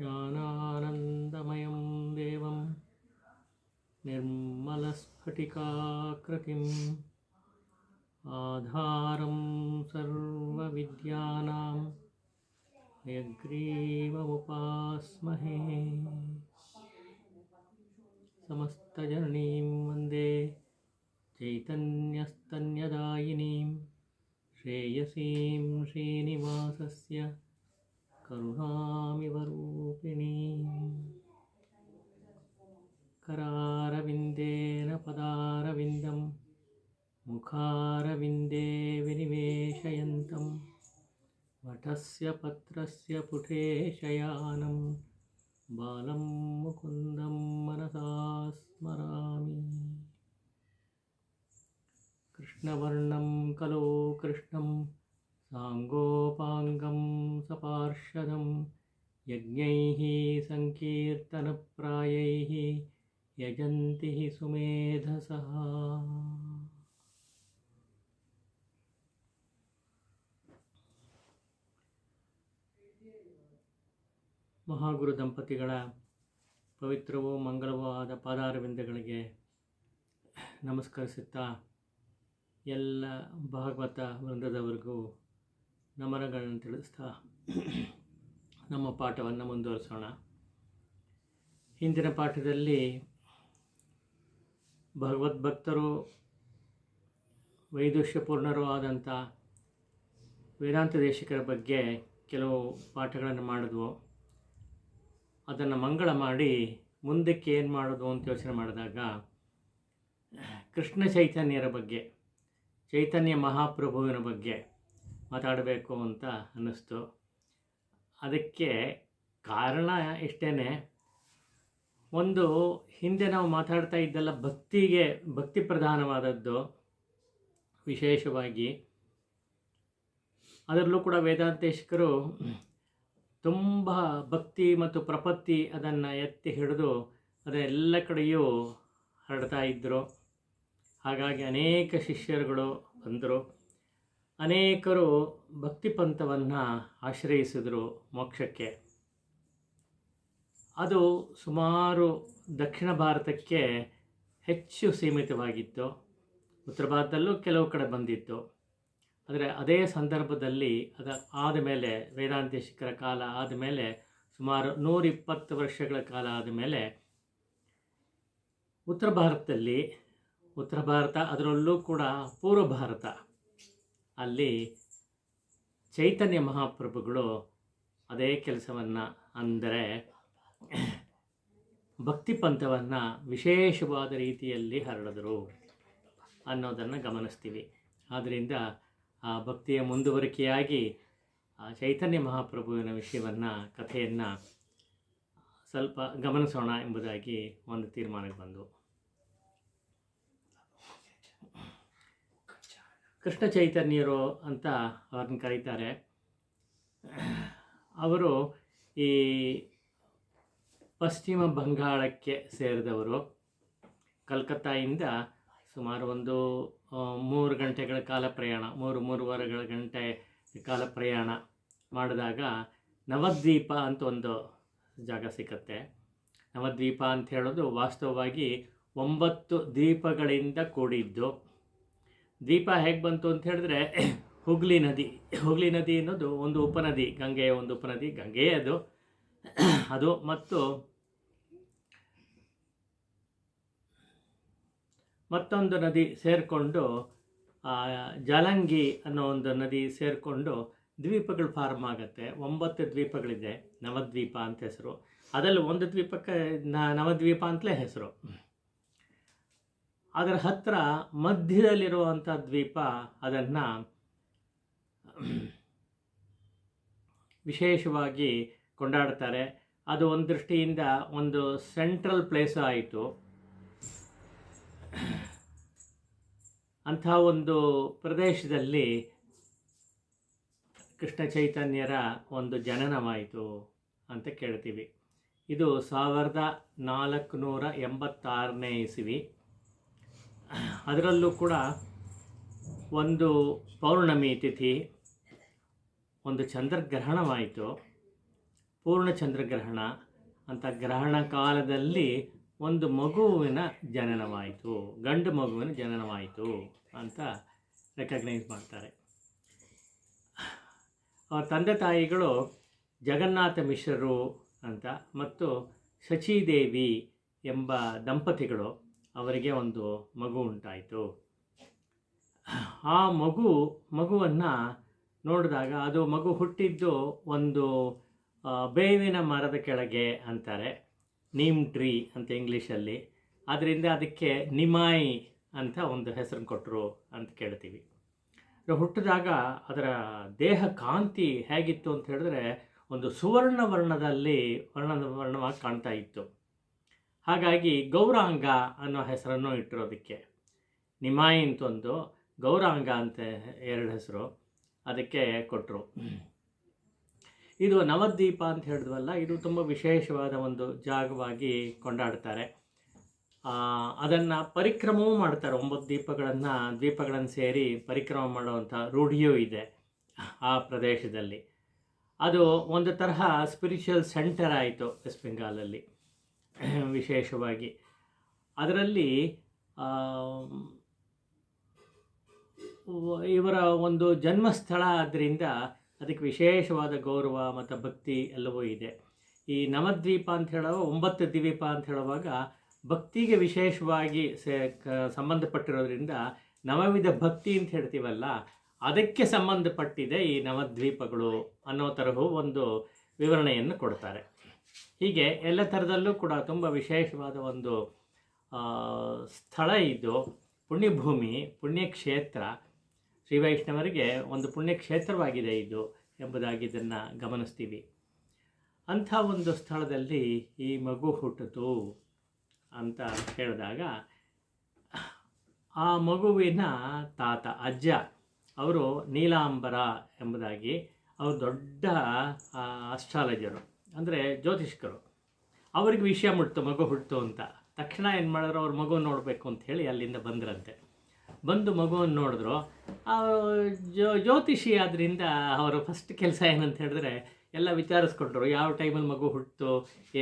ज्ञानानन्दमयं देवं निर्मलस्फटिकाकृतिम् आधारं सर्वविद्यानां हयग्रीवमुपास्महे। समस्तजननीं वन्दे चैतन्यस्तन्यदायिनीं श्रेयसीं श्रीनिवासस्य करुणामिव रूपिणीम्। करारविन्देन पदारविन्दं मुखारविन्दे विनिवेशयन्तं वटस्य पत्रस्य पुटे शयानं बालं मुकुन्दं मनसा स्मरामि। कृष्णवर्णं कलो कृष्णं साङ्गोपाङ्गं सपार्षदं यज्ञैः संकीर्तनप्रायैः यजन्ति सुमेधसः। ಮಹಾಗುರು ದಂಪತಿಗಳ ಪವಿತ್ರವೂ ಮಂಗಳವೂ ಆದ ಪಾದಾರವಿಂದಗಳಿಗೆ ನಮಸ್ಕರಿಸುತ್ತಾ ಎಲ್ಲ ಭಾಗವತ ವೃಂದದವರೆಗೂ ನಮನಗಳನ್ನು ತಿಳಿಸ್ತಾ ನಮ್ಮ ಪಾಠವನ್ನು ಮುಂದುವರಿಸೋಣ. ಹಿಂದಿನ ಪಾಠದಲ್ಲಿ ಭಗವದ್ಭಕ್ತರು ವೈದುಷ್ಯಪೂರ್ಣರೂ ಆದಂಥ ವೇದಾಂತ ದೇಶಿಕರ ಬಗ್ಗೆ ಕೆಲವು ಪಾಠಗಳನ್ನು ಮಾಡಿದ್ವು. ಅದನ್ನು ಮಂಗಳ ಮಾಡಿ ಮುಂದಕ್ಕೆ ಏನು ಮಾಡೋದು ಅಂತ ಯೋಚನೆ ಮಾಡಿದಾಗ ಕೃಷ್ಣ ಚೈತನ್ಯರ ಬಗ್ಗೆ, ಚೈತನ್ಯ ಮಹಾಪ್ರಭುವಿನ ಬಗ್ಗೆ ಮಾತಾಡಬೇಕು ಅಂತ ಅನ್ನಿಸ್ತು. ಅದಕ್ಕೆ ಕಾರಣ ಇಷ್ಟೇ, ಒಂದು ಹಿಂದೆ ನಾವು ಮಾತಾಡ್ತಾ ಇದ್ದೆಲ್ಲ ಭಕ್ತಿ ಪ್ರಧಾನವಾದದ್ದು, ವಿಶೇಷವಾಗಿ ಅದರಲ್ಲೂ ಕೂಡ ವೇದಾಂತೇಶಕರು ತುಂಬ ಭಕ್ತಿ ಮತ್ತು ಪ್ರಪತ್ತಿ ಅದನ್ನು ಎತ್ತಿ ಹಿಡಿದು ಅದೆಲ್ಲ ಕಡೆಯೂ ಹರಡ್ತಾ ಇದ್ದರು. ಹಾಗಾಗಿ ಅನೇಕ ಶಿಷ್ಯರುಗಳು ಬಂದರು, ಅನೇಕರು ಭಕ್ತಿ ಪಂಥವನ್ನು ಆಶ್ರಯಿಸಿದರು ಮೋಕ್ಷಕ್ಕೆ. ಅದು ಸುಮಾರು ದಕ್ಷಿಣ ಭಾರತಕ್ಕೆ ಹೆಚ್ಚು ಸೀಮಿತವಾಗಿತ್ತು, ಉತ್ತರ ಭಾರತದಲ್ಲೂ ಕೆಲವು ಕಡೆ ಬಂದಿತ್ತು. ಆದರೆ ಅದೇ ಸಂದರ್ಭದಲ್ಲಿ ಆದಮೇಲೆ ವೇದಾಂತೇಶಿಕರ ಕಾಲ ಆದಮೇಲೆ ಸುಮಾರು 120 ವರ್ಷಗಳ ಕಾಲ ಆದಮೇಲೆ ಉತ್ತರ ಭಾರತ ಅದರಲ್ಲೂ ಕೂಡ ಪೂರ್ವ ಭಾರತ ಅಲ್ಲಿ ಚೈತನ್ಯ ಮಹಾಪ್ರಭುಗಳು ಅದೇ ಕೆಲಸವನ್ನು, ಅಂದರೆ ಭಕ್ತಿ ಪಂಥವನ್ನು ವಿಶೇಷವಾದ ರೀತಿಯಲ್ಲಿ ಹರಡಿದರು ಅನ್ನೋದನ್ನು ಗಮನಿಸ್ತೀವಿ. ಆದ್ದರಿಂದ ಆ ಭಕ್ತಿಯ ಮುಂದುವರಿಕೆಯಾಗಿ ಆ ಚೈತನ್ಯ ಮಹಾಪ್ರಭುವಿನ ಕಥೆಯನ್ನು ಸ್ವಲ್ಪ ಗಮನಿಸೋಣ ಎಂಬುದಾಗಿ ಒಂದು ತೀರ್ಮಾನಕ್ಕೆ ಬಂದು, ಕೃಷ್ಣ ಚೈತನ್ಯರು ಅಂತ ಅವ್ರನ್ನ ಕರೀತಾರೆ. ಅವರು ಈ ಪಶ್ಚಿಮ ಬಂಗಾಳಕ್ಕೆ ಸೇರಿದವರು. ಕಲ್ಕತ್ತಾಯಿಂದ ಸುಮಾರು ಒಂದು 3 ಗಂಟೆಗಳ ಕಾಲ ಪ್ರಯಾಣ, 3-3.25 ಗಂಟೆ ಕಾಲ ಪ್ರಯಾಣ ಮಾಡಿದಾಗ ನವದ್ವೀಪ ಅಂತ ಒಂದು ಜಾಗ ಸಿಕ್ಕತ್ತೆ. ನವದ್ವೀಪ ಅಂತ ಹೇಳೋದು ವಾಸ್ತವವಾಗಿ 9 ದ್ವೀಪಗಳಿಂದ ಕೂಡಿದ್ದು. ದ್ವೀಪ ಹೇಗೆ ಬಂತು ಅಂತ ಹೇಳಿದ್ರೆ, ಹುಗ್ಲಿ ನದಿ ಅನ್ನೋದು ಒಂದು ಉಪನದಿ, ಗಂಗೆಯ ಒಂದು ಉಪನದಿ, ಗಂಗೆಯೇ ಅದು ಮತ್ತು ಮತ್ತೊಂದು ನದಿ ಸೇರಿಕೊಂಡು ಜಾಲಂಗಿ ಅನ್ನೋ ಒಂದು ನದಿ ಸೇರಿಕೊಂಡು ದ್ವೀಪಗಳು ಫಾರ್ಮ್ ಆಗುತ್ತೆ. 9 ದ್ವೀಪಗಳಿದೆ, ನವದ್ವೀಪ ಅಂತ ಹೆಸರು. ಅದರಲ್ಲಿ ಒಂದು ದ್ವೀಪಕ್ಕೆ ನವದ್ವೀಪ ಅಂತಲೇ ಹೆಸರು. ಅದರ ಹತ್ತಿರ ಮಧ್ಯದಲ್ಲಿರುವಂಥ ದ್ವೀಪ, ಅದನ್ನು ವಿಶೇಷವಾಗಿ ಕೊಂಡಾಡ್ತಾರೆ. ಅದು ಒಂದು ದೃಷ್ಟಿಯಿಂದ ಒಂದು ಸೆಂಟ್ರಲ್ ಪ್ಲೇಸ್ ಆಯಿತು. ಅಂಥ ಒಂದು ಪ್ರದೇಶದಲ್ಲಿ ಕೃಷ್ಣ ಚೈತನ್ಯರ ಒಂದು ಜನನವಾಯಿತು ಅಂತ ಕೇಳ್ತೀವಿ. ಇದು 1486ನೇ ಇಸವಿ. ಅದರಲ್ಲೂ ಕೂಡ ಒಂದು ಪೌರ್ಣಮಿ ತಿಥಿ, ಒಂದು ಚಂದ್ರಗ್ರಹಣವಾಯಿತು. ಪೂರ್ಣಚಂದ್ರಗ್ರಹಣ ಅಂತ ಗ್ರಹಣ ಕಾಲದಲ್ಲಿ ಒಂದು ಮಗುವಿನ ಜನನವಾಯಿತು, ಗಂಡು ಮಗುವಿನ ಜನನವಾಯಿತು ಅಂತ ರೆಕಗ್ನೈಸ್ ಮಾಡ್ತಾರೆ. ಅವರ ತಂದೆ ತಾಯಿಗಳು ಜಗನ್ನಾಥ ಮಿಶ್ರರು ಅಂತ ಮತ್ತು ಶಚೀದೇವಿ ಎಂಬ ದಂಪತಿಗಳು, ಅವರಿಗೆ ಒಂದು ಮಗು ಉಂಟಾಯಿತು. ಆ ಮಗುವನ್ನು ನೋಡಿದಾಗ ಅದು ಮಗು ಹುಟ್ಟಿದ್ದು ಒಂದು ಬೇವಿನ ಮರದ ಕೆಳಗೆ ಅಂತಾರೆ, ನೀಮ್ ಟ್ರೀ ಅಂತ ಇಂಗ್ಲೀಷಲ್ಲಿ. ಆದ್ದರಿಂದ ಅದಕ್ಕೆ ನಿಮಾಯಿ ಅಂತ ಒಂದು ಹೆಸರು ಕೊಟ್ಟರು ಅಂತ ಕೇಳ್ತೀವಿ. ಹುಟ್ಟಿದಾಗ ಅದರ ದೇಹ ಕಾಂತಿ ಹೇಗಿತ್ತು ಅಂತ ಹೇಳಿದ್ರೆ ಒಂದು ಸುವರ್ಣ ವರ್ಣವಾಗಿ ಕಾಣ್ತಾ ಇತ್ತು. ಹಾಗಾಗಿ ಗೌರಾಂಗ ಅನ್ನೋ ಹೆಸರನ್ನು ಇಟ್ಟಿರೋದಕ್ಕೆ, ನಿಮಾಯಿ ಅಂತೊಂದು, ಗೌರಾಂಗ ಅಂತ ಎರಡು ಹೆಸರು ಅದಕ್ಕೆ ಕೊಟ್ಟರು. ಇದು ನವದ್ವೀಪ ಅಂತ ಹೇಳಿದ್ವಲ್ಲ, ಇದು ತುಂಬ ವಿಶೇಷವಾದ ಒಂದು ಜಾಗವಾಗಿ ಕೊಂಡಾಡ್ತಾರೆ. ಅದನ್ನು ಪರಿಕ್ರಮವೂ ಮಾಡ್ತಾರೆ. 9 ದ್ವೀಪಗಳನ್ನು ಸೇರಿ ಪರಿಕ್ರಮ ಮಾಡುವಂಥ ರೂಢಿಯೂ ಇದೆ ಆ ಪ್ರದೇಶದಲ್ಲಿ. ಅದು ಒಂದು ತರಹ ಸ್ಪಿರಿಚುವಲ್ ಸೆಂಟರ್ ಆಯಿತು ವೆಸ್ಟ್ ಬೆಂಗಾಲಲ್ಲಿ ವಿಶೇಷವಾಗಿ. ಅದರಲ್ಲಿ ಇವರ ಒಂದು ಜನ್ಮಸ್ಥಳ ಆದ್ದರಿಂದ ಅದಕ್ಕೆ ವಿಶೇಷವಾದ ಗೌರವ ಮತ್ತು ಭಕ್ತಿ ಎಲ್ಲವೂ ಇದೆ. ಈ ನವದ್ವೀಪ ಅಂತ ಹೇಳುವಾಗ 9 ದ್ವೀಪ ಅಂತ ಹೇಳುವಾಗ ಭಕ್ತಿಗೆ ವಿಶೇಷವಾಗಿ ಸಂಬಂಧಪಟ್ಟಿರೋದ್ರಿಂದ ನವವಿಧ ಭಕ್ತಿ ಅಂತ ಹೇಳ್ತೀವಲ್ಲ, ಅದಕ್ಕೆ ಸಂಬಂಧಪಟ್ಟಿದೆ ಈ ನವದ್ವೀಪಗಳು ಅನ್ನೋ ತರಹು ಒಂದು ವಿವರಣೆಯನ್ನು ಕೊಡ್ತಾರೆ. ಹೀಗೆ ಎಲ್ಲ ಥರದಲ್ಲೂ ಕೂಡ ತುಂಬ ವಿಶೇಷವಾದ ಒಂದು ಸ್ಥಳ ಇದು. ಪುಣ್ಯಭೂಮಿ, ಪುಣ್ಯಕ್ಷೇತ್ರ, ಶ್ರೀ ವೈಷ್ಣವರಿಗೆ ಒಂದು ಪುಣ್ಯಕ್ಷೇತ್ರವಾಗಿದೆ ಇದು ಎಂಬುದಾಗಿ ಇದನ್ನು ಗಮನಿಸ್ತೀವಿ. ಅಂಥ ಒಂದು ಸ್ಥಳದಲ್ಲಿ ಈ ಮಗು ಹುಟ್ಟಿತು ಅಂತ ಹೇಳಿದಾಗ ಆ ಮಗುವಿನ ತಾತ, ಅಜ್ಜ, ಅವರು ನೀಲಾಂಬರ ಎಂಬುದಾಗಿ, ಅವರು ದೊಡ್ಡ ಅಸ್ಟ್ರಾಲಜರು, ಅಂದರೆ ಜ್ಯೋತಿಷ್ಕರು. ಅವ್ರಿಗೆ ವಿಷಯ ಮುಟ್ತು ಮಗು ಹುಟ್ಟಿತು ಅಂತ. ತಕ್ಷಣ ಏನು ಮಾಡಿದ್ರು, ಅವ್ರ ಮಗುವನ್ನು ನೋಡಬೇಕು ಅಂಥೇಳಿ ಅಲ್ಲಿಂದ ಬಂದ್ರಂತೆ. ಬಂದು ಮಗುವನ್ನು ನೋಡಿದ್ರು. ಜ್ಯೋತಿಷಿ ಆದ್ದರಿಂದ ಅವರು ಫಸ್ಟ್ ಕೆಲಸ ಏನಂತ ಹೇಳಿದ್ರೆ ಎಲ್ಲ ವಿಚಾರಿಸ್ಕೊಂಡ್ರು, ಯಾವ ಟೈಮಲ್ಲಿ ಮಗು ಹುಟ್ಟಿತು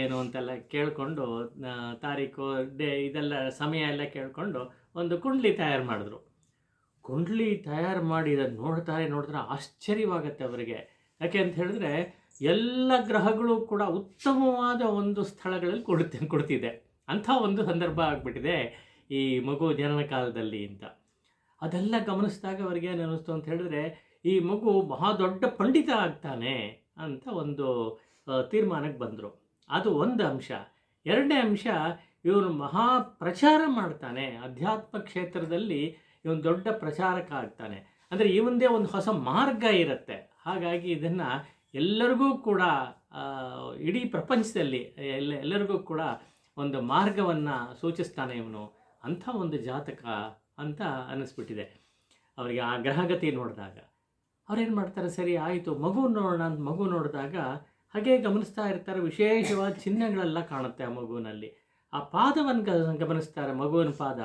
ಏನು ಅಂತೆಲ್ಲ ಕೇಳಿಕೊಂಡು, ತಾರೀಕು ಇದೆಲ್ಲ ಸಮಯ ಎಲ್ಲ ಕೇಳಿಕೊಂಡು ಒಂದು ಕುಂಡ್ಲಿ ತಯಾರು ಮಾಡಿದ್ರು. ಕುಂಡ್ಲಿ ತಯಾರು ಮಾಡಿ ಅದನ್ನು ನೋಡಿದ್ರೆ ಆಶ್ಚರ್ಯವಾಗತ್ತೆ ಅವರಿಗೆ. ಯಾಕೆ ಅಂತ ಹೇಳಿದ್ರೆ ಎಲ್ಲ ಗ್ರಹಗಳು ಕೂಡ ಉತ್ತಮವಾದ ಒಂದು ಸ್ಥಳಗಳಲ್ಲಿ ಕೊಡ್ತಿದೆ. ಅಂಥ ಒಂದು ಸಂದರ್ಭ ಆಗಿಬಿಟ್ಟಿದೆ ಈ ಮಗು ಜನನ ಕಾಲದಲ್ಲಿ ಅಂತ. ಅದೆಲ್ಲ ಗಮನಿಸಿದಾಗ ಅವ್ರಿಗೆ ಏನು ಅನ್ನಿಸ್ತು ಅಂತ ಹೇಳಿದ್ರೆ, ಈ ಮಗು ಮಹಾ ದೊಡ್ಡ ಪಂಡಿತ ಆಗ್ತಾನೆ ಅಂತ ಒಂದು ತೀರ್ಮಾನಕ್ಕೆ ಬಂದರು. ಅದು ಒಂದು ಅಂಶ. ಎರಡನೇ ಅಂಶ, ಇವನು ಮಹಾ ಪ್ರಚಾರ ಮಾಡ್ತಾನೆ, ಅಧ್ಯಾತ್ಮ ಕ್ಷೇತ್ರದಲ್ಲಿ ಇವನು ದೊಡ್ಡ ಪ್ರಚಾರಕ ಆಗ್ತಾನೆ. ಅಂದರೆ ಇವನದೇ ಒಂದು ಹೊಸ ಮಾರ್ಗ ಇರುತ್ತೆ. ಹಾಗಾಗಿ ಇದನ್ನು ಎಲ್ಲರಿಗೂ ಕೂಡ, ಇಡೀ ಪ್ರಪಂಚದಲ್ಲಿ ಎಲ್ಲರಿಗೂ ಕೂಡ ಒಂದು ಮಾರ್ಗವನ್ನು ಸೂಚಿಸ್ತಾನೆ ಇವನು, ಅಂಥ ಒಂದು ಜಾತಕ ಅಂತ ಅನ್ನಿಸ್ಬಿಟ್ಟಿದೆ ಅವರಿಗೆ ಆ ಗ್ರಹಗತಿ ನೋಡಿದಾಗ. ಅವ್ರೇನು ಮಾಡ್ತಾರೆ, ಸರಿ ಆಯಿತು ಮಗು ನೋಡೋಣ ಅಂತ ಮಗು ನೋಡಿದಾಗ ಹಾಗೇ ಗಮನಿಸ್ತಾ ಇರ್ತಾರೆ. ವಿಶೇಷವಾದ ಚಿಹ್ನೆಗಳೆಲ್ಲ ಕಾಣುತ್ತೆ ಆ ಮಗುವಿನಲ್ಲಿ. ಆ ಪಾದವನ್ನು ಗಮನಿಸ್ತಾರೆ, ಮಗುವಿನ ಪಾದ,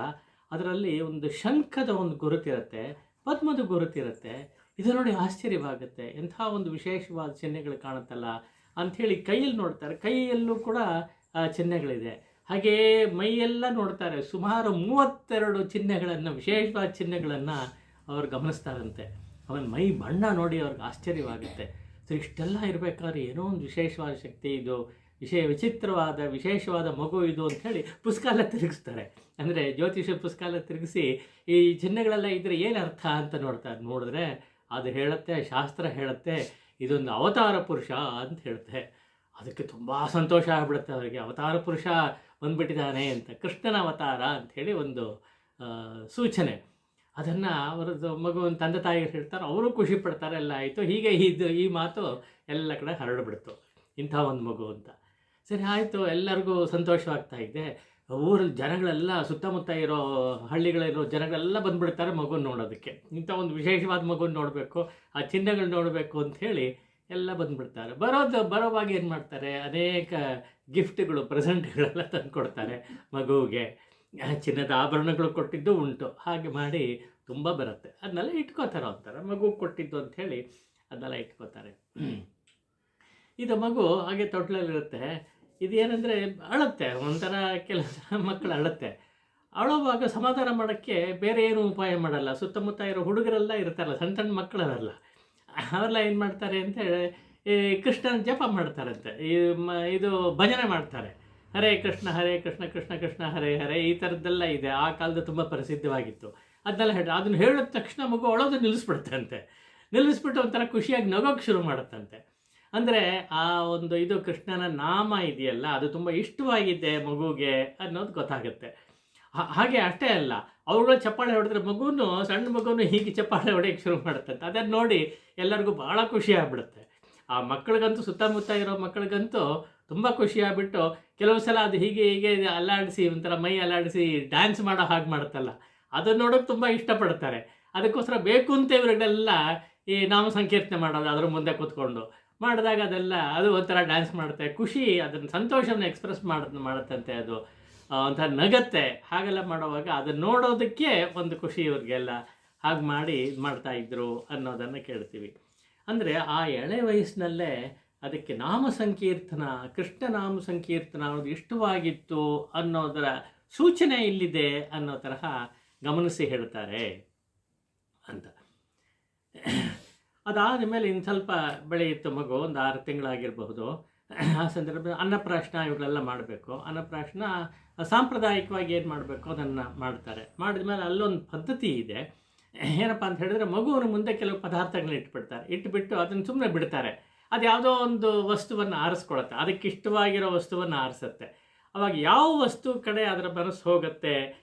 ಅದರಲ್ಲಿ ಒಂದು ಶಂಖದ ಒಂದು ಗುರುತಿರುತ್ತೆ, ಪದ್ಮದ ಗುರುತಿರುತ್ತೆ. ಇದು ನೋಡಿ ಆಶ್ಚರ್ಯವಾಗುತ್ತೆ, ಎಂಥ ಒಂದು ವಿಶೇಷವಾದ ಚಿಹ್ನೆಗಳು ಕಾಣುತ್ತಲ್ಲ ಅಂಥೇಳಿ ಕೈಯಲ್ಲಿ ನೋಡ್ತಾರೆ. ಕೈಯಲ್ಲೂ ಕೂಡ ಚಿಹ್ನೆಗಳಿದೆ. ಹಾಗೆಯೇ ಮೈಯೆಲ್ಲ ನೋಡ್ತಾರೆ. ಸುಮಾರು 32 ಚಿಹ್ನೆಗಳನ್ನು, ವಿಶೇಷವಾದ ಚಿಹ್ನೆಗಳನ್ನು ಅವರು ಗಮನಿಸ್ತಾರಂತೆ. ಅವನ ಮೈ ಬಣ್ಣ ನೋಡಿ ಅವ್ರಿಗೆ ಆಶ್ಚರ್ಯವಾಗುತ್ತೆ. ಸೊ ಇಷ್ಟೆಲ್ಲ ಇರಬೇಕಾದ್ರೆ ಏನೋ ಒಂದು ವಿಶೇಷವಾದ ಶಕ್ತಿ ಇದು, ವಿಶೇಷವಾದ ಮಗು ಇದು ಅಂಥೇಳಿ ಪುಸ್ತಕ ಎಲ್ಲ ತಿರುಗಿಸ್ತಾರೆ. ಅಂದರೆ ಜ್ಯೋತಿಷ ಪುಸ್ತಕ ಎಲ್ಲ ತಿರುಗಿಸಿ ಈ ಚಿಹ್ನೆಗಳೆಲ್ಲ ಇದ್ದರೆ ಏನು ಅರ್ಥ ಅಂತ ನೋಡಿದ್ರೆ ಅದು ಹೇಳುತ್ತೆ, ಶಾಸ್ತ್ರ ಹೇಳುತ್ತೆ, ಇದೊಂದು ಅವತಾರ ಪುರುಷ ಅಂತ ಹೇಳುತ್ತೆ. ಅದಕ್ಕೆ ತುಂಬ ಸಂತೋಷ ಆಗಿಬಿಡುತ್ತೆ ಅವರಿಗೆ. ಅವತಾರ ಪುರುಷ ಬಂದುಬಿಟ್ಟಿದ್ದಾನೆ ಅಂತ, ಕೃಷ್ಣನ ಅವತಾರ ಅಂಥೇಳಿ ಒಂದು ಸೂಚನೆ. ಅದನ್ನು ಅವರದ್ದು ಮಗುವಿನ ತಂದೆ ತಾಯಿಗೆ ಹೇಳ್ತಾರೆ, ಅವರು ಖುಷಿ ಪಡ್ತಾರೆ. ಎಲ್ಲ ಆಯಿತು. ಹೀಗೆ ಈ ಮಾತು ಎಲ್ಲ ಕಡೆ ಹರಡಿಬಿಡ್ತು, ಇಂಥ ಒಂದು ಮಗು ಅಂತ. ಸರಿ ಆಯಿತು, ಎಲ್ಲರಿಗೂ ಸಂತೋಷವಾಗ್ತಾ ಇದೆ. ಊರಲ್ಲಿ ಜನಗಳೆಲ್ಲ, ಸುತ್ತಮುತ್ತ ಇರೋ ಹಳ್ಳಿಗಳಿರೋ ಜನಗಳೆಲ್ಲ ಬಂದುಬಿಡ್ತಾರೆ ಮಗುನ ನೋಡೋದಕ್ಕೆ. ಇಂಥ ಒಂದು ವಿಶೇಷವಾದ ಮಗುನ ನೋಡಬೇಕು, ಆ ಚಿಹ್ನೆಗಳು ನೋಡಬೇಕು ಅಂಥೇಳಿ ಎಲ್ಲ ಬಂದುಬಿಡ್ತಾರೆ. ಬರೋವಾಗ ಏನು ಮಾಡ್ತಾರೆ, ಅನೇಕ ಗಿಫ್ಟ್ಗಳು, ಪ್ರೆಸೆಂಟ್ಗಳೆಲ್ಲ ತಂದು ಕೊಡ್ತಾರೆ ಮಗುವಿಗೆ. ಚಿನ್ನದ ಆಭರಣಗಳು ಕೊಟ್ಟಿದ್ದು ಉಂಟು. ಹಾಗೆ ಮಾಡಿ ತುಂಬ ಬರುತ್ತೆ. ಅದನ್ನೆಲ್ಲ ಇಟ್ಕೋತಾರೆ ಅಂತಾರೆ, ಮಗು ಕೊಟ್ಟಿದ್ದು ಅಂಥೇಳಿ ಅದನ್ನೆಲ್ಲ ಇಟ್ಕೋತಾರೆ. ಇದು ಮಗು ಹಾಗೆ ತೊಟ್ಲಲ್ಲಿರುತ್ತೆ. ಇದು ಏನಂದರೆ ಅಳುತ್ತೆ, ಒಂಥರ ಕೆಲಸ ಮಕ್ಕಳು ಅಳುತ್ತೆ. ಅಳುವಾಗ ಸಮಾಧಾನ ಮಾಡೋಕ್ಕೆ ಬೇರೆ ಏನು ಉಪಾಯ ಮಾಡಲ್ಲ. ಸುತ್ತಮುತ್ತ ಇರೋ ಹುಡುಗರೆಲ್ಲ ಇರ್ತಾರಲ್ಲ, ಸಣ್ಣ ಸಣ್ಣ ಮಕ್ಕಳವರೆಲ್ಲ, ಅವರೆಲ್ಲ ಏನು ಮಾಡ್ತಾರೆ ಅಂತೇಳಿ ಈ ಕೃಷ್ಣನ ಜಪ ಮಾಡ್ತಾರಂತೆ. ಇದು ಭಜನೆ ಮಾಡ್ತಾರೆ. ಹರೇ ಕೃಷ್ಣ ಕೃಷ್ಣ ಕೃಷ್ಣ ಹರೇ ಹರೇ, ಈ ಥರದ್ದೆಲ್ಲ ಇದೆ. ಆ ಕಾಲದ ತುಂಬ ಪ್ರಸಿದ್ಧವಾಗಿತ್ತು. ಅದನ್ನೆಲ್ಲ ಅದನ್ನು ಹೇಳಿದ ತಕ್ಷಣ ಮಗು ಅಳೋದು ನಿಲ್ಲಿಸ್ಬಿಡ್ತಂತೆ. ನಿಲ್ಲಿಸ್ಬಿಟ್ಟು ಒಂಥರ ಖುಷಿಯಾಗಿ ನಗೋಕ್ಕೆ ಶುರು ಮಾಡುತ್ತಂತೆ. ಅಂದರೆ ಆ ಒಂದು ಇದು ಕೃಷ್ಣನ ನಾಮ ಇದೆಯಲ್ಲ, ಅದು ತುಂಬ ಇಷ್ಟವಾಗಿದೆ ಮಗುಗೆ ಅನ್ನೋದು ಗೊತ್ತಾಗುತ್ತೆ. ಹಾಗೆ ಅಷ್ಟೇ ಅಲ್ಲ, ಅವ್ರುಗಳು ಚಪ್ಪಾಳೆ ಹೊಡೆದ್ರೆ ಮಗುನು, ಸಣ್ಣ ಮಗುನು ಹೀಗೆ ಚಪ್ಪಾಳೆ ಹೊಡೆಯೋಕ್ಕೆ ಶುರು ಮಾಡುತ್ತಂತೆ. ಅದನ್ನು ನೋಡಿ ಎಲ್ಲರಿಗೂ ಭಾಳ ಖುಷಿ ಆಗ್ಬಿಡುತ್ತೆ. ಆ ಮಕ್ಕಳಿಗಂತೂ, ಸುತ್ತಮುತ್ತ ಇರೋ ಮಕ್ಕಳಿಗಂತೂ ತುಂಬ ಖುಷಿ ಆಗಿಬಿಟ್ಟು ಕೆಲವು ಸಲ ಅದು ಹೀಗೆ ಹೀಗೆ ಅಲ್ಲಾಡಿಸಿ, ಒಂಥರ ಮೈ ಅಲ್ಲಾಡಿಸಿ ಡ್ಯಾನ್ಸ್ ಮಾಡೋ ಹಾಗೆ ಮಾಡುತ್ತಲ್ಲ, ಅದನ್ನು ನೋಡೋಕೆ ತುಂಬ ಇಷ್ಟಪಡ್ತಾರೆ. ಅದಕ್ಕೋಸ್ಕರ ಬೇಕು ಅಂತ ಇವರಿಗೆಲ್ಲ ಈ ನಾಮ ಸಂಕೀರ್ತನೆ ಮಾಡೋದು, ಅದ್ರ ಮುಂದೆ ಕೂತ್ಕೊಂಡು ಮಾಡಿದಾಗ ಅದೆಲ್ಲ ಅದು ಒಂಥರ ಡ್ಯಾನ್ಸ್ ಮಾಡುತ್ತೆ. ಖುಷಿ, ಅದನ್ನು ಸಂತೋಷವನ್ನು ಎಕ್ಸ್ಪ್ರೆಸ್ ಮಾಡುತ್ತಂತೆ. ಅದು ಒಂಥರ ನಗತ್ತೆ. ಹಾಗೆಲ್ಲ ಮಾಡುವಾಗ ಅದನ್ನು ನೋಡೋದಕ್ಕೆ ಒಂದು ಖುಷಿ ಇವ್ರಿಗೆಲ್ಲ. ಹಾಗೆ ಮಾಡಿ ಇದು ಮಾಡ್ತಾಯಿದ್ರು ಅನ್ನೋದನ್ನು ಕೇಳ್ತೀವಿ. ಅಂದರೆ ಆ ಎಳೆ ವಯಸ್ಸಿನಲ್ಲೇ ಅದಕ್ಕೆ ನಾಮ ಸಂಕೀರ್ತನ, ಕೃಷ್ಣ ನಾಮ ಸಂಕೀರ್ತನ ಅನ್ನೋದು ಇಷ್ಟವಾಗಿತ್ತು ಅನ್ನೋದರ ಸೂಚನೆ ಇಲ್ಲಿದೆ ಅನ್ನೋ ತರಹ ಗಮನಿಸಿ ಹೇಳ್ತಾರೆ ಅಂತ. ಅದಾದ ಮೇಲೆ ಇನ್ನು ಸ್ವಲ್ಪ ಬೆಳೆಯಿತ್ತು ಮಗು, ಒಂದು 6 ತಿಂಗಳಾಗಿರಬಹುದು. ಆ ಸಂದರ್ಭದಲ್ಲಿ ಅನ್ನಪ್ರಾಶನ ಇವುಗಳೆಲ್ಲ ಮಾಡಬೇಕು. ಅನ್ನಪ್ರಾಶನ ಸಾಂಪ್ರದಾಯಿಕವಾಗಿ ಏನು ಮಾಡಬೇಕು ಅದನ್ನು ಮಾಡ್ತಾರೆ. ಮಾಡಿದ ಮೇಲೆ ಅಲ್ಲೊಂದು ಪದ್ಧತಿ ಇದೆ. ಏನಪ್ಪ ಅಂತ ಹೇಳಿದ್ರೆ, ಮಗುವಿನ ಮುಂದೆ ಕೆಲವು ಪದಾರ್ಥಗಳನ್ನ ಇಟ್ಬಿಡ್ತಾರೆ. ಇಟ್ಬಿಟ್ಟು ಅದನ್ನು ಸುಮ್ಮನೆ ಬಿಡ್ತಾರೆ. ಅದು ಯಾವುದೋ ಒಂದು ವಸ್ತುವನ್ನು ಆರಿಸ್ಕೊಳುತ್ತೆ, ಅದಕ್ಕೆ ಇಷ್ಟವಾಗಿರೋ ವಸ್ತುವನ್ನು ಆರಿಸುತ್ತೆ. ಅವಾಗ ಯಾವ ವಸ್ತು ಕಡೆ ಅದರ ಮನಸ್ಸು ಹೋಗುತ್ತೆ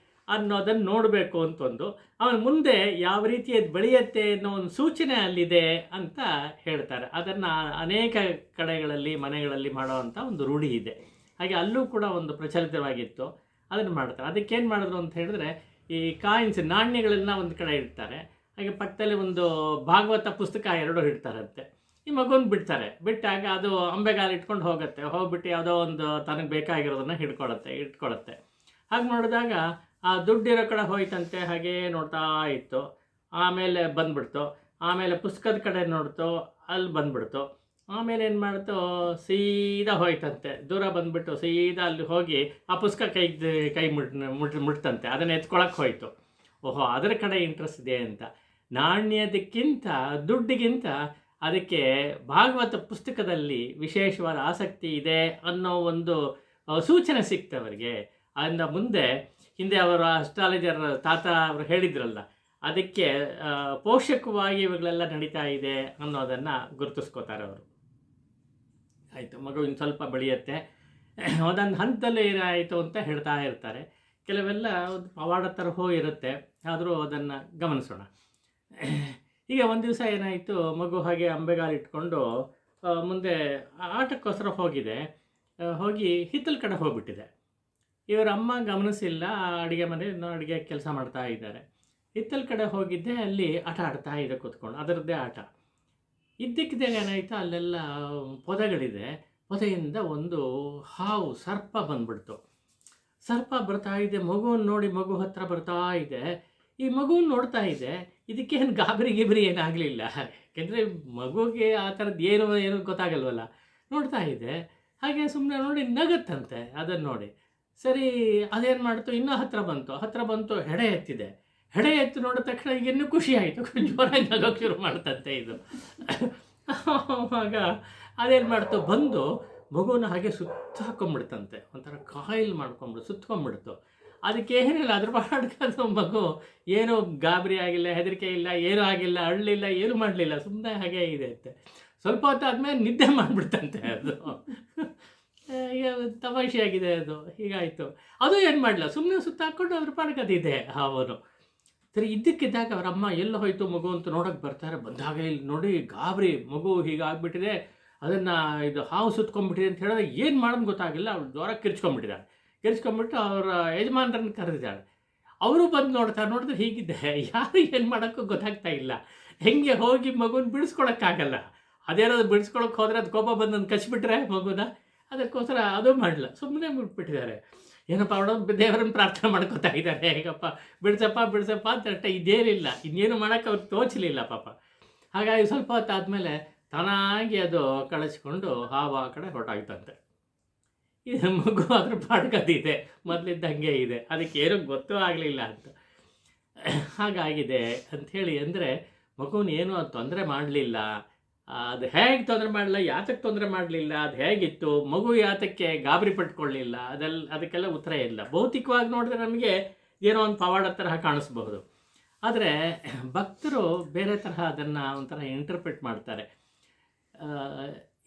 ಅನ್ನೋದನ್ನು ನೋಡಬೇಕು ಅಂತಂದು, ಅವನ ಮುಂದೆ ಯಾವ ರೀತಿ ಅದು ಬೆಳೆಯುತ್ತೆ ಅನ್ನೋ ಒಂದು ಸೂಚನೆ ಅಲ್ಲಿದೆ ಅಂತ ಹೇಳ್ತಾರೆ. ಅದನ್ನು ಅನೇಕ ಕಡೆಗಳಲ್ಲಿ, ಮನೆಗಳಲ್ಲಿ ಮಾಡೋವಂಥ ಒಂದು ರೂಢಿ ಇದೆ. ಹಾಗೆ ಅಲ್ಲೂ ಕೂಡ ಒಂದು ಪ್ರಚಲಿತವಾಗಿತ್ತು, ಅದನ್ನು ಮಾಡ್ತಾರೆ. ಅದಕ್ಕೇನು ಮಾಡಿದ್ರು ಅಂತ ಹೇಳಿದ್ರೆ, ಈ ಕಾಯಿನ್ಸ್, ನಾಣ್ಯಗಳನ್ನ ಒಂದು ಕಡೆ ಇಡ್ತಾರೆ. ಹಾಗೆ ಪಕ್ಕದಲ್ಲಿ ಒಂದು ಭಾಗವತ ಪುಸ್ತಕ 2 ಇಡ್ತಾರಂತೆ. ಈ ಮಗುನ ಬಿಡ್ತಾರೆ. ಬಿಟ್ಟಾಗ ಅದು ಅಂಬೆಗಾಲು ಇಟ್ಕೊಂಡು ಹೋಗುತ್ತೆ. ಹೋಗ್ಬಿಟ್ಟು ಯಾವುದೋ ಒಂದು ತನಗೆ ಬೇಕಾಗಿರೋದನ್ನು ಇಟ್ಕೊಳ್ಳುತ್ತೆ. ಹಾಗೆ ನೋಡಿದಾಗ ಆ ದುಡ್ಡಿರೋ ಕಡೆ ಹೋಯ್ತಂತೆ. ಹಾಗೇ ನೋಡ್ತಾ ಇತ್ತು. ಆಮೇಲೆ ಬಂದ್ಬಿಡ್ತು. ಆಮೇಲೆ ಪುಸ್ತಕದ ಕಡೆ ನೋಡ್ತು, ಅಲ್ಲಿ ಬಂದ್ಬಿಡ್ತು. ಆಮೇಲೆ ಏನು ಮಾಡ್ತು, ಸೀದಾ ಹೋಯ್ತಂತೆ. ದೂರ ಬಂದುಬಿಟ್ಟು ಸೀದಾ ಅಲ್ಲಿ ಹೋಗಿ ಆ ಪುಸ್ತಕ ಕೈ ಮುಟ್ತಂತೆ. ಅದನ್ನು ಎತ್ಕೊಳಕ್ಕೆ ಹೋಯ್ತು. ಓಹೋ, ಅದರ ಕಡೆ ಇಂಟ್ರೆಸ್ಟ್ ಇದೆ ಅಂತ. ನಾಣ್ಯದಕ್ಕಿಂತ, ದುಡ್ಡಿಗಿಂತ ಅದಕ್ಕೆ ಭಾಗವತ ಪುಸ್ತಕದಲ್ಲಿ ವಿಶೇಷವಾದ ಆಸಕ್ತಿ ಇದೆ ಅನ್ನೋ ಒಂದು ಸೂಚನೆ ಸಿಕ್ತವರಿಗೆ. ಅದರಿಂದ ಮುಂದೆ ಹಿಂದೆ ಅವರ ಅಸ್ಟ್ರಾಲಜರ್ ತಾತ ಅವರು ಹೇಳಿದ್ರಲ್ಲ, ಅದಕ್ಕೆ ಪೋಷಕವಾಗಿ ಇವುಗಳೆಲ್ಲ ನಡೀತಾ ಇದೆ ಅನ್ನೋದನ್ನು ಗುರುತಿಸ್ಕೋತಾರೆ ಅವರು. ಆಯಿತು, ಮಗು ಇನ್ನು ಸ್ವಲ್ಪ ಬೆಳೆಯುತ್ತೆ. ಒಂದೊಂದು ಹಂತದಲ್ಲಿ ಏನಾಯಿತು ಅಂತ ಹೇಳ್ತಾ ಇರ್ತಾರೆ. ಕೆಲವೆಲ್ಲ ಒಂದು ಪವಾಡ ತರಹ ಇರುತ್ತೆ, ಆದರೂ ಅದನ್ನು ಗಮನಿಸೋಣ. ಈಗ ಒಂದು ದಿವಸ ಏನಾಯಿತು, ಮಗು ಹಾಗೆ ಅಂಬೆಗಾಲು ಇಟ್ಕೊಂಡು ಮುಂದೆ ಆಟಕ್ಕೋಸ್ಕರ ಹೋಗಿ ಹಿತ್ತಲ ಕಡೆ ಹೋಗ್ಬಿಟ್ಟಿದೆ. ಇವರ ಅಮ್ಮ ಗಮನಿಸಿಲ್ಲ. ಅಡುಗೆ ಅಡುಗೆ ಕೆಲಸ ಮಾಡ್ತಾ ಇದ್ದಾರೆ. ಹಿತ್ತಲ ಕಡೆ ಹೋಗಿದ್ದೆ, ಅಲ್ಲಿ ಆಟ ಆಡ್ತಾ ಇದೆ ಕೂತ್ಕೊಂಡು, ಅದರದ್ದೇ ಆಟ. ಇದ್ದಕ್ಕಿದ್ದಾಗ ಏನಾಯಿತು, ಅಲ್ಲೆಲ್ಲ ಪೊದೆಗಳಿದೆ. ಪೊದೆಯಿಂದ ಒಂದು ಹಾವು, ಸರ್ಪ ಬಂದ್ಬಿಡ್ತು. ಸರ್ಪ ಬರ್ತಾ ಇದೆ, ಮಗುವನ್ನು ನೋಡಿ ಮಗು ಹತ್ರ ಬರ್ತಾ ಇದೆ. ಈ ಮಗುವನ್ನು ನೋಡ್ತಾ ಇದೆ. ಇದಕ್ಕೇನು ಗಾಬರಿ ಏನಾಗಲಿಲ್ಲ, ಯಾಕೆಂದರೆ ಮಗುಗೆ ಆ ಥರದ್ದು ಏನು ಗೊತ್ತಾಗಲ್ವಲ್ಲ. ನೋಡ್ತಾ ಇದೆ. ಹಾಗೆ ಸುಮ್ಮನೆ ನೋಡಿ ನಗತ್ತಂತೆ. ಅದನ್ನು ನೋಡಿ ಸರಿ, ಅದೇನು ಮಾಡ್ತು, ಇನ್ನೂ ಹತ್ರ ಬಂತು. ಹೆಡೆ ಎತ್ತಿದೆ. ಹೆಡೆ ಎತ್ತು ನೋಡಿದ ತಕ್ಷಣ ಈಗ ಇನ್ನೂ ಖುಷಿ ಆಯಿತು. ಜೋರಾಗಿ ನಗೋಕ್ಕೆ ಶುರು ಮಾಡ್ತಂತೆ ಇದು. ಆವಾಗ ಅದೇನು ಮಾಡ್ತು, ಬಂದು ಮಗುನ ಹಾಗೆ ಹಾಕೊಂಡ್ಬಿಡ್ತಂತೆ. ಒಂಥರ ಕಾಯಿಲ್ ಸುತ್ಕೊಂಡ್ಬಿಡ್ತು. ಅದಕ್ಕೆ ಏನಿಲ್ಲ, ಅದ್ರ ಪಾಡ್ಕೊಂಡು ಮಗು ಏನೂ ಗಾಬರಿ ಆಗಿಲ್ಲ, ಹೆದರಿಕೆ ಇಲ್ಲ, ಏನೂ ಆಗಿಲ್ಲ, ಅಳ್ಳಿಲ್ಲ, ಏನೂ ಮಾಡಲಿಲ್ಲ, ಸುಮ್ಮನೆ ಹಾಗೆ ಇದೆ ಅಂತೆ. ಸ್ವಲ್ಪ ಹೊತ್ತು ಆದಮೇಲೆ ನಿದ್ದೆ ಮಾಡಿಬಿಡ್ತಂತೆ ಅದು. ಈಗ ತಮಾಷೆಯಾಗಿದೆ ಅದು. ಹೀಗಾಯಿತು. ಅದು ಏನು ಮಾಡಲ್ಲ, ಸುಮ್ಮನೆ ಸುತ್ತಾಕೊಂಡು ಅದ್ರ ಪಾಡ್ಕದಿದೆ ಅವನು. ಸರಿ, ಇದ್ದಕ್ಕಿದ್ದಾಗ ಅವರ ಅಮ್ಮ ಎಲ್ಲ ಹೋಯ್ತು ಮಗು ಅಂತ ನೋಡೋಕ್ಕೆ ಬರ್ತಾರೆ. ಬಂದಾಗ ಇಲ್ಲಿ ನೋಡಿ ಗಾಬರಿ, ಮಗು ಹೀಗಾಗ್ಬಿಟ್ಟಿದೆ, ಅದನ್ನು ಇದು ಹಾವು ಸುತ್ಕೊಂಡ್ಬಿಟ್ಟಿದೆ ಅಂತ ಹೇಳಿದ್ರೆ ಏನು ಮಾಡೋದು ಗೊತ್ತಾಗಿಲ್ಲ. ಅವಳು ಜೋರಾಗಿ ಕಿರ್ಚ್ಕೊಂಡ್ಬಿಟ್ಟು ಅವರ ಯಜಮಾನರನ್ನು ಕರೆದಿದ್ದಾಳೆ. ಅವರು ಬಂದು ನೋಡಿದ್ರೆ ಹೀಗಿದೆ. ಯಾರು ಏನು ಮಾಡೋಕ್ಕೂ ಗೊತ್ತಾಗ್ತಾ ಇಲ್ಲ. ಹೆಂಗೆ ಹೋಗಿ ಮಗುನ ಬಿಡಿಸ್ಕೊಳಕ್ಕಾಗಲ್ಲ. ಅದೇನಾದ್ರು ಬಿಡಿಸ್ಕೊಳಕ್ಕೆ ಹೋದರೆ ಅದು ಕೋಪ ಬಂದು ನನ್ನ ಕಚ್ಬಿಟ್ರೆ ಮಗುನ, ಅದಕ್ಕೋಸ್ಕರ ಅದು ಮಾಡಲ್ಲ, ಸುಮ್ಮನೆ ಬಿಟ್ಬಿಟ್ಟಿದ್ದಾರೆ. ಏನಪ್ಪ ಅವಳು ದೇವರನ್ನು ಪ್ರಾರ್ಥನೆ ಮಾಡ್ಕೋತಾ ಇದ್ದಾರೆ, ಹೇಗಪ್ಪ ಬಿಡಿಸಪ್ಪ ಅಂತ ಅಷ್ಟೇ, ಇದೇನಿಲ್ಲ, ಇನ್ನೇನು ಮಾಡೋಕ್ಕೆ ಅವ್ರಿಗೆ ತೋಚಲಿಲ್ಲ ಪಾಪ. ಹಾಗಾಗಿ ಸ್ವಲ್ಪ ಹೊತ್ತು ಆದಮೇಲೆ ತಾನಾಗಿ ಅದು ಕಳಿಸ್ಕೊಂಡು ಹಾವು ಆ ಕಡೆ ಹೊರಟಾಗ್ತಂತೆ. ಇದು ಮಗು ಅದ್ರ ಪಾಡ್ಕದಿದೆ, ಮೊದಲಿದ್ದಂಗೆ ಇದೆ, ಅದಕ್ಕೆ ಏನೂ ಗೊತ್ತೂ ಆಗಲಿಲ್ಲ ಅಂತ. ಹಾಗಾಗಿದೆ ಅಂಥೇಳಿ ಅಂದರೆ ಮಗುನ ಏನೂ ಅದು ತೊಂದರೆ ಮಾಡಲಿಲ್ಲ. ಅದು ಹೇಗೆ ತೊಂದರೆ ಮಾಡಲಿಲ್ಲ, ಯಾತಕ್ಕೆ ತೊಂದರೆ ಮಾಡಲಿಲ್ಲ, ಅದು ಹೇಗಿತ್ತು, ಮಗು ಯಾತಕ್ಕೆ ಗಾಬರಿ ಪಟ್ಕೊಳ್ಳಿಲ್ಲ, ಅದಕ್ಕೆಲ್ಲ ಉತ್ತರ ಇಲ್ಲ. ಭೌತಿಕವಾಗಿ ನೋಡಿದ್ರೆ ನಮಗೆ ಏನೋ ಒಂದು ಪವಾಡ ತರಹ ಕಾಣಿಸ್ಬಹುದು. ಆದರೆ ಭಕ್ತರು ಬೇರೆ ತರಹ ಅದನ್ನು ಒಂಥರ ಇಂಟರ್ಪ್ರಿಟ್ ಮಾಡ್ತಾರೆ.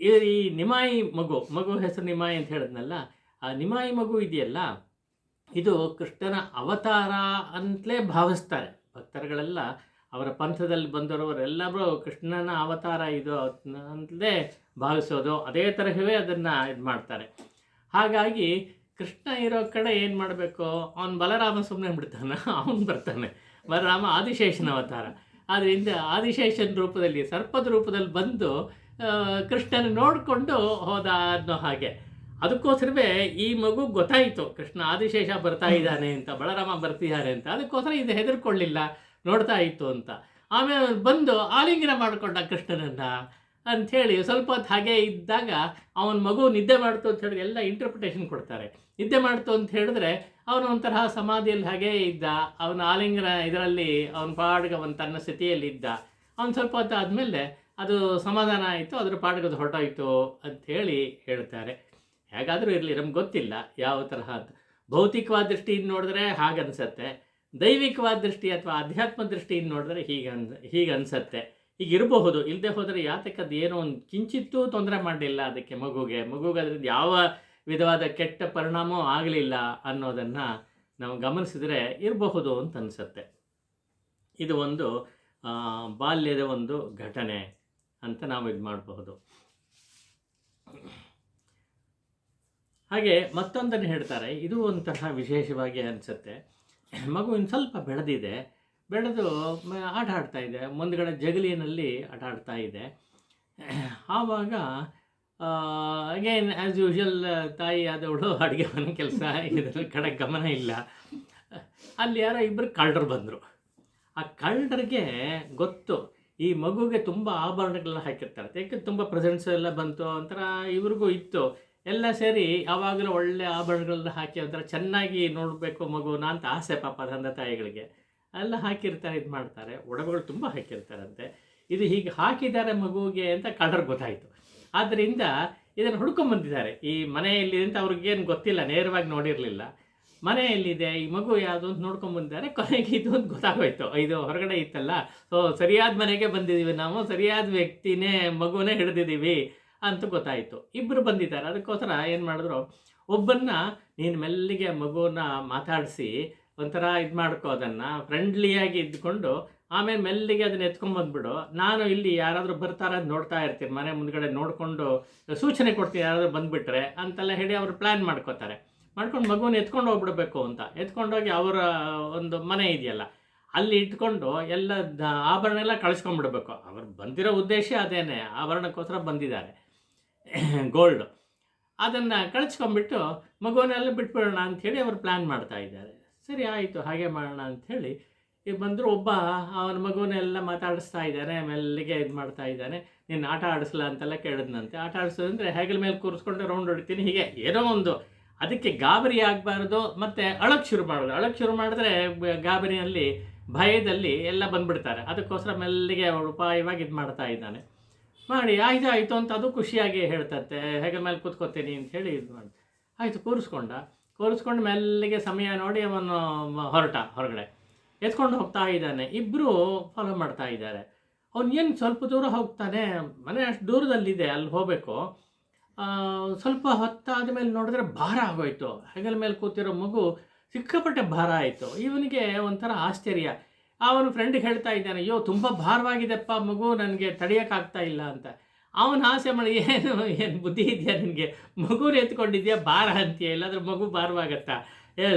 ಈ ನಿಮಾಯಿ ಮಗು ಹೆಸರು ನಿಮಾಯಿ ಅಂತ ಹೇಳಿದ್ನಲ್ಲ, ಆ ನಿಮಾಯಿ ಮಗು ಇದೆಯಲ್ಲ, ಇದು ಕೃಷ್ಣನ ಅವತಾರ ಅಂತಲೇ ಭಾವಿಸ್ತಾರೆ ಭಕ್ತರುಗಳೆಲ್ಲ. ಅವರ ಪಂಥದಲ್ಲಿ ಬಂದವರೆಲ್ಲರೂ ಕೃಷ್ಣನ ಅವತಾರ ಇದು ಅಂತಲೇ ಭಾವಿಸೋದು, ಅದೇ ತರಹವೇ ಅದನ್ನು ಇದು ಮಾಡ್ತಾರೆ. ಹಾಗಾಗಿ ಕೃಷ್ಣ ಇರೋ ಕಡೆ ಏನು ಮಾಡಬೇಕು, ಅವನು ಬಲರಾಮ ಸುಮ್ಮನೆ ಬಿಡ್ತಾನೆ, ಅವನು ಬರ್ತಾನೆ. ಬಲರಾಮ ಆದಿಶೇಷನ ಅವತಾರ, ಆದ್ದರಿಂದ ಆದಿಶೇಷನ ರೂಪದಲ್ಲಿ ಸರ್ಪದ ರೂಪದಲ್ಲಿ ಬಂದು ಕೃಷ್ಣನ ನೋಡಿಕೊಂಡು ಹೋದ ಅನ್ನೋ ಹಾಗೆ. ಅದಕ್ಕೋಸ್ಕರವೇ ಈ ಮಗು ಗೊತ್ತಾಯಿತು ಕೃಷ್ಣ ಆದಿಶೇಷ ಬರ್ತಾ ಇದ್ದಾನೆ ಅಂತ, ಬಲರಾಮ ಬರ್ತಿದ್ದಾರೆ ಅಂತ. ಅದಕ್ಕೋಸ್ಕರ ಇದು ಹೆದರ್ಕೊಳ್ಳಿಲ್ಲ, ನೋಡ್ತಾ ಇತ್ತು ಅಂತ. ಆಮೇಲೆ ಬಂದು ಆಲಿಂಗನ ಮಾಡಿಕೊಂಡ ಕೃಷ್ಣನನ್ನು ಅಂಥೇಳಿ ಸ್ವಲ್ಪ ಹೊತ್ತು ಹಾಗೆ ಇದ್ದಾಗ ಅವನ ಮಗು ನಿದ್ದೆ ಮಾಡ್ತು ಅಂತ ಹೇಳಿದ್ರೆ ಎಲ್ಲ ಇಂಟರ್ಪ್ರಿಟೇಷನ್ ಕೊಡ್ತಾರೆ. ನಿದ್ದೆ ಮಾಡ್ತು ಅಂತ ಹೇಳಿದ್ರೆ ಅವನು ಒಂಥರ ಸಮಾಧಿಯಲ್ಲಿ ಹಾಗೇ ಇದ್ದ, ಅವನ ಆಲಿಂಗನ ಇದರಲ್ಲಿ ಅವನ ಪಾಡ್ಗೆ ಅವನು ತನ್ನ ಸ್ಥಿತಿಯಲ್ಲಿ ಇದ್ದ. ಅವನು ಸ್ವಲ್ಪ ಹೊತ್ತು ಆದಮೇಲೆ ಅದು ಸಮಾಧಾನ ಆಯಿತು, ಅದ್ರ ಪಾಡ್ಗದು ಹೊರಟೋಯ್ತು ಅಂಥೇಳಿ ಹೇಳ್ತಾರೆ. ಹೇಗಾದರೂ ಇರಲಿ, ನಮ್ಗೆ ಗೊತ್ತಿಲ್ಲ ಯಾವ ತರಹ ಅಂತ. ಭೌತಿಕವಾದ ದೃಷ್ಟಿಯಿಂದ ನೋಡಿದ್ರೆ ಹಾಗನ್ಸತ್ತೆ, ದೈವಿಕವಾದ ದೃಷ್ಟಿ ಅಥವಾ ಆಧ್ಯಾತ್ಮ ದೃಷ್ಟಿಯಿಂದ ನೋಡಿದ್ರೆ ಹೀಗೆ ಅನಿಸತ್ತೆ. ಹೀಗಿರಬಹುದು. ಇಲ್ಲದೆ ಹೋದರೆ ಯಾತಕ್ಕೆ ಅದು ಏನೋ ಒಂದು ಕಿಂಚಿತ್ತೂ ತೊಂದರೆ ಮಾಡಲಿಲ್ಲ ಅದಕ್ಕೆ ಮಗುಗೆ ಅದರಿಂದ ಯಾವ ವಿಧವಾದ ಕೆಟ್ಟ ಪರಿಣಾಮವೂ ಆಗಲಿಲ್ಲ ಅನ್ನೋದನ್ನು ನಾವು ಗಮನಿಸಿದರೆ ಇರಬಹುದು ಅಂತ ಅನಿಸತ್ತೆ. ಇದು ಒಂದು ಬಾಲ್ಯದ ಒಂದು ಘಟನೆ ಅಂತ ನಾವು ಇದು ಮಾಡಬಹುದು. ಹಾಗೆ ಮತ್ತೊಂದನ್ನು ಹೇಳ್ತಾರೆ, ಇದು ಒಂಥರ ವಿಶೇಷವಾಗಿ ಅನಿಸುತ್ತೆ. ಮಗು ಇನ್ನು ಸ್ವಲ್ಪ ಬೆಳೆದು ಆಟ ಆಡ್ತಾ ಇದೆ, ಮುಂದ್ಗಡೆ ಜಗಲಿನಲ್ಲಿ ಆಟ ಆಡ್ತಾ ಇದೆ. ಆವಾಗ ಅಗೇನ್ ಆ್ಯಸ್ ಯೂಶುವಲ್ ತಾಯಿ ಆದವಳು ಅಡುಗೆ ಮನೆ ಕೆಲಸ ಇದರಲ್ಲಿ ಕಡೆ ಗಮನ ಇಲ್ಲ. ಅಲ್ಲಿ ಯಾರೋ ಇಬ್ಬರು ಕಳ್ಳರು ಬಂದರು. ಆ ಕಳ್ಳರಿಗೆ ಗೊತ್ತು ಈ ಮಗುಗೆ ತುಂಬ ಆಭರಣಗಳೆಲ್ಲ ಹಾಕಿರ್ತಾರೆ, ಯಾಕೆ ತುಂಬ ಪ್ರೆಸೆಂಟ್ಸ್ ಎಲ್ಲ ಬಂತು ಒಂಥರ ಇವ್ರಿಗೂ ಇತ್ತು. ಎಲ್ಲ ಸೇರಿ ಯಾವಾಗಲೂ ಒಳ್ಳೆ ಆಭರಣಗಳನ್ನ ಹಾಕಿ ಒಂಥರ ಚೆನ್ನಾಗಿ ನೋಡಬೇಕು ಮಗುನ ಅಂತ ಆಸೆ ಪಾಪ ತಂದೆ ತಾಯಿಗಳಿಗೆ. ಎಲ್ಲ ಹಾಕಿರ್ತಾರೆ, ಇದು ಮಾಡ್ತಾರೆ, ಒಡವೆಗಳು ತುಂಬ ಹಾಕಿರ್ತಾರಂತೆ. ಇದು ಹೀಗೆ ಹಾಕಿದ್ದಾರೆ ಮಗುವಿಗೆ ಅಂತ ಕಳ್ಳರಿಗೆ ಗೊತ್ತಾಯಿತು. ಆದ್ದರಿಂದ ಇದನ್ನು ಹುಡ್ಕೊಂಬಂದಿದ್ದಾರೆ. ಈ ಮನೆಯಲ್ಲಿದೆ ಅಂತ ಅವ್ರಿಗೇನು ಗೊತ್ತಿಲ್ಲ, ನೇರವಾಗಿ ನೋಡಿರಲಿಲ್ಲ. ಮನೆಯಲ್ಲಿದೆ ಈ ಮಗು ಯಾವುದು ಅಂತ ನೋಡ್ಕೊಂಬಂದಿದ್ದಾರೆ. ಕೊನೆಗೆ ಇದು ಅಂತ ಗೊತ್ತಾಗೋಯ್ತು, ಇದು ಹೊರಗಡೆ ಇತ್ತಲ್ಲ, ಸೊ ಸರಿಯಾದ ಮನೆಗೆ ಬಂದಿದ್ದೀವಿ ನಾವು, ಸರಿಯಾದ ವ್ಯಕ್ತಿನೇ ಮಗುವನ್ನೇ ಹಿಡಿದಿದ್ದೀವಿ ಅಂತ ಗೊತ್ತಾಯಿತು. ಇಬ್ಬರು ಬಂದಿದ್ದಾರೆ. ಅದಕ್ಕೋಸ್ಕರ ಏನು ಮಾಡಿದ್ರು, ಒಬ್ಬನ್ನ ನೀನು ಮೆಲ್ಲಿಗೆ ಮಗುವನ್ನ ಮಾತಾಡಿಸಿ ಒಂಥರ ಇದು ಮಾಡ್ಕೋ, ಅದನ್ನು ಫ್ರೆಂಡ್ಲಿಯಾಗಿ ಇದ್ದುಕೊಂಡು ಆಮೇಲೆ ಮೆಲ್ಲಿಗೆ ಅದನ್ನ ಎತ್ಕೊಂಡ್ಬಂದ್ಬಿಡು, ನಾನು ಇಲ್ಲಿ ಯಾರಾದರೂ ಬರ್ತಾರೆ ಅಂತ ನೋಡ್ತಾ ಇರ್ತೀನಿ, ಮನೆ ಮುಂದ್ಗಡೆ ನೋಡಿಕೊಂಡು ಸೂಚನೆ ಕೊಡ್ತೀನಿ ಯಾರಾದರೂ ಬಂದುಬಿಟ್ರೆ ಅಂತೆಲ್ಲ ಹೇಳಿ ಅವರು ಪ್ಲ್ಯಾನ್ ಮಾಡ್ಕೋತಾರೆ. ಮಾಡ್ಕೊಂಡು ಮಗುನ ಎತ್ಕೊಂಡು ಹೋಗ್ಬಿಡ್ಬೇಕು ಅಂತ ಎತ್ಕೊಂಡೋಗಿ ಅವರ ಒಂದು ಮನೆ ಇದೆಯಲ್ಲ ಅಲ್ಲಿ ಇಟ್ಕೊಂಡು ಎಲ್ಲ ಆಭರಣ ಎಲ್ಲ ಕಳಿಸ್ಕೊಂಡ್ಬಿಡ್ಬೇಕು. ಅವ್ರು ಬಂದಿರೋ ಉದ್ದೇಶ ಅದೇನೆ, ಆಭರಣಕ್ಕೋಸ್ಕರ ಬಂದಿದ್ದಾರೆ, ಗೋಲ್ಡು. ಅದನ್ನು ಕಳಿಸ್ಕೊಂಡ್ಬಿಟ್ಟು ಮಗುವನ್ನೆಲ್ಲ ಬಿಟ್ಬಿಡೋಣ ಅಂಥೇಳಿ ಅವರು ಪ್ಲ್ಯಾನ್ ಮಾಡ್ತಾ ಇದ್ದಾರೆ. ಸರಿ ಆಯಿತು, ಹಾಗೆ ಮಾಡೋಣ ಅಂಥೇಳಿ ಈಗ ಬಂದರು. ಒಬ್ಬ ಅವನ ಮಗುವನ್ನೆಲ್ಲ ಮಾತಾಡಿಸ್ತಾ ಇದ್ದಾನೆ, ಮೆಲ್ಲಿಗೆ ಇದು ಮಾಡ್ತಾ ಇದ್ದಾನೆ. ನೀನು ಆಟ ಆಡಿಸ್ಲ ಅಂತೆಲ್ಲ ಕೇಳಿದ್ನಂತೆ. ಆಟ ಆಡಿಸೋದಂದರೆ ಹೆಗಲ ಮೇಲೆ ಕೂರಿಸ್ಕೊಂಡು ರೌಂಡ್ ಹೊಡಿತೀನಿ, ಹೀಗೆ ಏನೋ ಒಂದು. ಅದಕ್ಕೆ ಗಾಬರಿ ಆಗಬಾರ್ದು, ಮತ್ತು ಅಳಕ್ಕೆ ಶುರು ಮಾಡಿದ್ರೆ ಗಾಬರಿಯಲ್ಲಿ ಭಯದಲ್ಲಿ ಎಲ್ಲ ಬಂದುಬಿಡ್ತಾರೆ. ಅದಕ್ಕೋಸ್ಕರ ಮೆಲ್ಲಿಗೆ ಉಪಾಯವಾಗಿ ಇದು ಮಾಡ್ತಾ ಇದ್ದಾನೆ. ಮಾಡಿ ಆಯಿತು ಅಂತ ಅದು ಖುಷಿಯಾಗಿ ಹೇಳ್ತಂತೆ, ಹೆಗಲ ಮೇಲೆ ಕೂತ್ಕೋತೀನಿ ಅಂಥೇಳಿ ಇದು ಮಾಡಿ ಆಯಿತು. ಕೂರಿಸ್ಕೊಂಡು ಮೆಲ್ಲಿಗೆ ಸಮಯ ನೋಡಿ ಅವನು ಹೊರಗಡೆ ಎತ್ಕೊಂಡು ಹೋಗ್ತಾ ಇದ್ದಾನೆ. ಇಬ್ಬರು ಫಾಲೋ ಮಾಡ್ತಾ ಇದ್ದಾರೆ. ಅವನು ಏನು ಸ್ವಲ್ಪ ದೂರ ಹೋಗ್ತಾನೆ, ಮನೆ ಅಷ್ಟು ದೂರದಲ್ಲಿದೆ, ಅಲ್ಲಿ ಹೋಗಬೇಕು. ಸ್ವಲ್ಪ ಹೊತ್ತಾದ ಮೇಲೆ ನೋಡಿದ್ರೆ ಭಾರ ಆಗೋಯ್ತು. ಹೆಗಲ ಮೇಲೆ ಕೂತಿರೋ ಮಗು ಸಿಕ್ಕಾಪಟ್ಟೆ ಭಾರ ಆಯಿತು. ಇವನಿಗೆ ಒಂಥರ ಆಶ್ಚರ್ಯ. ಅವನು ಫ್ರೆಂಡಿಗೆ ಹೇಳ್ತಾ ಇದ್ದಾನೆ, ಅಯ್ಯೋ ತುಂಬ ಭಾರವಾಗಿದೆಪ್ಪ ಮಗು, ನನಗೆ ತಡೆಯೋಕ್ಕಾಗ್ತಾ ಇಲ್ಲ ಅಂತ. ಅವನು ಆಸೆ ಮಾಡಿ, ಏನು ಬುದ್ಧಿ ಇದೆಯಾ ನಿನಗೆ, ಮಗುನ ಎತ್ಕೊಂಡಿದ್ಯಾ, ಭಾರ ಅಂತೀಯ, ಇಲ್ಲಾಂದ್ರೆ ಮಗು ಭಾರವಾಗತ್ತಾ,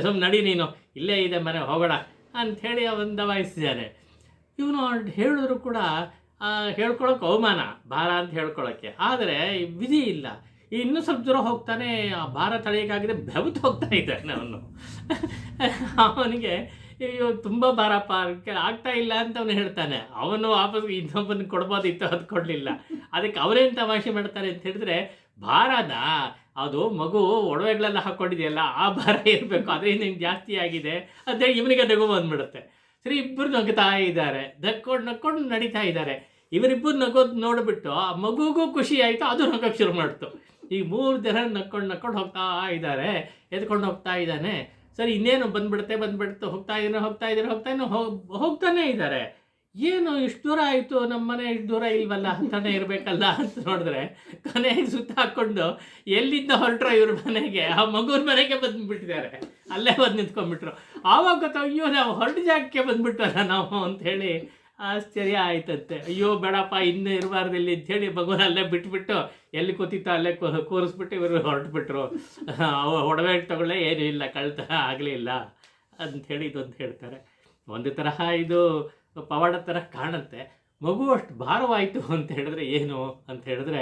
ಸುಮ್ಮನೆ ನಡಿ ನೀನು, ಇಲ್ಲೇ ಇದೆ ಮನೆ, ಹೋಗೋಣ ಅಂಥೇಳಿ ಅವನು ದಬಾಯಿಸಿದ್ದಾನೆ. ಇವನು ಹೇಳಿದ್ರು ಕೂಡ ಹೇಳ್ಕೊಳಕ್ಕೆ ಅವಮಾನ, ಭಾರ ಅಂತ ಹೇಳ್ಕೊಳಕ್ಕೆ. ಆದರೆ ವಿಧಿ ಇಲ್ಲ. ಇನ್ನೂ ಸ್ವಲ್ಪ ದೂರ ಹೋಗ್ತಾನೆ, ಆ ಭಾರ ತಡೆಯೋಕ್ಕಾಗಿದೆ ಬೆವತ್ತು ಹೋಗ್ತಾ ಇದ್ದಾನೆ ಅವನು. ಅವನಿಗೆ ಅಯ್ಯೋ ತುಂಬ ಭಾರಪ್ಪ ಆಗ್ತಾ ಇಲ್ಲ ಅಂತ ಅವನು ಹೇಳ್ತಾನೆ. ಅವನು ವಾಪಸ್ ಇನ್ನೊಬ್ಬನಿಗೆ ಕೊಡ್ಬೋದಿತ್ತು, ಅದು ಕೊಡಲಿಲ್ಲ. ಅದಕ್ಕೆ ಅವರೇನು ತಮಾಷೆ ಮಾಡ್ತಾರೆ ಅಂತ ಹೇಳಿದ್ರೆ, ಭಾರನ ಅದು ಮಗು ಒಡವೆಗಳೆಲ್ಲ ಹಾಕ್ಕೊಂಡಿದೆಯಲ್ಲ ಆ ಭಾರ ಇರಬೇಕು, ಅದರಿಂದ ಹಿಂಗೆ ಜಾಸ್ತಿ ಆಗಿದೆ ಅಂತೇಳಿ ಇವನಿಗೆ ನಗು ಬಂದ್ಬಿಡುತ್ತೆ. ಸರಿ, ಇಬ್ಬರು ನಗ್ತಾ ಇದ್ದಾರೆ, ನಕ್ಕೊಂಡು ನಡೀತಾ ಇದ್ದಾರೆ. ಇವರಿಬ್ಬರು ನಗೋದು ನೋಡಿಬಿಟ್ಟು ಆ ಮಗುಗೂ ಖುಷಿ ಆಯಿತು, ಅದು ನಗೋಕ್ಕೆ ಶುರು ಮಾಡ್ತು. ಈಗ 3 ಜನ ನಕ್ಕೊಂಡು ಹೋಗ್ತಾ ಇದ್ದಾರೆ, ಎತ್ಕೊಂಡು ಹೋಗ್ತಾ ಇದ್ದಾನೆ. ಸರಿ, ಇನ್ನೇನು ಬಂದ್ಬಿಡುತ್ತೆ, ಹೋಗ್ತಾನೆ ಇದ್ದಾರೆ. ಏನು ಇಷ್ಟು ದೂರ ಆಯಿತು, ನಮ್ಮ ಮನೆ ಇಷ್ಟು ದೂರ ಇಲ್ವಲ್ಲ ಅಂತಾನೆ ಇರಬೇಕಲ್ಲ ಅಂತ ನೋಡಿದ್ರೆ, ಕೊನೆಗೆ ಸುತ್ತ ಹಾಕ್ಕೊಂಡು ಎಲ್ಲಿಂದ ಹೊರಟ್ರೋ ಇವ್ರ ಮನೆಗೆ, ಆ ಮಗುವಿನ ಮನೆಗೆ ಬಂದುಬಿಟ್ಟಿದ್ದಾರೆ. ಅಲ್ಲೇ ಬಂದು ನಿಂತ್ಕೊಂಡ್ಬಿಟ್ರು. ಆವಾಗ ಗೊತ್ತಾ, ಅಯ್ಯೋ ನಾವು ಹೊರಟ ಜಾಗಕ್ಕೆ ಬಂದುಬಿಟ್ವಲ್ಲ ನಾವು ಅಂಥೇಳಿ ಆಶ್ಚರ್ಯ ಆಯ್ತಂತೆ. ಅಯ್ಯೋ ಬೇಡಪ್ಪ, ಇನ್ನೂ ಇರಬಾರ್ದಿಲ್ಲಿ ಅಂಥೇಳಿ ಮಗುನ ಅಲ್ಲೇ ಬಿಟ್ಬಿಟ್ಟು ಎಲ್ಲಿ ಕೂತಿತ್ತೋ ಅಲ್ಲೇ ಕೂರಿಸ್ಬಿಟ್ಟು ಇವರು ಹೊರಟ್ಬಿಟ್ರು. ಒಡವೆ ತಗೊಳ್ಳೇ ಏನೂ ಇಲ್ಲ, ಕಳ್ತ ಆಗಲಿಲ್ಲ ಅಂಥೇಳಿ ಇದೊಂದು ಹೇಳ್ತಾರೆ. ಒಂದು ತರಹ ಇದು ಪವಾಡ ಥರ ಕಾಣುತ್ತೆ. ಮಗು ಅಷ್ಟು ಭಾರವಾಯಿತು ಅಂತ ಹೇಳಿದ್ರೆ ಏನು ಅಂತ ಹೇಳಿದ್ರೆ,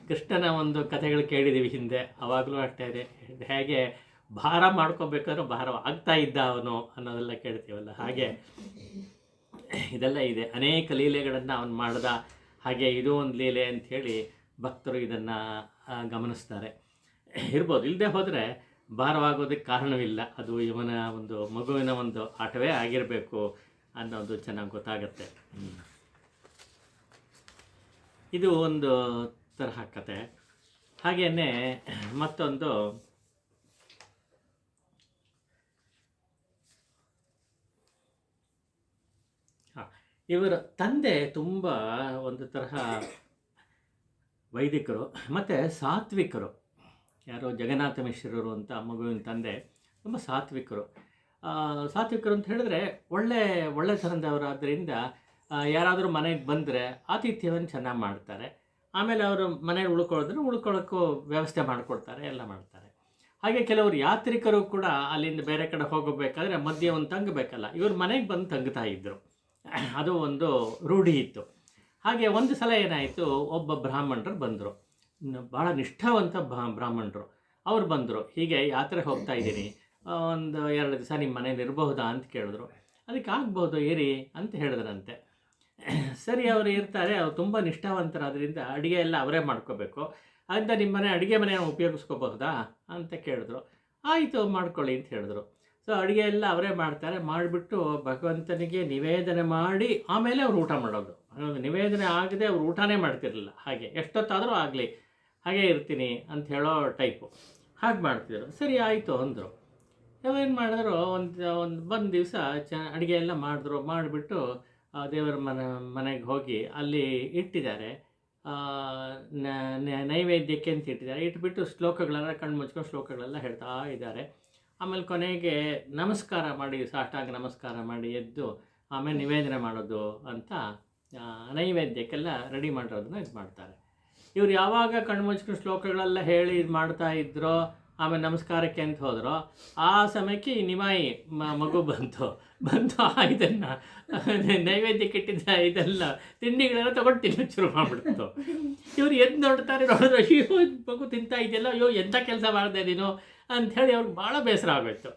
ಕೃಷ್ಣನ ಒಂದು ಕಥೆಗಳು ಕೇಳಿದ್ದೀವಿ ಹಿಂದೆ, ಆವಾಗಲೂ ಅಷ್ಟೇ ಇದೆ. ಹೇಗೆ ಭಾರ ಮಾಡ್ಕೋಬೇಕಾದ್ರೂ ಭಾರ ಆಗ್ತಾ ಇದ್ದ ಅವನು ಅನ್ನೋದೆಲ್ಲ ಕೇಳ್ತೀವಲ್ಲ, ಹಾಗೆ ಇದೆಲ್ಲ ಇದೆ. ಅನೇಕ ಲೀಲೆಗಳನ್ನು ಅವನು ಮಾಡ್ದ. ಹಾಗೆ ಇದು ಒಂದು ಲೀಲೆ ಅಂಥೇಳಿ ಭಕ್ತರು ಇದನ್ನು ಗಮನಿಸ್ತಾರೆ. ಇರ್ಬೋದು, ಇಲ್ಲದೆ ಹೋದರೆ ಭಾರವಾಗೋದಕ್ಕೆ ಕಾರಣವಿಲ್ಲ. ಅದು ಇವನ ಒಂದು ಮಗುವಿನ ಒಂದು ಆಟವೇ ಆಗಿರಬೇಕು ಅನ್ನೋದು ಚೆನ್ನಾಗಿ ಗೊತ್ತಾಗತ್ತೆ. ಇದು ಒಂದು ತರಹ ಕತೆ. ಹಾಗೆಯೇ ಮತ್ತೊಂದು, ಇವರ ತಂದೆ ತುಂಬ ಒಂದು ತರಹ ವೈದಿಕರು ಮತ್ತು ಸಾತ್ವಿಕರು. ಯಾರೋ ಜಗನ್ನಾಥ ಮಿಶ್ರರು ಅಂತ ಮಗುವಿನ ತಂದೆ ತುಂಬ ಸಾತ್ವಿಕರು. ಸಾತ್ವಿಕರು ಅಂತ ಹೇಳಿದ್ರೆ ಒಳ್ಳೆತನದವರಾದ್ದರಿಂದ ಯಾರಾದರೂ ಮನೆಗೆ ಬಂದರೆ ಆತಿಥ್ಯವನ್ನು ಚೆನ್ನಾಗಿ ಮಾಡ್ತಾರೆ. ಆಮೇಲೆ ಅವರು ಮನೇಲಿ ಉಳ್ಕೊಳ್ಳೋಕ್ಕೂ ವ್ಯವಸ್ಥೆ ಮಾಡಿಕೊಡ್ತಾರೆ, ಎಲ್ಲ ಮಾಡ್ತಾರೆ. ಹಾಗೆ ಕೆಲವರು ಯಾತ್ರಿಕರು ಕೂಡ ಅಲ್ಲಿಂದ ಬೇರೆ ಕಡೆ ಹೋಗಬೇಕಾದ್ರೆ ಮಧ್ಯೆ ಒಂದು ತಂಗಬೇಕಲ್ಲ, ಇವ್ರ ಮನೆಗೆ ಬಂದು ತಂಗ್ತಾ ಇದ್ದರು. ಅದು ಒಂದು ರೂಢಿ ಇತ್ತು. ಹಾಗೆ ಒಂದು ಸಲ ಏನಾಯಿತು, ಒಬ್ಬ ಬ್ರಾಹ್ಮಣರು ಬಂದರು, ಭಾಳ ನಿಷ್ಠಾವಂತ ಬ್ರಾಹ್ಮಣರು. ಅವ್ರು ಬಂದರು, ಹೀಗೆ ಯಾತ್ರೆ ಹೋಗ್ತಾ ಇದ್ದೀನಿ, ಒಂದು 2 ದಿವಸ ನಿಮ್ಮ ಮನೇಲಿ ಇರಬಹುದಾ ಅಂತ ಕೇಳಿದ್ರು. ಅದಕ್ಕೆ ಆಗ್ಬೋದು ಇರಿ ಅಂತ ಹೇಳಿದ್ರಂತೆ. ಸರಿ, ಅವರು ಇರ್ತಾರೆ. ಅವ್ರು ತುಂಬ ನಿಷ್ಠಾವಂತರಾದ್ರಿಂದ ಅಡುಗೆ ಎಲ್ಲ ಅವರೇ ಮಾಡ್ಕೋಬೇಕು. ಅಂತ ನಿಮ್ಮ ಮನೆ ಅಡುಗೆ ಮನೆಯನ್ನು ಉಪಯೋಗಿಸ್ಕೋಬಹುದಾ ಅಂತ ಕೇಳಿದ್ರು. ಆಯಿತು ಮಾಡ್ಕೊಳ್ಳಿ ಅಂತ ಹೇಳಿದ್ರು. ಸೊ ಅಡುಗೆ ಎಲ್ಲ ಅವರೇ ಮಾಡ್ತಾರೆ. ಮಾಡಿಬಿಟ್ಟು ಭಗವಂತನಿಗೆ ನಿವೇದನೆ ಮಾಡಿ ಆಮೇಲೆ ಅವ್ರು ಊಟ ಮಾಡೋದು. ನಿವೇದನೆ ಆಗದೆ ಅವ್ರು ಊಟನೇ ಮಾಡ್ತಿರಲಿಲ್ಲ. ಹಾಗೆ ಎಷ್ಟೊತ್ತಾದರೂ ಆಗಲಿ ಹಾಗೆ ಇರ್ತೀನಿ ಅಂತ ಹೇಳೋ ಟೈಪು. ಹಾಗೆ ಮಾಡ್ತಿದ್ರು. ಸರಿ ಆಯಿತು ಅಂದರು. ನಾವೇನು ಮಾಡಿದ್ರು, ಒಂದು ದಿವಸ ಅಡುಗೆ ಎಲ್ಲ ಮಾಡಿಬಿಟ್ಟು ದೇವರ ಮನೆಗೆ ಹೋಗಿ ಅಲ್ಲಿ ಇಟ್ಟಿದ್ದಾರೆ. ನೈವೇದ್ಯಕ್ಕೆ ಅಂತ ಇಟ್ಟಿದ್ದಾರೆ. ಇಟ್ಬಿಟ್ಟು ಶ್ಲೋಕಗಳೆಲ್ಲ ಕಣ್ಣು ಮುಚ್ಕೊಂಡು ಶ್ಲೋಕಗಳೆಲ್ಲ ಹೇಳ್ತಾ ಇದ್ದಾರೆ. ಆಮೇಲೆ ಕೊನೆಗೆ ನಮಸ್ಕಾರ ಮಾಡಿ, ಸಾಷ್ಟಾಂಗ ನಮಸ್ಕಾರ ಮಾಡಿ ಎದ್ದು ಆಮೇಲೆ ನಿವೇದನೆ ಮಾಡೋದು ಅಂತ ನೈವೇದ್ಯಕ್ಕೆಲ್ಲ ರೆಡಿ ಮಾಡಿರೋದನ್ನ ಇದು ಮಾಡ್ತಾರೆ. ಇವ್ರು ಯಾವಾಗ ಕಣ್ಣು ಮುಚ್ಕೊಂಡು ಶ್ಲೋಕಗಳೆಲ್ಲ ಹೇಳಿ ಇದು ಮಾಡ್ತಾ ಇದ್ರೋ, ಆಮೇಲೆ ನಮಸ್ಕಾರಕ್ಕೆ ಅಂತ ಹೋದ್ರು, ಆ ಸಮಯಕ್ಕೆ ಈ ನಿಮಾಯಿ ಮಗು ಬಂತು ಇದನ್ನು ನೈವೇದ್ಯಕ್ಕೆ ಇಟ್ಟಿದ್ದ ಇದೆಲ್ಲ ತಿಂಡಿಗಳೆಲ್ಲ ತೊಗೊಂಡು ತಿನ್ನೋಕ್ಕೆ ಶುರು ಮಾಡಿಬಿಡ್ತು. ಇವ್ರು ಎದ್ದು ನೋಡ್ತಾರೆ, ನೋಡಿದ್ರೆ ಅಯ್ಯೋ ಮಗು ತಿಂತಾ ಇದೆಯಲ್ಲ, ಅಯ್ಯೋ ಎಂಥ ಕೆಲಸ ಮಾಡಿದೆ ನೀನು ಅಂಥೇಳಿ ಅವ್ರಿಗೆ ಭಾಳ ಬೇಸರ ಆಗೋಯ್ತು.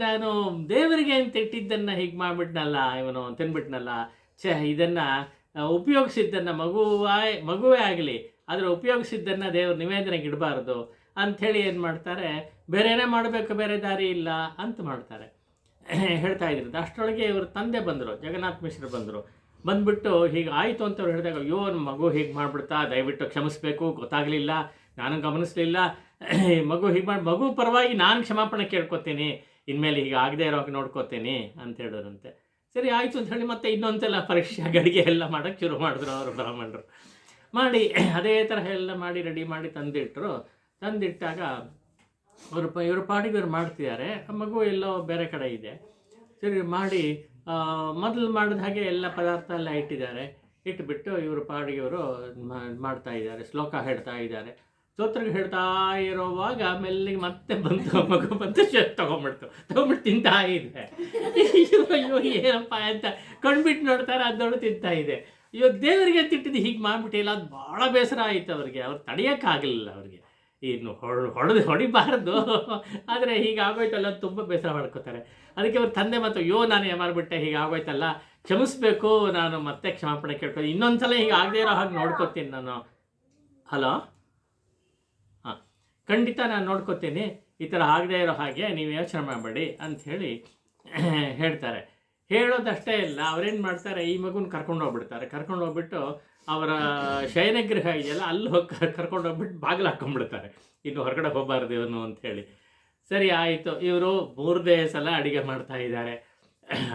ನಾನು ದೇವರಿಗೆ ಅಂತ ಇಟ್ಟಿದ್ದನ್ನು ಹೀಗೆ ಮಾಡಿಬಿಟ್ನಲ್ಲ, ಇವನು ತಿನ್ಬಿಟ್ನಲ್ಲ, ಇದನ್ನು ಉಪಯೋಗಿಸಿದ್ದನ್ನು ಮಗುವೇ ಆಗಲಿ ಆದರೆ ಉಪಯೋಗಿಸಿದ್ದನ್ನು ದೇವ್ರ ನಿವೇದನೆಗೆ ಇಡಬಾರ್ದು ಅಂಥೇಳಿ ಏನು ಮಾಡ್ತಾರೆ, ಬೇರೆನೇ ಮಾಡಬೇಕು, ಬೇರೆ ದಾರಿ ಇಲ್ಲ ಅಂತ ಮಾಡ್ತಾರೆ. ಹೇಳ್ತಾ ಇದ್ರು. ಅಷ್ಟರೊಳಗೆ ಇವ್ರ ತಂದೆ ಬಂದರು, ಜಗನ್ನಾಥ ಮಿಶ್ರ ಬಂದುಬಿಟ್ಟು ಹೀಗೆ ಆಯಿತು ಅಂತ ಅವ್ರು ಹೇಳಿದಾಗ, ಅಯ್ಯೋ ನಮ್ಮ ಮಗು ಹೀಗೆ ಮಾಡಿಬಿಡ್ತಾ, ದಯವಿಟ್ಟು ಕ್ಷಮಿಸಬೇಕು, ಗೊತ್ತಾಗಲಿಲ್ಲ, ನಾನು ಗಮನಿಸಲಿಲ್ಲ, ಮಗು ಪರವಾಗಿ ನಾನು ಕ್ಷಮಾಪಣೆ ಕೇಳ್ಕೊತೀನಿ, ಇನ್ಮೇಲೆ ಹೀಗೆ ಆಗದೆ ಇರೋಕೆ ನೋಡ್ಕೋತೀನಿ ಅಂತ ಹೇಳಿದ್ರಂತೆ. ಸರಿ ಆಯಿತು ಅಂತ ಹೇಳಿ ಮತ್ತೆ ಇನ್ನೊಂದ್ಸಲ ಪರೀಕ್ಷೆ ಅಡುಗೆ ಎಲ್ಲ ಮಾಡೋಕ್ಕೆ ಶುರು ಮಾಡಿದ್ರು ಅವರು ಬ್ರಾಹ್ಮಣರು. ಮಾಡಿ ಅದೇ ಥರ ಎಲ್ಲ ಮಾಡಿ ರೆಡಿ ಮಾಡಿ ತಂದಿಟ್ಟಾಗ ಇವ್ರ ಪಾಡಿಗೆ ಇವ್ರು ಮಾಡ್ತಿದ್ದಾರೆ. ಮಗು ಎಲ್ಲೋ ಬೇರೆ ಕಡೆ ಇದೆ. ಸರಿ ಮಾಡಿ ಮೊದಲು ಮಾಡಿದ ಹಾಗೆ ಎಲ್ಲ ಪದಾರ್ಥ ಎಲ್ಲ ಇಟ್ಟಿದ್ದಾರೆ. ಇಟ್ಬಿಟ್ಟು ಇವರು ಪಾಡಿಗೆ ಇವರು ಮಾಡ್ತಾ ಇದ್ದಾರೆ, ಶ್ಲೋಕ ಹೇಳ್ತಾ ಇದ್ದಾರೆ. ಸ್ತೋತ್ರಕ್ಕೆ ಹೇಳ್ತಾ ಇರೋವಾಗ ಮೆಲ್ಲಿಗೆ ಮತ್ತೆ ಬಂತು, ಮಗು ಬಂತು, ತೊಗೊಂಬಿಟ್ಟು ತಿಂತಾ ಇದೆ. ಅಯ್ಯೋ ಏನಪ್ಪ ಅಂತ ಕಣ್ಬಿಟ್ಟು ನೋಡ್ತಾರೆ, ಅದೊಳು ತಿಂತಾ ಇದೆ. ಅಯ್ಯೋ ದೇವರಿಗೆ ತಿಟ್ಟಿದ್ದು ಹೀಗೆ ಮಾಡಿಬಿಟ್ಟಿಲ್ಲ, ಅದು ಭಾಳ ಬೇಸರ ಆಯಿತು ಅವ್ರಿಗೆ. ಅವ್ರು ತಡೆಯೋಕ್ಕಾಗಲಿಲ್ಲ ಅವ್ರಿಗೆ. ಇನ್ನು ಹೊಡಿಬಾರ್ದು, ಆದರೆ ಹೀಗಾಗೋಯ್ತಲ್ಲ ತುಂಬ ಬೇಸರ ಮಾಡ್ಕೋತಾರೆ. ಅದಕ್ಕೆ ಅವ್ರ ತಂದೆ ಮತ್ತು ಅಯ್ಯೋ ನಾನು ಏನು ಮಾಡಿಬಿಟ್ಟೆ, ಹೀಗೆ ಆಗೋಯ್ತಲ್ಲ, ಕ್ಷಮಿಸ್ಬೇಕು, ನಾನು ಮತ್ತೆ ಕ್ಷಮಾಪಣೆ ಕೇಳ್ಕೊಂಡು ಇನ್ನೊಂದು ಸಲ ಹೀಗೆ ಆಗದೇ ಇರೋ ಹಾಗೆ ನೋಡ್ಕೋತೀನಿ ನಾನು. ಹಲೋ, ಹಾಂ, ಖಂಡಿತ ನಾನು ನೋಡ್ಕೋತೀನಿ, ಈ ಥರ ಆಗದೇ ಇರೋ ಹಾಗೆ ನೀವು ಯೋಚನೆ ಮಾಡಬೇಡಿ ಅಂಥೇಳಿ ಹೇಳ್ತಾರೆ. ಹೇಳೋದಷ್ಟೇ ಇಲ್ಲ, ಅವ್ರೇನು ಮಾಡ್ತಾರೆ, ಈ ಮಗುನ ಕರ್ಕೊಂಡು ಹೋಗ್ಬಿಟ್ಟು ಅವರ ಶಯನಗೃಹ ಇದೆಯಲ್ಲ ಅಲ್ಲಿ ಹೋಗಿ ಕರ್ಕೊಂಡೋಗ್ಬಿಟ್ಟು ಬಾಗಿಲು ಹಾಕ್ಕೊಂಡ್ಬಿಡ್ತಾರೆ, ಇನ್ನು ಹೊರಗಡೆ ಹೋಗಬಾರ್ದು ಇವನು ಅಂಥೇಳಿ. ಸರಿ ಆಯಿತು, ಇವರು 3ನೇ ಸಲ ಅಡುಗೆ ಮಾಡ್ತಾ ಇದ್ದಾರೆ.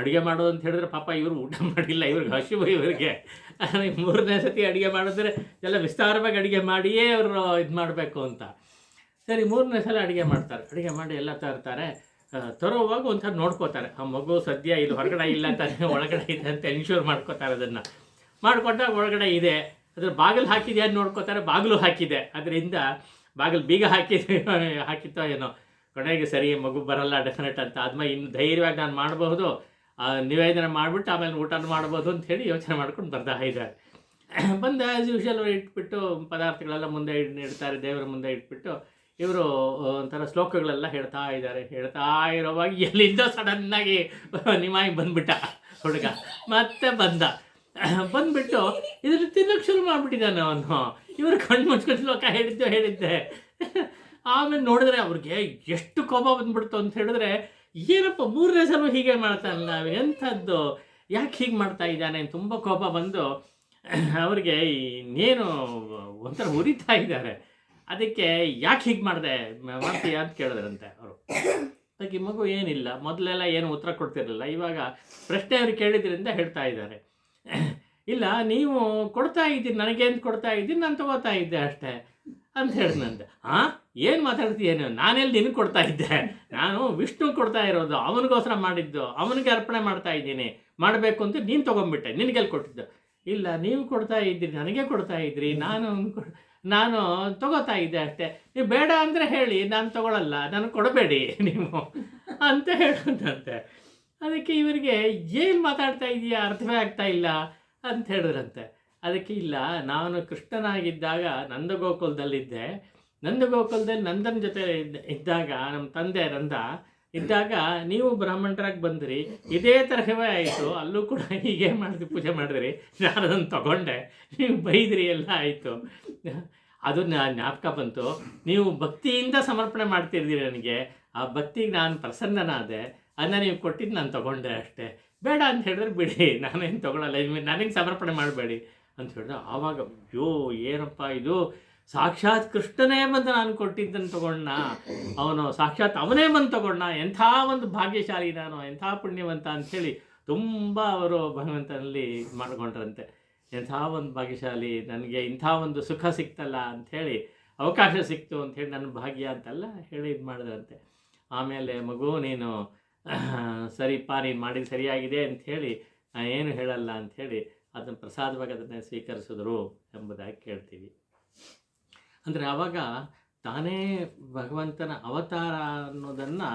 ಅಡುಗೆ ಮಾಡೋದು ಅಂತ ಹೇಳಿದ್ರೆ ಪಾಪ ಇವರು ಊಟ ಮಾಡಿಲ್ಲ, ಇವ್ರಿಗೆ ಹಸಿವು ಇವರಿಗೆ. 3ನೇ ಸತಿ ಅಡುಗೆ ಮಾಡಿದ್ರೆ ಎಲ್ಲ ವಿಸ್ತಾರವಾಗಿ ಅಡುಗೆ ಮಾಡಿಯೇ ಅವರು ಇದು ಮಾಡಬೇಕು ಅಂತ. ಸರಿ 3ನೇ ಸಲ ಅಡುಗೆ ಮಾಡ್ತಾರೆ. ಅಡುಗೆ ಮಾಡಿ ಎಲ್ಲ ತರ್ತಾರೆ. ತರೋವಾಗ ಒಂಥರ ನೋಡ್ಕೋತಾರೆ, ಆ ಮಗು ಸದ್ಯ ಇಲ್ಲಿ ಹೊರಗಡೆ ಇಲ್ಲ ಅಂತಾನೆ ಒಳಗಡೆ ಇದೆ ಅಂತ ಎನ್ಶೂರ್ ಮಾಡ್ಕೋತಾರೆ. ಅದನ್ನು ಮಾಡಿಕೊಂಡಾಗ ಒಳಗಡೆ ಇದೆ, ಅದ್ರ ಬಾಗಿಲು ಹಾಕಿದೆ ಅಂತ ನೋಡ್ಕೋತಾರೆ. ಬಾಗಿಲು ಹಾಕಿದೆ, ಅದರಿಂದ ಬಾಗಿಲು ಬೀಗ ಹಾಕಿತ್ತೋ ಏನೋ. ಕೊನೆಗೆ ಸರಿ ಮಗು ಬರಲ್ಲ ಡೆಫಿನೆಟ್ ಅಂತ ಆದ್ಮೇಲೆ ಇನ್ನು ಧೈರ್ಯವಾಗಿ ನಾನು ಮಾಡಬಹುದು, ನಿವೇದನೆ ಮಾಡಿಬಿಟ್ಟು ಆಮೇಲೆ ಊಟ ಮಾಡ್ಬೋದು ಅಂಥೇಳಿ ಯೋಚನೆ ಮಾಡ್ಕೊಂಡು ಬರ್ತಾ ಇದ್ದಾರೆ. ಬಂದ ಆ್ಯಸ್ ಯೂಶುವಲ್ ಇಟ್ಬಿಟ್ಟು ಪದಾರ್ಥಗಳೆಲ್ಲ ಮುಂದೆ ಇಡ್ತಾರೆ, ದೇವರ ಮುಂದೆ ಇಟ್ಬಿಟ್ಟು ಇವರು ಒಂಥರ ಶ್ಲೋಕಗಳೆಲ್ಲ ಹೇಳ್ತಾ ಇದ್ದಾರೆ. ಹೇಳ್ತಾ ಇರೋವಾಗ ಎಲ್ಲಿಂದ ಸಡನ್ನಾಗಿ ನಿಮಾಯಿ ಬಂದ್ಬಿಟ್ಟ ಹುಡುಗ. ಮತ್ತೆ ಬಂದ್ಬಿಟ್ಟು ಇದ್ರ ತಿನ್ನೋಕ್ಕೆ ಶುರು ಮಾಡಿಬಿಟ್ಟಿದ್ದಾನೆ ಅವನು. ಇವರು ಕಣ್ಣು ಮುಚ್ಕೊಂಡು ಶ್ಲೋಕ ಹೇಳಿದ್ದೆ. ಆಮೇಲೆ ನೋಡಿದ್ರೆ ಅವ್ರಿಗೆ ಎಷ್ಟು ಕೋಪ ಬಂದ್ಬಿಡ್ತು ಅಂತ ಹೇಳಿದ್ರೆ, ಏನಪ್ಪ 3ನೇ ಸಲ ಹೀಗೆ ಮಾಡ್ತಾನಲ್ಲ, ಎಂಥದ್ದು, ಯಾಕೆ ಹೀಗೆ ಮಾಡ್ತಾ ಇದ್ದಾನೆ ಅಂತ ತುಂಬ ಕೋಪ ಬಂದು ಅವ್ರಿಗೆ ಇನ್ನೇನು ಒಂಥರ ಉರಿತಾ ಇದ್ದಾರೆ. ಅದಕ್ಕೆ ಯಾಕೆ ಹೀಗೆ ಮಾಡ್ತೀಯ ಅಂತ ಕೇಳಿದ್ರಂತೆ ಅವರು. ಅದಕ್ಕೆ ಮಗು ಏನಿಲ್ಲ, ಮೊದಲೆಲ್ಲ ಏನು ಉತ್ತರ ಕೊಡ್ತಿರಲಿಲ್ಲ, ಇವಾಗ ಪ್ರಶ್ನೆ ಅವ್ರಿಗೆ ಕೇಳಿದ್ರಿಂದ ಹೇಳ್ತಾ ಇದ್ದಾರೆ. ಇಲ್ಲ, ನೀವು ಕೊಡ್ತಾ ಇದ್ದೀನಿ, ನನಗೇನು ಕೊಡ್ತಾ ಇದ್ದೀನಿ, ನಾನು ತೊಗೋತಾ ಇದ್ದೆ ಅಷ್ಟೇ ಅಂತ ಹೇಳಿದಂತೆ. ಏನು ಮಾತಾಡ್ತೀಯೇನು, ನಾನೆಲ್ಲಿ ನಿನಗೆ ಕೊಡ್ತಾ ಇದ್ದೆ, ನಾನು ವಿಷ್ಣು ಕೊಡ್ತಾ ಇರೋದು, ಅವನಿಗೋಸ್ಕರ ಮಾಡಿದ್ದು, ಅವನಿಗೆ ಅರ್ಪಣೆ ಮಾಡ್ತಾ ಇದ್ದೀನಿ, ಮಾಡಬೇಕು ಅಂತ ನೀನು ತೊಗೊಂಡ್ಬಿಟ್ಟೆ, ನಿನಗೆಲ್ಲಿ ಕೊಟ್ಟಿದ್ದು. ಇಲ್ಲ, ನೀವು ಕೊಡ್ತಾ ಇದ್ದೀರಿ, ನನಗೆ ಕೊಡ್ತಾ ಇದ್ರಿ, ನಾನು ತೊಗೋತಾ ಇದ್ದೆ ಅಷ್ಟೇ, ನೀವು ಬೇಡ ಅಂದರೆ ಹೇಳಿ, ನಾನು ತೊಗೊಳಲ್ಲ, ನನಗೆ ಕೊಡಬೇಡಿ ನೀವು ಅಂತ ಹೇಳೋದಂತೆ. ಅದಕ್ಕೆ ಇವರಿಗೆ ಏನು ಮಾತಾಡ್ತಾ ಇದೆಯಾ ಅರ್ಥವೇ ಆಗ್ತಾ ಇಲ್ಲ ಅಂತ ಹೇಳಿದ್ರಂತೆ. ಅದಕ್ಕೆ ಇಲ್ಲ, ನಾನು ಕೃಷ್ಣನಾಗಿದ್ದಾಗ ನಂದಗೋಕುಲದಲ್ಲಿದ್ದೆ, ನಂದಗೋಕುಲದಲ್ಲಿ ನಂದನ ಜೊತೆ ಇದ್ದಾಗ ನಮ್ಮ ತಂದೆ ನಂದ ಇದ್ದಾಗ ನೀವು ಬ್ರಾಹ್ಮಣರಾಗಿ ಬಂದ್ರಿ, ಇದೇ ತರಹವೇ ಆಯಿತು, ಅಲ್ಲೂ ಕೂಡ ಹೀಗೆ ಪೂಜೆ ಮಾಡಿದ್ರಿ, ನಾನು ಅದನ್ನು ತಗೊಂಡೆ, ನೀವು ಬೈದ್ರಿ, ಎಲ್ಲ ಆಯಿತು. ಅದು ಜ್ಞಾಪಕ ಬಂತು, ನೀವು ಭಕ್ತಿಯಿಂದ ಸಮರ್ಪಣೆ ಮಾಡ್ತಿರ್ತೀರಿ ನನಗೆ, ಆ ಭಕ್ತಿಗೆ ನಾನು ಪ್ರಸನ್ನನಾದೆ, ಅದನ್ನ ನೀವು ಕೊಟ್ಟಿದ್ದು ನಾನು ತೊಗೊಂಡೆ ಅಷ್ಟೇ, ಬೇಡ ಅಂತ ಹೇಳಿದ್ರೆ ಬಿಡಿ, ನಾನೇನು ತೊಗೊಳಲ್ಲ, ನನಗೆ ಸಮರ್ಪಣೆ ಮಾಡಬೇಡಿ ಅಂತ ಹೇಳಿದ್ರೆ. ಆವಾಗ ಅಯ್ಯೋ ಏನಪ್ಪ ಇದು, ಸಾಕ್ಷಾತ್ ಕೃಷ್ಣನೇ ಬಂದು ನಾನು ಕೊಟ್ಟಿದ್ದನ್ನು ತೊಗೊಂಡ, ಅವನು ಸಾಕ್ಷಾತ್ ಅವನೇ ಬಂದು ತೊಗೊಂಡ, ಎಂಥ ಒಂದು ಭಾಗ್ಯಶಾಲಿ ನಾನು, ಎಂಥ ಪುಣ್ಯವಂತ ಅಂಥೇಳಿ ತುಂಬ ಅವರು ಭಗವಂತನಲ್ಲಿ ಮಾಡಿಕೊಂಡ್ರಂತೆ. ಎಂಥ ಒಂದು ಭಾಗ್ಯಶಾಲಿ, ನನಗೆ ಇಂಥ ಒಂದು ಸುಖ ಸಿಕ್ತಲ್ಲ ಅಂಥೇಳಿ, ಅವಕಾಶ ಸಿಕ್ತು ಅಂಥೇಳಿ ನನ್ನ ಭಾಗ್ಯ ಅಂತೆಲ್ಲ ಹೇಳಿ ಇದು ಮಾಡಿದ್ರಂತೆ. ಆಮೇಲೆ ಮಗು ನೀನು ಸರಿಪ್ಪ, ನೀನು ಮಾಡಿದ್ದು ಸರಿಯಾಗಿದೆ ಅಂಥೇಳಿ ಏನು ಹೇಳಲ್ಲ ಅಂಥೇಳಿ ಅದನ್ನು ಪ್ರಸಾದವಾಗಿ ಅದನ್ನು ಸ್ವೀಕರಿಸಿದ್ರು ಎಂಬುದಾಗಿ ಕೇಳ್ತೀವಿ. ಅಂದರೆ ಆವಾಗ ತಾನೇ ಭಗವಂತನ ಅವತಾರ ಅನ್ನೋದನ್ನು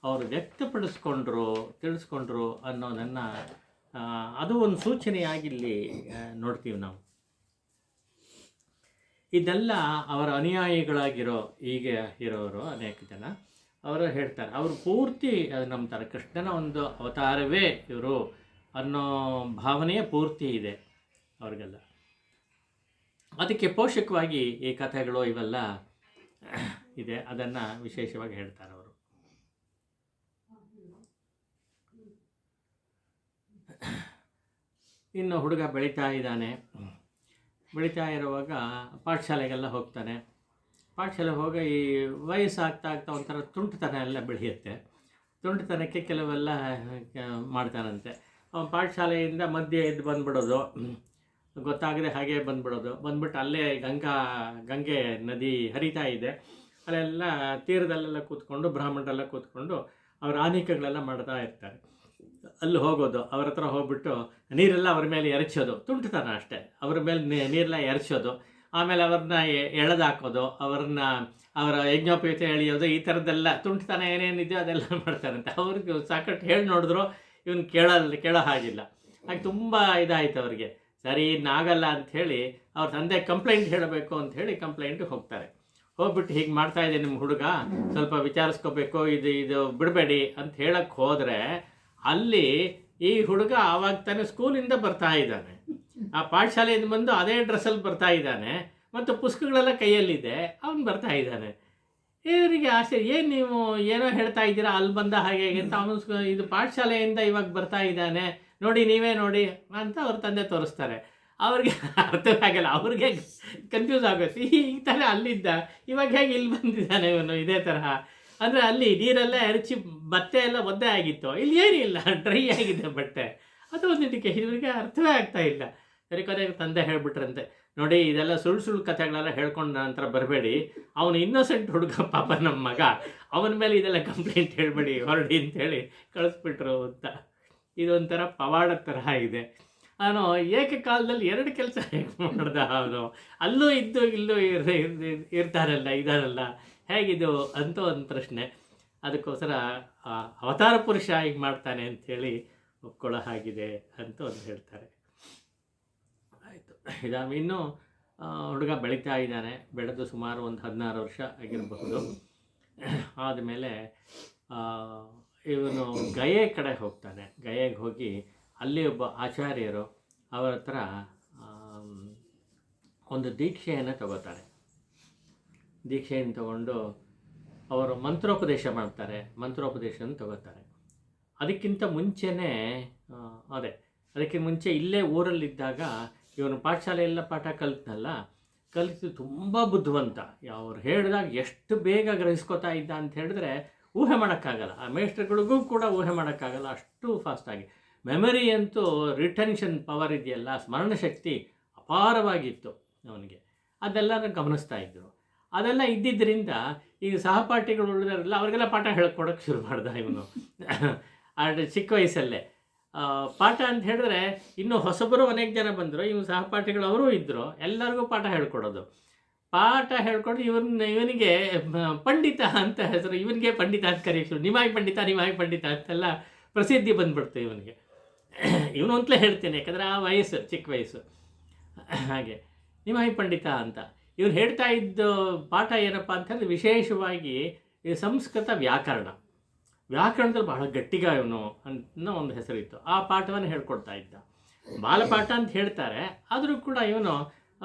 ಅವರು ತಿಳಿಸ್ಕೊಂಡ್ರು ಅನ್ನೋದನ್ನು ಅದು ಒಂದು ಸೂಚನೆಯಾಗಿ ಇಲ್ಲಿ ನೋಡ್ತೀವಿ ನಾವು. ಇದೆಲ್ಲ ಅವರ ಅನುಯಾಯಿಗಳಾಗಿರೋ ಈಗ ಇರೋರು ಅನೇಕ ಜನ ಅವರು ಹೇಳ್ತಾರೆ, ಅವರು ಪೂರ್ತಿ ನಂಬ್ತಾರೆ, ಕೃಷ್ಣನ ಒಂದು ಅವತಾರವೇ ಇವರು ಅನ್ನೋ ಭಾವನೆಯೇ ಪೂರ್ತಿ ಇದೆ ಅವ್ರಿಗೆಲ್ಲ. ಅದಕ್ಕೆ ಪೋಷಕವಾಗಿ ಈ ಕಥೆಗಳು ಇವೆಲ್ಲ ಇದೆ, ಅದನ್ನು ವಿಶೇಷವಾಗಿ ಹೇಳ್ತಾರೆ ಅವರು. ಇನ್ನು ಹುಡುಗ ಬೆಳೀತಾ ಇದ್ದಾನೆ. ಬೆಳೀತಾ ಇರುವಾಗ ಪಾಠಶಾಲೆಗೆಲ್ಲ ಹೋಗ್ತಾನೆ. ಪಾಠಶಾಲೆಗೆ ಹೋಗಿ ಈ ವಯಸ್ಸಾಗ್ತಾ ಒಂಥರ ತುಂಟತನ ಎಲ್ಲ ಬೆಳೆಯುತ್ತೆ. ತುಂಟತನಕ್ಕೆ ಕೆಲವೆಲ್ಲ ಮಾಡ್ತಾನಂತೆ. ಪಾಠಶಾಲೆಯಿಂದ ಮಧ್ಯೆ ಎದ್ದು ಬಂದುಬಿಡೋದು, ಗೊತ್ತಾಗದೆ ಹಾಗೆ ಬಂದ್ಬಿಟ್ಟು ಅಲ್ಲೇ ಗಂಗೆ ನದಿ ಹರಿತಾ ಇದೆ, ಅಲ್ಲೆಲ್ಲ ತೀರದಲ್ಲೆಲ್ಲ ಕೂತ್ಕೊಂಡು ಬ್ರಾಹ್ಮಣರೆಲ್ಲ ಕೂತ್ಕೊಂಡು ಅವ್ರ ಆನಿಕಗಳೆಲ್ಲ ಮಾಡ್ತಾ ಇರ್ತಾರೆ. ಅಲ್ಲಿ ಹೋಗೋದು, ಅವ್ರ ಹತ್ರ ಹೋಗ್ಬಿಟ್ಟು ನೀರೆಲ್ಲ ಅವ್ರ ಮೇಲೆ ಎರಚೋದು, ತುಂಟತನ ಅಷ್ಟೇ. ಅವ್ರ ಮೇಲೆ ನೀರೆಲ್ಲ ಎರಚೋದು, ಆಮೇಲೆ ಅವ್ರನ್ನ ಎಳೆದಾಕೋದು, ಅವರ ಯಜ್ಞೋಪಯುಕ್ತ ಎಳೆಯೋದು, ಈ ಥರದ್ದೆಲ್ಲ ತುಂಟತನ ಏನೇನಿದೆಯೋ ಅದೆಲ್ಲ ಮಾಡ್ತಾರಂತೆ. ಅವ್ರಿಗೆ ಸಾಕಷ್ಟು ಹೇಳಿ ನೋಡಿದ್ರು ಇವನು ಕೇಳೋ ಹಾಗಿಲ್ಲ. ಹಾಗೆ ತುಂಬ ಇದಾಯಿತು ಅವ್ರಿಗೆ. ಸರಿ ಇನ್ನಾಗಲ್ಲ ಅಂಥೇಳಿ ಅವ್ರ ತಂದೆ ಕಂಪ್ಲೇಂಟ್ ಹೇಳಬೇಕು ಅಂಥೇಳಿ ಕಂಪ್ಲೇಂಟಿಗೆ ಹೋಗ್ತಾರೆ. ಹೋಗ್ಬಿಟ್ಟು ಹೀಗೆ ಮಾಡ್ತಾ ಇದೆ ನಿಮ್ಮ ಹುಡುಗ, ಸ್ವಲ್ಪ ವಿಚಾರಿಸ್ಕೋಬೇಕು, ಇದು ಬಿಡಬೇಡಿ ಅಂತ ಹೇಳಕ್ಕೆ ಹೋದರೆ ಅಲ್ಲಿ ಈ ಹುಡುಗ ಆವಾಗ ತಾನೇ ಸ್ಕೂಲಿಂದ ಬರ್ತಾ ಇದ್ದಾನೆ, ಆ ಪಾಠಶಾಲೆಯಿಂದ ಬಂದು ಅದೇ ಡ್ರೆಸ್ಸಲ್ಲಿ ಬರ್ತಾ ಇದ್ದಾನೆ, ಮತ್ತು ಪುಸ್ತಕಗಳೆಲ್ಲ ಕೈಯಲ್ಲಿದೆ, ಅವನು ಬರ್ತಾ ಇದ್ದಾನೆ. ಇವರಿಗೆ ಆಶ್ಚರ್ಯ, ಏನು ನೀವು ಏನೋ ಹೇಳ್ತಾ ಇದ್ದೀರಾ, ಅಲ್ಲಿ ಬಂದ ಹಾಗೆ ಅಂತ. ಅವನು ಇದು ಪಾಠಶಾಲೆಯಿಂದ ಇವಾಗ ಬರ್ತಾ ಇದ್ದಾನೆ, ನೋಡಿ ನೀವೇ ನೋಡಿ ಅಂತ ಅವ್ರ ತಂದೆ ತೋರಿಸ್ತಾರೆ. ಅವ್ರಿಗೆ ಅರ್ಥವೇ ಆಗಲ್ಲ, ಅವ್ರಿಗೆ ಕನ್ಫ್ಯೂಸ್ ಆಗುತ್ತೆ, ಈ ಥರ ಅಲ್ಲಿದ್ದ ಇವಾಗ ಹೇಗೆ ಇಲ್ಲಿ ಬಂದಿದ್ದಾನೆ ಇವನು ಇದೇ ತರಹ. ಅಂದರೆ ಅಲ್ಲಿ ನೀರೆಲ್ಲ ಎರಚಿ ಬಟ್ಟೆ ಎಲ್ಲ ಒದ್ದೆ ಆಗಿತ್ತು, ಇಲ್ಲಿ ಏನಿಲ್ಲ, ಡ್ರೈ ಆಗಿದೆ ಬಟ್ಟೆ. ಅದು ಒಂದು ಇಂಡಿಕೇಶನ್. ಇವರಿಗೆ ಅರ್ಥವೇ ಆಗ್ತಾ ಇಲ್ಲ. ಸರಿ, ಕೊನೆಗೆ ತಂದೆ ಹೇಳಿಬಿಟ್ರಂತೆ, ನೋಡಿ ಇದೆಲ್ಲ ಸುಳ್ಳು ಕಥೆಗಳೆಲ್ಲ ಹೇಳ್ಕೊಂಡು ನಂತರ ಬರಬೇಡಿ, ಅವನು ಇನ್ನೋಸೆಂಟ್ ಹುಡುಗ ಪಾಪ ನಮ್ಮ ಮಗ, ಅವನ ಮೇಲೆ ಇದೆಲ್ಲ ಕಂಪ್ಲೇಂಟ್ ಹೇಳಬೇಡಿ, ಹೊರಡಿ ಅಂತೇಳಿ ಕಳಿಸ್ಬಿಟ್ರು ಅಂತ. ಇದೊಂಥರ ಪವಾಡ ತರಹ ಇದೆ. ಅವನು ಏಕಕಾಲದಲ್ಲಿ 2 ಕೆಲಸ ಹೇಗೆ ಮಾಡ್ದ ಅವನು, ಅಲ್ಲೂ ಇದ್ದು ಇಲ್ಲೂ ಇರ್ತಾರಲ್ಲ, ಇದಾರಲ್ಲ, ಹೇಗಿದು ಅಂತ ಒಂದು ಪ್ರಶ್ನೆ. ಅದಕ್ಕೋಸ್ಕರ ಅವತಾರ ಪುರುಷ ಹೀಗೆ ಮಾಡ್ತಾನೆ ಅಂಥೇಳಿ ಒಪ್ಕೊಳ್ಳೋ ಹಾಗಿದೆ ಅಂತ ಒಂದು ಹೇಳ್ತಾರೆ. ಆಯಿತು, ಇದಾದ ಇನ್ನೂ ಹುಡುಗ ಬೆಳೀತಾ ಇದ್ದಾನೆ. ಬೆಳೆದು ಸುಮಾರು ಒಂದು 16 ವರ್ಷ ಆಗಿರಬಹುದು. ಆದಮೇಲೆ ಇವನು ಗಯೆ ಕಡೆ ಹೋಗ್ತಾನೆ. ಗಯೆಗೆ ಹೋಗಿ ಅಲ್ಲಿ ಒಬ್ಬ ಆಚಾರ್ಯರು ಅವರ ಹತ್ರ ಒಂದು ದೀಕ್ಷೆಯನ್ನು ತಗೋತಾರೆ. ದೀಕ್ಷೆಯನ್ನು ತಗೊಂಡು ಅವರು ಮಂತ್ರೋಪದೇಶ ಮಾಡ್ತಾರೆ, ಮಂತ್ರೋಪದೇಶವನ್ನು ತಗೋತಾರೆ. ಅದಕ್ಕಿಂತ ಮುಂಚೆನೇ ಅದಕ್ಕೆ ಮುಂಚೆ ಇಲ್ಲೇ ಊರಲ್ಲಿದ್ದಾಗ ಇವನು ಪಾಠಶಾಲೆಯೆಲ್ಲ ಪಾಠ ಕಲಿತು ತುಂಬ ಬುದ್ಧಿವಂತ. ಅವ್ರು ಹೇಳಿದಾಗ ಎಷ್ಟು ಬೇಗ ಗ್ರಹಿಸ್ಕೋತಾ ಇದ್ದ ಅಂತ ಹೇಳಿದ್ರೆ ಊಹೆ ಮಾಡೋಕ್ಕಾಗಲ್ಲ. ಆ ಮೇಷ್ಟ್ರುಗಳಿಗೂ ಕೂಡ ಊಹೆ ಮಾಡೋಕ್ಕಾಗಲ್ಲ, ಅಷ್ಟು ಫಾಸ್ಟಾಗಿ. ಮೆಮರಿ ಅಂತೂ ರಿಟೆನ್ಷನ್ ಪವರ್ ಇದೆಯಲ್ಲ, ಸ್ಮರಣ ಶಕ್ತಿ ಅಪಾರವಾಗಿತ್ತು ಅವನಿಗೆ. ಅದೆಲ್ಲರೂ ಗಮನಿಸ್ತಾ ಇದ್ದರು. ಅದೆಲ್ಲ ಇದ್ದಿದ್ದರಿಂದ ಈಗ ಸಹಪಾಠಿಗಳು ಉಳಿದಾರಲ್ಲ ಅವರಿಗೆಲ್ಲ ಪಾಠ ಹೇಳ್ಕೊಡೋಕ್ಕೆ ಶುರು ಮಾಡ್ದ ಇವನು. ಚಿಕ್ಕ ವಯಸ್ಸಲ್ಲೇ ಪಾಠ ಅಂತ ಹೇಳಿದ್ರೆ ಇನ್ನೂ ಹೊಸಬರು ಅನೇಕ ಜನ ಬಂದರು, ಇವನು ಸಹಪಾಠಿಗಳು ಅವರೂ ಇದ್ದರು, ಎಲ್ಲರಿಗೂ ಪಾಠ ಹೇಳ್ಕೊಡೋದು. ಪಾಠ ಹೇಳ್ಕೊಂಡು ಇವನಿಗೆ ಪಂಡಿತ ಅಂತ ಹೆಸರು, ಇವನಿಗೆ ಪಂಡಿತ ಅಂತ ಕರೆಯೋದು. ನಿಮಾಯಿ ಪಂಡಿತ ಅಂತೆಲ್ಲ ಪ್ರಸಿದ್ಧಿ ಬಂದ್ಬಿಡ್ತು ಇವನಿಗೆ. ಇವನು ಅಂತಲೇ ಹೇಳ್ತೇನೆ, ಯಾಕಂದರೆ ಆ ವಯಸ್ಸು ಚಿಕ್ಕ ವಯಸ್ಸು. ಹಾಗೆ ನಿಮಾಯಿ ಪಂಡಿತ ಅಂತ ಇವನು ಹೇಳ್ತಾ ಇದ್ದ ಪಾಠ ಏನಪ್ಪ ಅಂತಂದರೆ ವಿಶೇಷವಾಗಿ ಈ ಸಂಸ್ಕೃತ ವ್ಯಾಕರಣದಲ್ಲಿ ಬಹಳ ಗಟ್ಟಿಗ ಇವನು ಅನ್ನೋ ಒಂದು ಹೆಸರಿತ್ತು. ಆ ಪಾಠವನ್ನು ಹೇಳ್ಕೊಡ್ತಾ ಇದ್ದ. ಬಾಲಪಾಠ ಅಂತ ಹೇಳ್ತಾರೆ, ಆದರೂ ಕೂಡ ಇವನು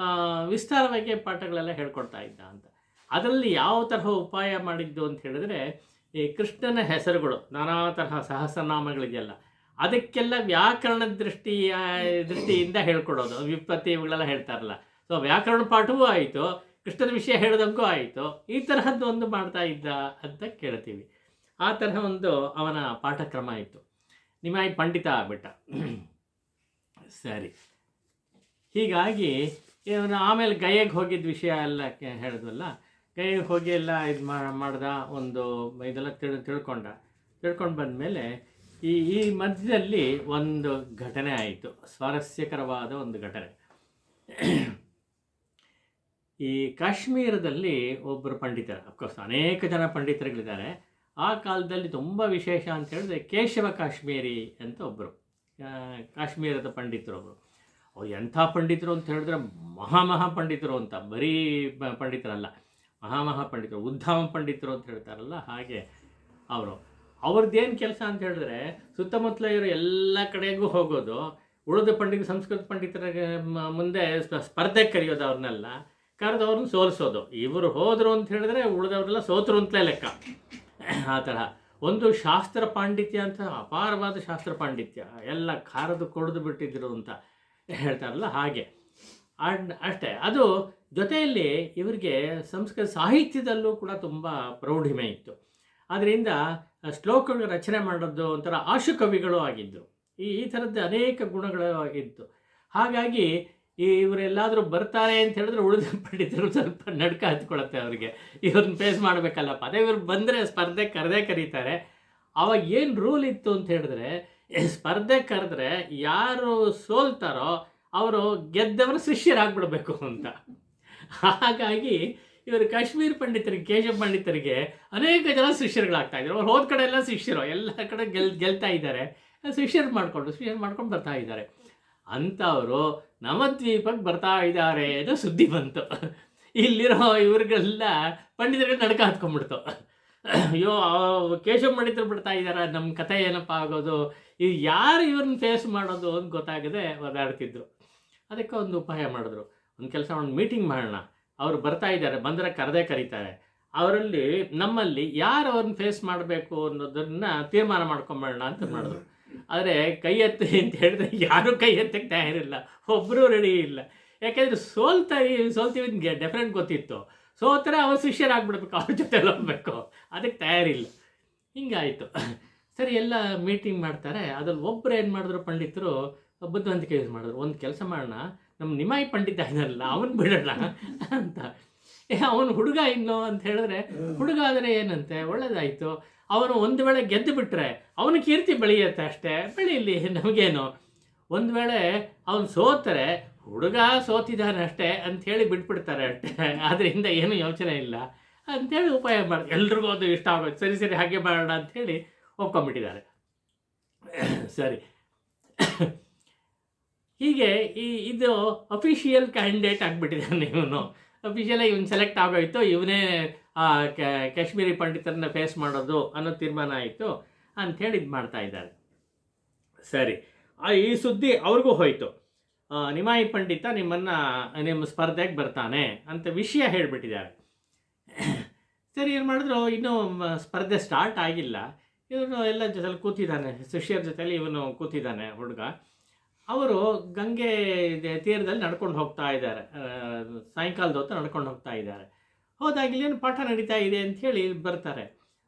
ವಿಸ್ತಾರವಾಗಿ ಪಾಠಗಳೆಲ್ಲ ಹೇಳ್ಕೊಡ್ತಾ ಇದ್ದ ಅಂತ. ಅದರಲ್ಲಿ ಯಾವ ತರಹ ಉಪಾಯ ಮಾಡಿದ್ದು ಅಂತ ಹೇಳಿದ್ರೆ, ಈ ಕೃಷ್ಣನ ಹೆಸರುಗಳು ನಾನಾ ತರಹ ಸಹಸ್ರನಾಮಗಳಿದೆಯಲ್ಲ, ಅದಕ್ಕೆಲ್ಲ ವ್ಯಾಕರಣ ದೃಷ್ಟಿಯಿಂದ ಹೇಳ್ಕೊಡೋದು. ವ್ಯುತ್ಪತ್ತಿ ಇವುಗಳೆಲ್ಲ ಹೇಳ್ತಾರಲ್ಲ, ಸೊ ವ್ಯಾಕರಣ ಪಾಠವೂ ಆಯಿತು, ಕೃಷ್ಣನ ವಿಷಯ ಹೇಳಿದಂಗೂ ಆಯಿತು. ಈ ತರಹದ್ದು ಒಂದು ಮಾಡ್ತಾ ಇದ್ದ ಅಂತ ಕೇಳ್ತೀವಿ. ಆ ತರಹ ಒಂದು ಅವನ ಪಾಠಕ್ರಮ ಇತ್ತು. ನಿಮಾಯಿ ಪಂಡಿತ ಆಗ್ಬಿಟ್ಟ. ಸರಿ, ಹೀಗಾಗಿ ಇವನು ಆಮೇಲೆ ಗಯೆಗೆ ಹೋಗಿದ್ದ ವಿಷಯ ಎಲ್ಲ ಹೇಳಿದ್ವಲ್ಲ, ಗಯೆಗೆ ಹೋಗಿ ಎಲ್ಲ ಇದು ಮಾಡ್ದ, ಒಂದು ಇದೆಲ್ಲ ತಿಳ್ಕೊಂಡು ಬಂದಮೇಲೆ ಈ ಮಧ್ಯದಲ್ಲಿ ಒಂದು ಘಟನೆ ಆಯಿತು, ಸ್ವಾರಸ್ಯಕರವಾದ ಒಂದು ಘಟನೆ. ಈ ಕಾಶ್ಮೀರದಲ್ಲಿ ಒಬ್ಬರು ಪಂಡಿತರು, ಅಫ್ಕೋರ್ಸ್ ಅನೇಕ ಜನ ಪಂಡಿತರುಗಳಿದ್ದಾರೆ. ಆ ಕಾಲದಲ್ಲಿ ತುಂಬ ವಿಶೇಷ ಅಂತ ಹೇಳಿದ್ರೆ ಕೇಶವ ಕಾಶ್ಮೀರಿ ಅಂತ ಒಬ್ಬರು ಕಾಶ್ಮೀರದ ಪಂಡಿತರೊಬ್ಬರು. ಅವ್ರು ಎಂಥ ಪಂಡಿತರು ಅಂತ ಹೇಳಿದ್ರೆ ಮಹಾ ಪಂಡಿತರು ಅಂತ, ಬರೀ ಪಂಡಿತರಲ್ಲ, ಮಹಾ ಪಂಡಿತರು, ಉದ್ಧಾಮ ಪಂಡಿತರು ಅಂತ ಹೇಳ್ತಾರಲ್ಲ ಹಾಗೆ. ಅವ್ರದ್ದೇನು ಕೆಲಸ ಅಂತ ಹೇಳಿದ್ರೆ ಸುತ್ತಮುತ್ತಲ ಇರೋ ಎಲ್ಲ ಕಡೆಗೂ ಹೋಗೋದು, ಉಳಿದ ಸಂಸ್ಕೃತ ಪಂಡಿತರ ಮುಂದೆ ಸ್ಪರ್ಧೆ ಕರೆಯೋದು, ಅವ್ರನ್ನೆಲ್ಲ ಕರೆದು ಅವ್ರನ್ನ ಸೋಲಿಸೋದು. ಇವರು ಹೋದರು ಅಂತ ಹೇಳಿದ್ರೆ ಉಳಿದವ್ರೆಲ್ಲ ಸೋತರು ಅಂತಲೇ ಲೆಕ್ಕ. ಆ ತರಹ ಒಂದು ಶಾಸ್ತ್ರ ಪಾಂಡಿತ್ಯ ಅಂತ, ಅಪಾರವಾದ ಶಾಸ್ತ್ರ ಪಾಂಡಿತ್ಯ, ಎಲ್ಲ ಖಾರದು ಕೊಡ್ದು ಬಿಟ್ಟಿದ್ರು ಅಂತ ಹೇಳ್ತಾರಲ್ಲ ಹಾಗೆ. ಅಷ್ಟೇ, ಅದು ಜೊತೆಯಲ್ಲಿ ಇವರಿಗೆ ಸಂಸ್ಕೃತ ಸಾಹಿತ್ಯದಲ್ಲೂ ಕೂಡ ತುಂಬ ಪ್ರೌಢಿಮೆ ಇತ್ತು. ಅದರಿಂದ ಶ್ಲೋಕಗಳು ರಚನೆ ಮಾಡೋದು ಒಂಥರ ಆಶುಕವಿಗಳು ಆಗಿದ್ದರು. ಈ ಥರದ್ದು ಅನೇಕ ಗುಣಗಳು ಇತ್ತು. ಹಾಗಾಗಿ ಇವರೆಲ್ಲಾದರೂ ಬರ್ತಾರೆ ಅಂತ ಹೇಳಿದ್ರೆ ಉಳಿದ ಪಂಡಿತರು ಸ್ವಲ್ಪ ನಡ್ಕ ಹತ್ಕೊಳತ್ತೆ ಅವರಿಗೆ, ಇವ್ರನ್ನ ಫೇಸ್ ಮಾಡಬೇಕಲ್ಲಪ್ಪ. ಅದೇ ಇವ್ರು ಬಂದರೆ ಸ್ಪರ್ಧೆ ಕರೀತಾರೆ. ಆವಾಗ ಏನು ರೂಲ್ ಇತ್ತು ಅಂತ ಹೇಳಿದ್ರೆ, ಸ್ಪರ್ಧೆ ಕರೆದ್ರೆ ಯಾರು ಸೋಲ್ತಾರೋ ಅವರು ಗೆದ್ದವರು ಶಿಷ್ಯರಾಗ್ಬಿಡ್ಬೇಕು ಅಂತ. ಹಾಗಾಗಿ ಇವರು ಕಾಶ್ಮೀರ ಪಂಡಿತರಿಗೆ, ಕೇಶವ ಪಂಡಿತರಿಗೆ ಅನೇಕ ಜನ ಶಿಷ್ಯರುಗಳಾಗ್ತಾ ಇದ್ದಾರೆ. ಅವ್ರು ಹೋದ ಕಡೆ ಎಲ್ಲ ಶಿಷ್ಯರು, ಎಲ್ಲ ಕಡೆ ಗೆಲ್ತಾ ಇದ್ದಾರೆ, ಶಿಷ್ಯರು ಮಾಡ್ಕೊಂಡು ಬರ್ತಾ ಇದ್ದಾರೆ. ಅಂಥವರು ನವದ್ವೀಪಕ್ಕೆ ಬರ್ತಾ ಇದ್ದಾರೆ ಅನ್ನೋ ಸುದ್ದಿ ಬಂತು. ಇಲ್ಲಿರೋ ಇವ್ರಿಗೆಲ್ಲ ಪಂಡಿತರಿಗೆ ನಡ್ಕ ಹತ್ಕೊಂಡ್ಬಿಡ್ತು. ಅಯ್ಯೋ ಕೇಶವ ಪಂಡಿತರು ಬಿಡ್ತಾ ಇದ್ದಾರೆ, ನಮ್ಮ ಕಥೆ ಏನಪ್ಪ ಆಗೋದು, ಇದು ಯಾರು ಇವ್ರನ್ನ ಫೇಸ್ ಮಾಡೋದು ಅಂತ ಗೊತ್ತಾಗದೆ ಒದಾಡ್ತಿದ್ರು. ಅದಕ್ಕೆ ಒಂದು ಉಪಾಯ ಮಾಡಿದ್ರು, ಒಂದು ಕೆಲಸ ಒಂದು ಮೀಟಿಂಗ್ ಮಾಡೋಣ, ಅವ್ರು ಬರ್ತಾ ಇದ್ದಾರೆ, ಬಂದರೆ ಕರೆದೇ ಕರೀತಾರೆ, ಅವರಲ್ಲಿ ನಮ್ಮಲ್ಲಿ ಯಾರು ಅವ್ರನ್ನ ಫೇಸ್ ಮಾಡಬೇಕು ಅನ್ನೋದನ್ನು ತೀರ್ಮಾನ ಮಾಡ್ಕೊಂಬೇಡ ಅಂತ ಮಾಡಿದ್ರು. ಆದರೆ ಕೈ ಎತ್ತಿ ಅಂತ ಹೇಳಿದ್ರೆ ಯಾರೂ ಕೈ ಎತ್ತಕ್ಕೆ ತಯಾರಿಲ್ಲ, ಒಬ್ಬರೂ ರೆಡಿ ಇಲ್ಲ. ಯಾಕೆಂದರೆ ಸೋಲ್ತೀವಿ ಡೆಫಿನೆಟ್ ಗೊತ್ತಿತ್ತು, ಸೋತರೆ ಅವ್ರ ಶಿಷ್ಯರಾಗ್ಬಿಡ್ಬೇಕು, ಅವ್ರ ಜೊತೆಲಿ ಹೋಗ್ಬೇಕು, ಅದಕ್ಕೆ ತಯಾರಿಲ್ಲ. ಹಿಂಗಾಯಿತು. ಸರಿ, ಎಲ್ಲ ಮೀಟಿಂಗ್ ಮಾಡ್ತಾರೆ. ಅದ್ರಲ್ಲಿ ಒಬ್ಬರು ಏನು ಮಾಡಿದ್ರು ಪಂಡಿತರು, ಬುದ್ಧಿವಂತಿಕೆ ಯೂಸ್ ಮಾಡಿದ್ರು. ಒಂದು ಕೆಲಸ ಮಾಡೋಣ, ನಮ್ಮ ನಿಮಾಯಿ ಪಂಡಿತ ಇದ್ದಾರಲ್ಲ ಅವನು ಬಿಡೋಣ ಅಂತ. ಅವನು ಹುಡುಗ ಇನ್ನು ಅಂತ ಹೇಳಿದ್ರೆ, ಹುಡುಗ ಆದರೆ ಏನಂತೆ, ಒಳ್ಳೇದಾಯಿತು. ಅವನು ಒಂದು ವೇಳೆ ಗೆದ್ದು ಬಿಟ್ಟರೆ ಅವನ ಕೀರ್ತಿ ಬೆಳೆಯುತ್ತೆ, ಅಷ್ಟೇ, ಬೆಳೀಲಿ, ನಮಗೇನು. ಒಂದು ವೇಳೆ ಅವನು ಸೋತರೆ ಹುಡುಗ ಸೋತಿದ್ದಾನೆ ಅಷ್ಟೇ ಅಂಥೇಳಿ ಬಿಟ್ಬಿಡ್ತಾರೆ ಅಷ್ಟೇ, ಅದರಿಂದ ಏನು ಯೋಚನೆ ಇಲ್ಲ ಅಂಥೇಳಿ ಉಪಾಯ ಮಾಡಿ ಎಲ್ರಿಗೂ ಅದು ಇಷ್ಟ ಆಗೋದು. ಸರಿ ಸರಿ ಹಾಗೆ ಮಾಡೋಣ ಅಂಥೇಳಿ ಒಪ್ಕೊಂಡ್ಬಿಟ್ಟಿದ್ದಾರೆ. ಸರಿ, ಹೀಗೆ ಇದು ಅಫಿಷಿಯಲ್ ಕ್ಯಾಂಡಿಡೇಟ್ ಆಗಿಬಿಟ್ಟಿದ್ದಾನೆ ಇವನು. ಅಫಿಷಿಯಲಾಗಿ ಇವನು ಸೆಲೆಕ್ಟ್ ಆಗೋಯಿತು, ಇವನೇ ಕಾಶ್ಮೀರಿ ಪಂಡಿತರನ್ನ ಫೇಸ್ ಮಾಡೋದು ಅನ್ನೋ ತೀರ್ಮಾನ ಆಯಿತು ಅಂಥೇಳಿ ಇದು ಮಾಡ್ತಾ ಇದ್ದಾರೆ. ಸರಿ, ಈ ಸುದ್ದಿ ಅವ್ರಿಗೂ ಹೋಯಿತು. ನಿಮಾಯಿ ಪಂಡಿತ ನಿಮ್ಮ ಸ್ಪರ್ಧೆಗೆ ಬರ್ತಾನೆ ಅಂತ ವಿಷಯ ಹೇಳಿಬಿಟ್ಟಿದ್ದಾರೆ. ಸರಿ, ಏನು ಮಾಡಿದ್ರು, ಇನ್ನೂ ಸ್ಪರ್ಧೆ ಸ್ಟಾರ್ಟ್ ಆಗಿಲ್ಲ. ಇವನು ಎಲ್ಲ ಜೊತೆಲಿ ಕೂತಿದ್ದಾನೆ, ಶಿಷ್ಯರ ಜೊತೆಲಿ ಇವನು ಕೂತಿದ್ದಾನೆ ಹುಡುಗ. ಅವರು ಗಂಗೆ ತೀರದಲ್ಲಿ ನಡ್ಕೊಂಡು ಹೋಗ್ತಾ ಇದ್ದಾರೆ, ಸಾಯಂಕಾಲದ ಹೊತ್ತು ನಡ್ಕೊಂಡು ಹೋಗ್ತಾ ಇದ್ದಾರೆ. ಹೋದಾಗ ಇಲ್ಲೇನು ಪಾಠ ನಡೀತಾ ಇದೆ ಅಂಥೇಳಿ ಬರ್ತಾರೆ.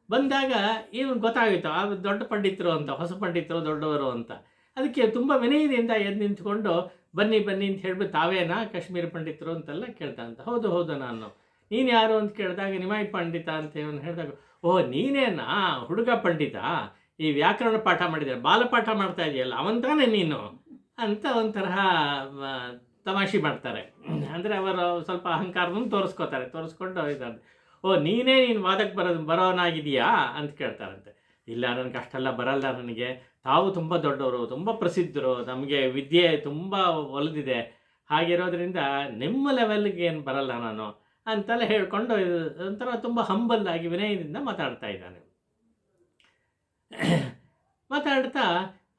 ಬಂದಾಗ ಇವನು ಗೊತ್ತಾಗಿತ್ತು ಆ ದೊಡ್ಡ ಪಂಡಿತರು ಅಂತ, ಹೊಸ ಪಂಡಿತರು ದೊಡ್ಡವರು ಅಂತ. ಅದಕ್ಕೆ ತುಂಬ ವಿನಯದಿಂದ ಎದ್ದು ನಿಂತ್ಕೊಂಡು ಬನ್ನಿ ಬನ್ನಿ ಅಂತ ಹೇಳ್ಬಿಟ್ಟು, ತಾವೇನಾ ಕಾಶ್ಮೀರಿ ಪಂಡಿತರು ಅಂತೆಲ್ಲ ಕೇಳ್ತಾನಂತ. ಹೌದು ಹೌದು, ನಾನು. ನೀನು ಯಾರು ಅಂತ ಕೇಳಿದಾಗ ನಿಮಾಯಿ ಪಂಡಿತ ಅಂತ ಇವನು ಹೇಳಿದಾಗ, ಓಹ್ ನೀನೇನಾ ಹುಡುಗ ಪಂಡಿತ, ಈ ವ್ಯಾಕರಣ ಪಾಠ ಮಾಡಿದ್ದಾರೆ, ಬಾಲಪಾಠ ಮಾಡ್ತಾ ಇದೆಯಲ್ಲ ಅವನ್ ತಾನೇ ನೀನು ಅಂತ ಒಂಥರ ತಮಾಷೆ ಮಾಡ್ತಾರೆ. ಅಂದರೆ ಅವರು ಸ್ವಲ್ಪ ಅಹಂಕಾರವನ್ನು ತೋರಿಸ್ಕೊಂಡು ಇದ್ದಾರೆ. ಓ ನೀನು ವಾದಕ್ಕೆ ಬರೋನಾಗಿದೆಯಾ ಅಂತ ಕೇಳ್ತಾರಂತೆ. ಇಲ್ಲ, ನನಗೆ ಅಷ್ಟೆಲ್ಲ ಬರಲ್ಲ, ನನಗೆ ತಾವು ತುಂಬ ದೊಡ್ಡವರು, ತುಂಬ ಪ್ರಸಿದ್ಧರು, ನಮಗೆ ವಿದ್ಯೆ ತುಂಬ ಒಲಿದಿದೆ, ಹಾಗಿರೋದ್ರಿಂದ ನಿಮ್ಮ ಲೆವೆಲ್ಗೆ ಏನು ಬರಲ್ಲ ನಾನು ಅಂತೆಲ್ಲ ಹೇಳ್ಕೊಂಡು ಒಂಥರ ತುಂಬ ಹಂಬಲ್ಲಾಗಿ ವಿನಯದಿಂದ ಮಾತಾಡ್ತಾ ಇದ್ದಾನೆ. ಮಾತಾಡ್ತಾ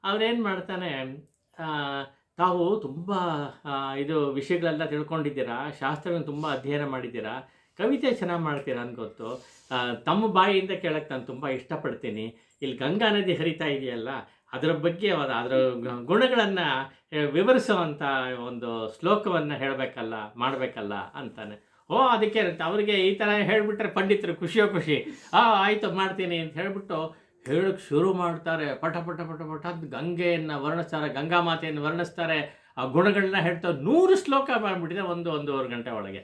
ಅವರೇನು ಮಾಡ್ತಾನೆ, ತಾವು ತುಂಬ ಇದು ವಿಷಯಗಳೆಲ್ಲ ತಿಳ್ಕೊಂಡಿದ್ದೀರಾ, ಶಾಸ್ತ್ರಗಳನ್ನು ತುಂಬ ಅಧ್ಯಯನ ಮಾಡಿದ್ದೀರಾ, ಕವಿತೆ ಚೆನ್ನಾಗಿ ಮಾಡ್ತೀರಾ ಅಂತ ಗೊತ್ತು, ತಮ್ಮ ಬಾಯಿಯಿಂದ ಕೇಳಕ್ಕೆ ನಾನು ತುಂಬ ಇಷ್ಟಪಡ್ತೀನಿ. ಇಲ್ಲಿ ಗಂಗಾ ನದಿ ಹರಿತಾ ಇದೆಯಲ್ಲ, ಅದರ ಬಗ್ಗೆ ಅದರ ಗುಣಗಳನ್ನು ವಿವರಿಸುವಂಥ ಒಂದು ಶ್ಲೋಕವನ್ನು ಮಾಡಬೇಕಲ್ಲ ಅಂತಾನೆ. ಓ ಅದಕ್ಕೆ ಅವರಿಗೆ ಈ ಥರ ಹೇಳಿಬಿಟ್ರೆ ಪಂಡಿತರು ಖುಷಿಯೋ ಖುಷಿ. ಆಯಿತು ಮಾಡ್ತೀನಿ ಅಂತ ಹೇಳಿಬಿಟ್ಟು ಹೇಳಕ್ಕೆ ಶುರು ಮಾಡ್ತಾರೆ. ಪಟ ಪಟ ಪಟ ಪಟ ಅಂತ ಗಂಗೆಯನ್ನು ವರ್ಣಿಸ್ತಾರೆ, ಗಂಗಾ ಮಾತೆಯನ್ನು ವರ್ಣಿಸ್ತಾರೆ, ಆ ಗುಣಗಳನ್ನ ಹೇಳ್ತಾರೆ. 100 ಶ್ಲೋಕ ಮಾಡಿಬಿಟ್ಟಿದೆ ಒಂದೂವರೆ ಗಂಟೆ ಒಳಗೆ.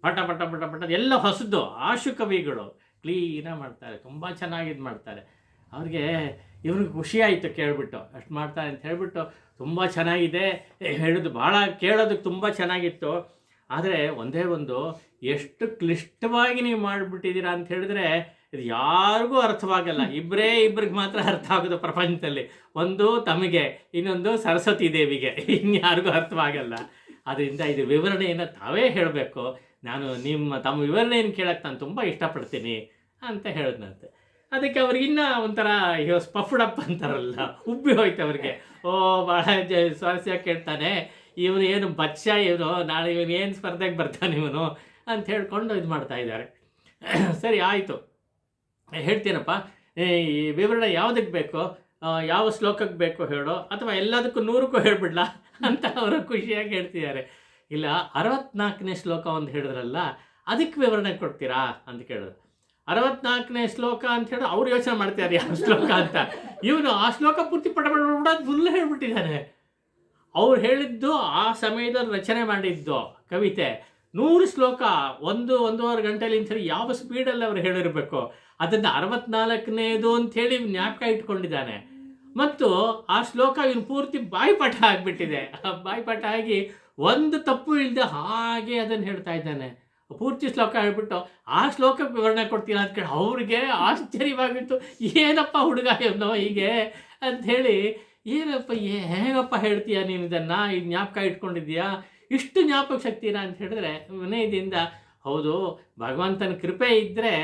ಪಟ ಪಟ ಪಟ ಪಟ ಎಲ್ಲ ಹೊಸದು, ಆಶು ಕವಿಗಳು ಕ್ಲೀನಾಗಿ ಮಾಡ್ತಾರೆ, ತುಂಬ ಚೆನ್ನಾಗಿದ್ದು ಮಾಡ್ತಾರೆ. ಅವ್ರಿಗೆ ಇವ್ರಿಗೆ ಖುಷಿಯಾಯಿತು ಕೇಳಿಬಿಟ್ಟು, ಅಷ್ಟು ಮಾಡ್ತಾರೆ ಅಂತ ಹೇಳಿಬಿಟ್ಟು. ತುಂಬ ಚೆನ್ನಾಗಿದೆ ಹೇಳೋದು, ಭಾಳ ಕೇಳೋದಕ್ಕೆ ತುಂಬ ಚೆನ್ನಾಗಿತ್ತು. ಆದರೆ ಒಂದೇ ಒಂದು, ಎಷ್ಟು ಕ್ಲಿಷ್ಟವಾಗಿ ನೀವು ಮಾಡಿಬಿಟ್ಟಿದ್ದೀರಾ ಅಂತ ಹೇಳಿದ್ರೆ ಇದು ಯಾರಿಗೂ ಅರ್ಥವಾಗಲ್ಲ. ಇಬ್ಬರಿಗೆ ಮಾತ್ರ ಅರ್ಥ ಆಗೋದು ಪ್ರಪಂಚದಲ್ಲಿ. ಒಂದು ತಮಗೆ, ಇನ್ನೊಂದು ಸರಸ್ವತಿ ದೇವಿಗೆ, ಇನ್ಯಾರಿಗೂ ಅರ್ಥವಾಗಲ್ಲ. ಅದರಿಂದ ಇದು ವಿವರಣೆಯನ್ನು ತಾವೇ ಹೇಳಬೇಕು. ನಾನು ತಮ್ಮ ವಿವರಣೆಯನ್ನು ಕೇಳಕ್ಕೆ ನಾನು ತುಂಬ ಇಷ್ಟಪಡ್ತೀನಿ ಅಂತ ಹೇಳಿದ್ನಂತೆ. ಅದಕ್ಕೆ ಅವ್ರಿಗಿನ್ನ ಒಂಥರ ಪಫ್ಡಪ್ ಅಂತಾರಲ್ಲ, ಉಬ್ಬಿ ಹೋಯ್ತು ಅವ್ರಿಗೆ. ಓ ಭಾಳ ಸ್ವಾರಸ್ಯ ಕೇಳ್ತಾನೆ ಇವನು, ಏನು ಬಚ್ಚ ಇವನು, ನಾಳೆ ಇವನು ಏನು ಸ್ಪರ್ಧೆಗೆ ಬರ್ತಾನೆ ಇವನು ಅಂತ ಹೇಳ್ಕೊಂಡು ಇದು ಮಾಡ್ತಾ ಇದ್ದಾರೆ. ಸರಿ ಆಯಿತು, ಹೇಳ್ತೀನಪ್ಪ, ಈ ವಿವರಣೆ ಯಾವುದಕ್ಕೆ ಬೇಕೋ, ಯಾವ ಶ್ಲೋಕಕ್ಕೆ ಬೇಕೋ ಹೇಳೋ, ಅಥವಾ ಎಲ್ಲದಕ್ಕೂ 100ಕ್ಕೂ ಹೇಳ್ಬಿಡ್ಲ ಅಂತ ಅವರು ಖುಷಿಯಾಗಿ ಹೇಳ್ತಿದ್ದಾರೆ. ಇಲ್ಲ 64ನೇ ಶ್ಲೋಕ ಒಂದು ಹೇಳಿದ್ರಲ್ಲ, ಅದಕ್ಕೆ ವಿವರಣೆ ಕೊಡ್ತೀರಾ ಅಂತ ಕೇಳಿದ್ರು. 64ನೇ ಶ್ಲೋಕ ಅಂತ ಹೇಳಿ ಅವ್ರು ಯೋಚನೆ ಮಾಡ್ತಾರೆ ಯಾವ ಶ್ಲೋಕ ಅಂತ. ಇವನು ಆ ಶ್ಲೋಕ ಪೂರ್ತಿ ಪಟ ಫುಲ್ ಹೇಳ್ಬಿಟ್ಟಿದ್ದಾನೆ. ಅವ್ರು ಹೇಳಿದ್ದು ಆ ಸಮಯದಲ್ಲಿ ರಚನೆ ಮಾಡಿದ್ದು ಕವಿತೆ 100 ಶ್ಲೋಕ 1-1.5 ಗಂಟೆಲಿ ಅಂತ ಹೇಳಿ ಯಾವ ಸ್ಪೀಡಲ್ಲಿ ಅವ್ರು ಹೇಳಿರಬೇಕು, ಅದನ್ನು 64ನೇದು ಅಂಥೇಳಿ ಜ್ಞಾಪಕ ಇಟ್ಕೊಂಡಿದ್ದಾನೆ. ಮತ್ತು ಆ ಶ್ಲೋಕ ಇವನು ಪೂರ್ತಿ ಬಾಯಿಪಾಠ ಆಗಿಬಿಟ್ಟಿದೆ. ಬಾಯಿಪಾಠ ಆಗಿ ಒಂದು ತಪ್ಪು ಇಲ್ಲದೆ ಹಾಗೆ ಅದನ್ನು ಹೇಳ್ತಾ ಇದ್ದಾನೆ. ಪೂರ್ತಿ ಶ್ಲೋಕ ಹೇಳ್ಬಿಟ್ಟು ಆ ಶ್ಲೋಕಕ್ಕೆ ವಿವರಣೆ ಕೊಡ್ತೀರಾ ಅಂತ ಕೇಳಿ ಅವ್ರಿಗೆ ಆಶ್ಚರ್ಯವಾಗಿತ್ತು. ಏನಪ್ಪ ಹುಡುಗ ಇವನು ಹೀಗೆ ಅಂಥೇಳಿ, ಏನಪ್ಪ ಹೇಗಪ್ಪ ಹೇಳ್ತೀಯ ನೀನು ಇದನ್ನು, ಇದು ಜ್ಞಾಪಕ ಇಟ್ಕೊಂಡಿದ್ದೀಯಾ, ಇಷ್ಟು ಜ್ಞಾಪಕ ಶಕ್ತಿನ ಅಂತ ಹೇಳಿದ್ರೆ ವಿನಯದಿಂದ ಹೌದು, ಭಗವಂತನ ಕೃಪೆ ಇದ್ದರೆ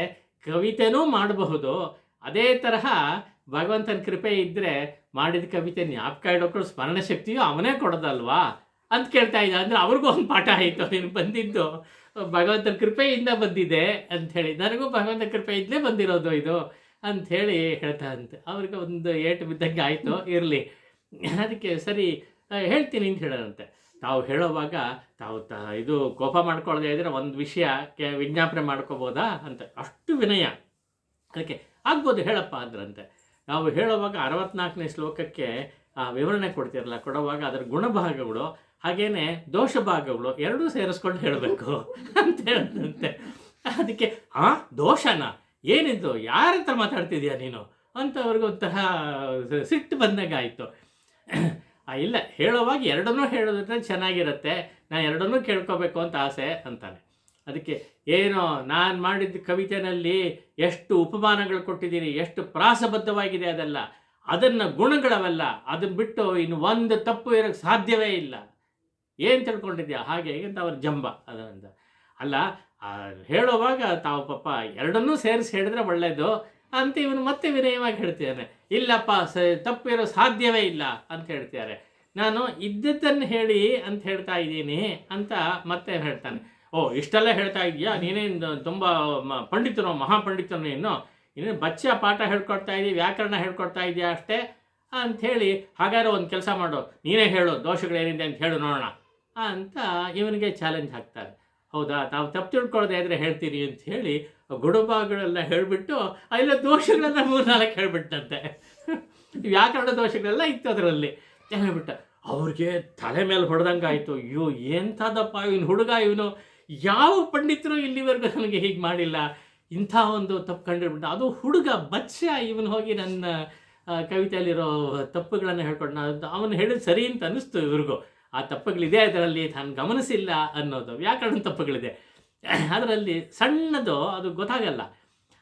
ಕವಿತೆನೂ ಮಾಡಬಹುದು, ಅದೇ ತರಹ ಭಗವಂತನ ಕೃಪೆ ಇದ್ದರೆ ಮಾಡಿದ ಕವಿತೆ ಜ್ಞಾಪಕ ಇಡೋಕ್ಕೂ ಸ್ಮರಣ ಶಕ್ತಿಯೂ ಅವನೇ ಕೊಡೋದಲ್ವಾ ಅಂತ ಕೇಳ್ತಾ ಇದ್ದ. ಅಂದರೆ ಅವ್ರಿಗೂ ಒಂದು ಪಾಠ ಆಯಿತು, ನೀನು ಬಂದಿದ್ದು ಭಗವಂತನ ಕೃಪೆಯಿಂದ ಬಂದಿದೆ ಅಂಥೇಳಿ, ನನಗೂ ಭಗವಂತನ ಕೃಪೆಯಿಂದಲೇ ಬಂದಿರೋದು ಇದು ಅಂಥೇಳಿ ಹೇಳ್ತಾ ಅಂತೆ. ಅವ್ರಿಗೆ ಒಂದು ಏಟು ಬಿದ್ದಂಗೆ ಆಯಿತು, ಇರಲಿ ಅದಕ್ಕೆ ಸರಿ ಹೇಳ್ತೀನಿ ಅಂತ ಹೇಳೋದಂತೆ. ತಾವು ಹೇಳೋವಾಗ ತಾವು ಇದು ಕೋಪ ಮಾಡ್ಕೊಳ್ಳದೆ ಇದ್ದರೆ ಒಂದು ವಿಷಯಕ್ಕೆ ವಿಜ್ಞಾಪನೆ ಮಾಡ್ಕೋಬೋದಾ ಅಂತ, ಅಷ್ಟು ವಿನಯ. ಅದಕ್ಕೆ ಆಗ್ಬೋದು ಹೇಳಪ್ಪ ಅಂದ್ರಂತೆ. ನಾವು ಹೇಳುವಾಗ 64ನೇ ಶ್ಲೋಕಕ್ಕೆ ವಿವರಣೆ ಕೊಡ್ತಿರಲ್ಲ, ಕೊಡುವಾಗ ಅದರ ಗುಣಭಾಗಗಳು ಹಾಗೇನೆ ದೋಷ ಭಾಗಗಳು ಎರಡೂ ಸೇರಿಸ್ಕೊಂಡು ಹೇಳಬೇಕು ಅಂತ ಹೇಳಿದಂತೆ. ಅದಕ್ಕೆ ದೋಷನ ಏನಿದ್ದು, ಯಾರ ಹತ್ರ ಮಾತಾಡ್ತಿದ್ಯಾ ನೀನು ಅಂತ ಅವ್ರಿಗೊಂಥರ ಸಿಟ್ಟು ಬಂದಾಗ ಆಯಿತು. ಇಲ್ಲ, ಹೇಳೋವಾಗ ಎರಡನ್ನೂ ಹೇಳೋದ್ರೆ ಚೆನ್ನಾಗಿರುತ್ತೆ, ನಾನು ಎರಡನ್ನೂ ಕೇಳ್ಕೋಬೇಕು ಅಂತ ಆಸೆ ಅಂತಾನೆ. ಅದಕ್ಕೆ ಏನೋ ನಾನು ಮಾಡಿದ ಕವಿತೆಯಲ್ಲಿ ಎಷ್ಟು ಉಪಮಾನಗಳು ಕೊಟ್ಟಿದ್ದೀನಿ, ಎಷ್ಟು ಪ್ರಾಸಬದ್ಧವಾಗಿದೆ ಅದೆಲ್ಲ, ಅದನ್ನು ಗುಣಗಳವೆಲ್ಲ, ಅದನ್ನು ಬಿಟ್ಟು ಇನ್ನು ಒಂದು ತಪ್ಪು ಇರೋಕ್ಕೆ ಸಾಧ್ಯವೇ ಇಲ್ಲ, ಏನು ತಿಳ್ಕೊಂಡಿದ್ಯಾ ಹಾಗೆ ಅಂತ ಅವ್ರ ಜಂಬ ಅದರಿಂದ. ಅಲ್ಲ, ಹೇಳೋವಾಗ ತಾವು ಪಾಪ ಎರಡನ್ನೂ ಸೇರಿಸಿ ಹೇಳಿದ್ರೆ ಒಳ್ಳೆಯದು ಅಂತ ಇವನು ಮತ್ತೆ ವಿನಯವಾಗಿ ಹೇಳ್ತಿದ್ದಾನೆ. ಇಲ್ಲಪ್ಪ ತಪ್ಪಿರೋ ಸಾಧ್ಯವೇ ಇಲ್ಲ ಅಂತ ಹೇಳ್ತಿದ್ದಾರೆ. ನಾನು ಇದ್ದದ್ದನ್ನು ಹೇಳಿ ಅಂತ ಹೇಳ್ತಾ ಇದ್ದೀನಿ ಅಂತ ಮತ್ತೆ ಹೇಳ್ತಾನೆ. ಇಷ್ಟೆಲ್ಲ ಹೇಳ್ತಾ ಇದೆಯಾ, ನೀನೇನು ತುಂಬ ಪಂಡಿತನೋ ಮಹಾಪಂಡಿತನೋ ಇನ್ನೇನು ಬಚ್ಚ ಪಾಠ ಹೇಳ್ಕೊಡ್ತಾ ಇದ್ದೀವಿ, ವ್ಯಾಕರಣ ಹೇಳ್ಕೊಡ್ತಾ ಇದೆಯಾ ಅಷ್ಟೇ ಅಂಥೇಳಿ, ಹಾಗಾದ್ರೆ ಒಂದು ಕೆಲಸ ಮಾಡು, ನೀನೇ ಹೇಳು ದೋಷಗಳೇನಿದೆ ಅಂತ ಹೇಳು ನೋಡೋಣ ಅಂತ ಇವನಿಗೆ ಚಾಲೆಂಜ್ ಹಾಕ್ತಾರೆ. ಹೌದಾ, ತಾವು ತಪ್ಪು ತಿಳ್ಕೊಳ್ಳದೆ ಇದ್ರೆ ಹೇಳ್ತೀರಿ ಅಂತ ಹೇಳಿ ಗುಣಭಾಗಗಳೆಲ್ಲ ಹೇಳಿಬಿಟ್ಟು ಇಲ್ಲ ದೋಷಗಳೆಲ್ಲ 3-4 ಹೇಳ್ಬಿಟ್ಟಂತೆ. ವ್ಯಾಕರಣ ದೋಷಗಳೆಲ್ಲ ಇತ್ತು ಅದರಲ್ಲಿ ಹೇಳ್ಬಿಟ್ಟ. ಅವ್ರಿಗೆ ತಲೆ ಮೇಲೆ ಹೊಡೆದಂಗೆ ಆಯಿತು. ಅಯ್ಯೋ ಎಂಥದಪ್ಪ ಇವನು ಹುಡುಗ, ಇವನು ಯಾವ ಪಂಡಿತರು ಇಲ್ಲಿವರೆಗೂ ನನಗೆ ಹೀಗೆ ಮಾಡಿಲ್ಲ, ಇಂಥ ಒಂದು ತಪ್ಪು ಕಂಡಿರ್ಬಿಟ್ಟ, ಅದು ಹುಡುಗ ಬಚ್ಚ, ಇವನು ಹೋಗಿ ನನ್ನ ಕವಿತೆಯಲ್ಲಿರೋ ತಪ್ಪುಗಳನ್ನು ಹೇಳ್ಕೊಂಡು ಅವನು ಹೇಳಿದ ಸರಿ ಅಂತ ಅನ್ನಿಸ್ತು ಇವ್ರಿಗೂ. ಆ ತಪ್ಪುಗಳಿದೆ ಅದರಲ್ಲಿ, ನಾನು ಗಮನಿಸಿಲ್ಲ ಅನ್ನೋದು, ವ್ಯಾಕರಣ ತಪ್ಪುಗಳಿದೆ ಅದರಲ್ಲಿ, ಸಣ್ಣದು ಅದು ಗೊತ್ತಾಗಲ್ಲ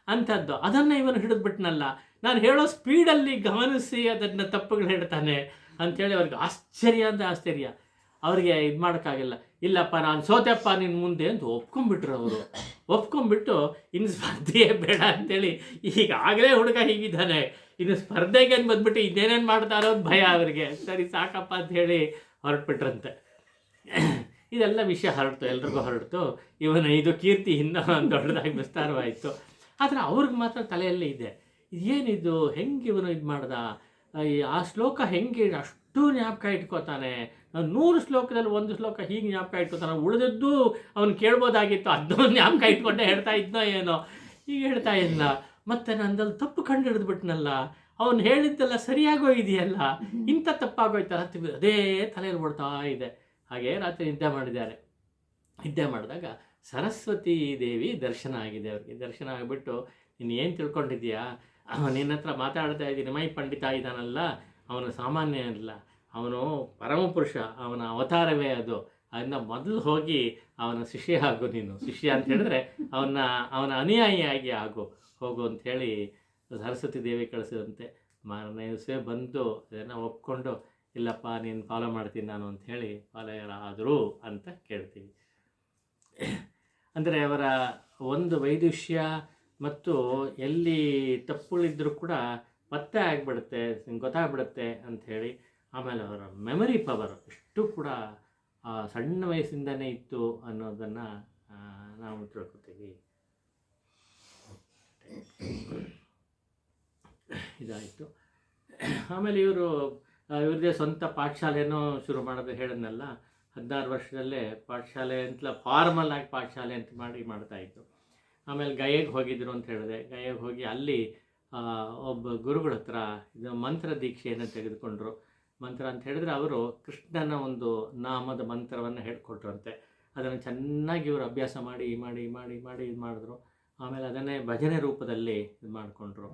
ಅಂಥದ್ದು, ಅದನ್ನು ಇವನು ಹಿಡಿದ್ಬಿಟ್ನಲ್ಲ, ನಾನು ಹೇಳೋ ಸ್ಪೀಡಲ್ಲಿ ಗಮನಿಸಿ ಅದನ್ನು ತಪ್ಪುಗಳು ಹೇಳ್ತಾನೆ ಅಂಥೇಳಿ ಅವ್ರಿಗೆ ಆಶ್ಚರ್ಯ. ಅವ್ರಿಗೆ ಇದು ಮಾಡೋಕ್ಕಾಗಿಲ್ಲ. ಇಲ್ಲಪ್ಪ ನಾನು ಸೋತೆಪ್ಪ ನಿನ್ನ ಮುಂದೆ ಅಂತ ಒಪ್ಕೊಂಡ್ಬಿಟ್ರು ಅವರು. ಒಪ್ಕೊಂಡ್ಬಿಟ್ಟು ಇನ್ನು ಸ್ಪರ್ಧೆಯೇ ಬೇಡ ಅಂಥೇಳಿ, ಈಗಾಗಲೇ ಹುಡುಗ ಹೀಗಿದ್ದಾನೆ, ಇನ್ನು ಸ್ಪರ್ಧೆಗೆ ಬಂದ್ಬಿಟ್ಟು ಇನ್ನೇನೇನು ಮಾಡ್ತಾರೋ ಅಂತ ಭಯ ಅವರಿಗೆ. ಸರಿ ಸಾಕಪ್ಪ ಅಂಥೇಳಿ ಹೊರಟ್ಬಿಟ್ರಂತೆ. ಇದೆಲ್ಲ ವಿಷಯ ಹರಡ್ತು, ಎಲ್ರಿಗೂ ಹರಡ್ತು. ಇವನ ಇದು ಕೀರ್ತಿ ಇನ್ನೂ ದೊಡ್ಡದಾಗಿ ವಿಸ್ತಾರವಾಯಿತು. ಆದರೆ ಅವ್ರಿಗೆ ಮಾತ್ರ ತಲೆಯಲ್ಲೇ ಇದೆ, ಏನಿದು, ಹೆಂಗೆ ಇವನು ಇದು ಮಾಡ್ದ, ಆ ಶ್ಲೋಕ ಹೆಂಗೆ ಅಷ್ಟು ಜ್ಞಾಪಕ ಇಟ್ಕೋತಾನೆ, 100 ಶ್ಲೋಕದಲ್ಲಿ 1 ಶ್ಲೋಕ ಹೀಗೆ ಜ್ಞಾಪಕ ಇಟ್ಕೋತಾನೆ, ಉಳಿದದ್ದು ಅವನು ಕೇಳ್ಬೋದಾಗಿತ್ತು, ಅದನ್ನು ಜ್ಞಾಪಕ ಇಟ್ಕೊಂಡೆ ಹೇಳ್ತಾ ಇದ್ನೋ ಏನೋ, ಈಗ ಹೇಳ್ತಾ ಇಲ್ಲ. ಮತ್ತು ನಂದಲ್ಲಿ ತಪ್ಪು ಕಂಡು ಹಿಡಿದ್ಬಿಟ್ನಲ್ಲ, ಅವನು ಹೇಳಿದ್ದೆಲ್ಲ ಸರಿಯಾಗೋ ಇದೆಯಲ್ಲ, ಇಂಥ ತಪ್ಪಾಗೋಯ್ತಲ್ಲ, ಅದೇ ತಲೆಯಲ್ಲಿ ಓಡ್ತಾ ಇದೆ. ಹಾಗೆ ರಾತ್ರಿ ನಿದ್ದೆ ಮಾಡಿದ್ದಾರೆ. ನಿದ್ದೆ ಮಾಡಿದಾಗ ಸರಸ್ವತಿ ದೇವಿ ದರ್ಶನ ಆಗಿದೆ ಅವ್ರಿಗೆ. ದರ್ಶನ ಆಗಿಬಿಟ್ಟು, ನೀನು ಏನು ತಿಳ್ಕೊಂಡಿದ್ದೀಯಾ, ನಿನ್ನ ಹತ್ರ ಮಾತಾಡ್ತಾ ಇದ್ದೀನಿ, ಮೈ ಪಂಡಿತ ಇದ್ದಾನಲ್ಲ, ಅವನು ಸಾಮಾನ್ಯ ಅಲ್ಲ, ಅವನು ಪರಮಪುರುಷ, ಅವನ ಅವತಾರವೇ ಅದು, ಅದನ್ನ ಮೊದಲು ಹೋಗಿ ಅವನ ಶಿಷ್ಯ ಆಗು, ನೀನು ಶಿಷ್ಯ ಅಂತ ಹೇಳಿದ್ರೆ ಅವನ ಅನುಯಾಯಿಯಾಗಿ ಹೋಗು ಅಂಥೇಳಿ ಸರಸ್ವತಿ ದೇವಿ ಕಳಿಸಿದಂತೆ. ಮಾರನೇ ದಿವಸ ಬಂದು ಅದನ್ನು ಒಪ್ಕೊಂಡು, ಇಲ್ಲಪ್ಪ ನೀನು ಫಾಲೋ ಮಾಡ್ತೀನಿ ನಾನು ಅಂಥೇಳಿ ಫಾಲೋ ಆದರು ಅಂತ ಕೇಳ್ತೀವಿ. ಅಂದರೆ ಅವರ ಒಂದು ವೈದುಷ್ಯ ಮತ್ತು ಎಲ್ಲಿ ತಪ್ಪುಗಳಿದ್ದರೂ ಕೂಡ ಪತ್ತೆ ಆಗಿಬಿಡುತ್ತೆ, ಗೊತ್ತಾಗ್ಬಿಡುತ್ತೆ ಅಂಥೇಳಿ. ಆಮೇಲೆ ಅವರ ಮೆಮರಿ ಪವರ್ ಎಷ್ಟು ಕೂಡ ಸಣ್ಣ ವಯಸ್ಸಿಂದನೇ ಇತ್ತು ಅನ್ನೋದನ್ನು ನಾವು ತಿಳ್ಕೊತೀವಿ. ಇದಾಯಿತು. ಆಮೇಲೆ ಇವ್ರದ್ದೇ ಸ್ವಂತ ಪಾಠಶಾಲೆನೂ ಶುರು ಮಾಡೋದು ಹೇಳಿದ್ನಲ್ಲ, 16 ವರ್ಷದಲ್ಲೇ ಪಾಠಶಾಲೆ ಅಂತಲ ಫಾರ್ಮಲ್ ಆಗಿ ಪಾಠಶಾಲೆ ಅಂತ ಮಾಡ್ತಾಯಿತ್ತು. ಆಮೇಲೆ ಗಯೆಗೆ ಹೋಗಿದ್ರು ಅಂತ ಹೇಳಿದೆ. ಗಯೆಗೆ ಹೋಗಿ ಅಲ್ಲಿ ಒಬ್ಬ ಗುರುಗಳ ಹತ್ರ ಇದು ಮಂತ್ರ ದೀಕ್ಷೆಯನ್ನು ತೆಗೆದುಕೊಂಡ್ರು. ಮಂತ್ರ ಅಂತ ಹೇಳಿದ್ರೆ ಅವರು ಕೃಷ್ಣನ ಒಂದು ನಾಮದ ಮಂತ್ರವನ್ನು ಹೇಳ್ಕೊಟ್ರಂತೆ. ಅದನ್ನು ಚೆನ್ನಾಗಿ ಇವರು ಅಭ್ಯಾಸ ಮಾಡಿ ಇದು ಮಾಡಿದ್ರು. ಆಮೇಲೆ ಅದನ್ನೇ ಭಜನೆ ರೂಪದಲ್ಲಿ ಇದು ಮಾಡಿಕೊಂಡ್ರು.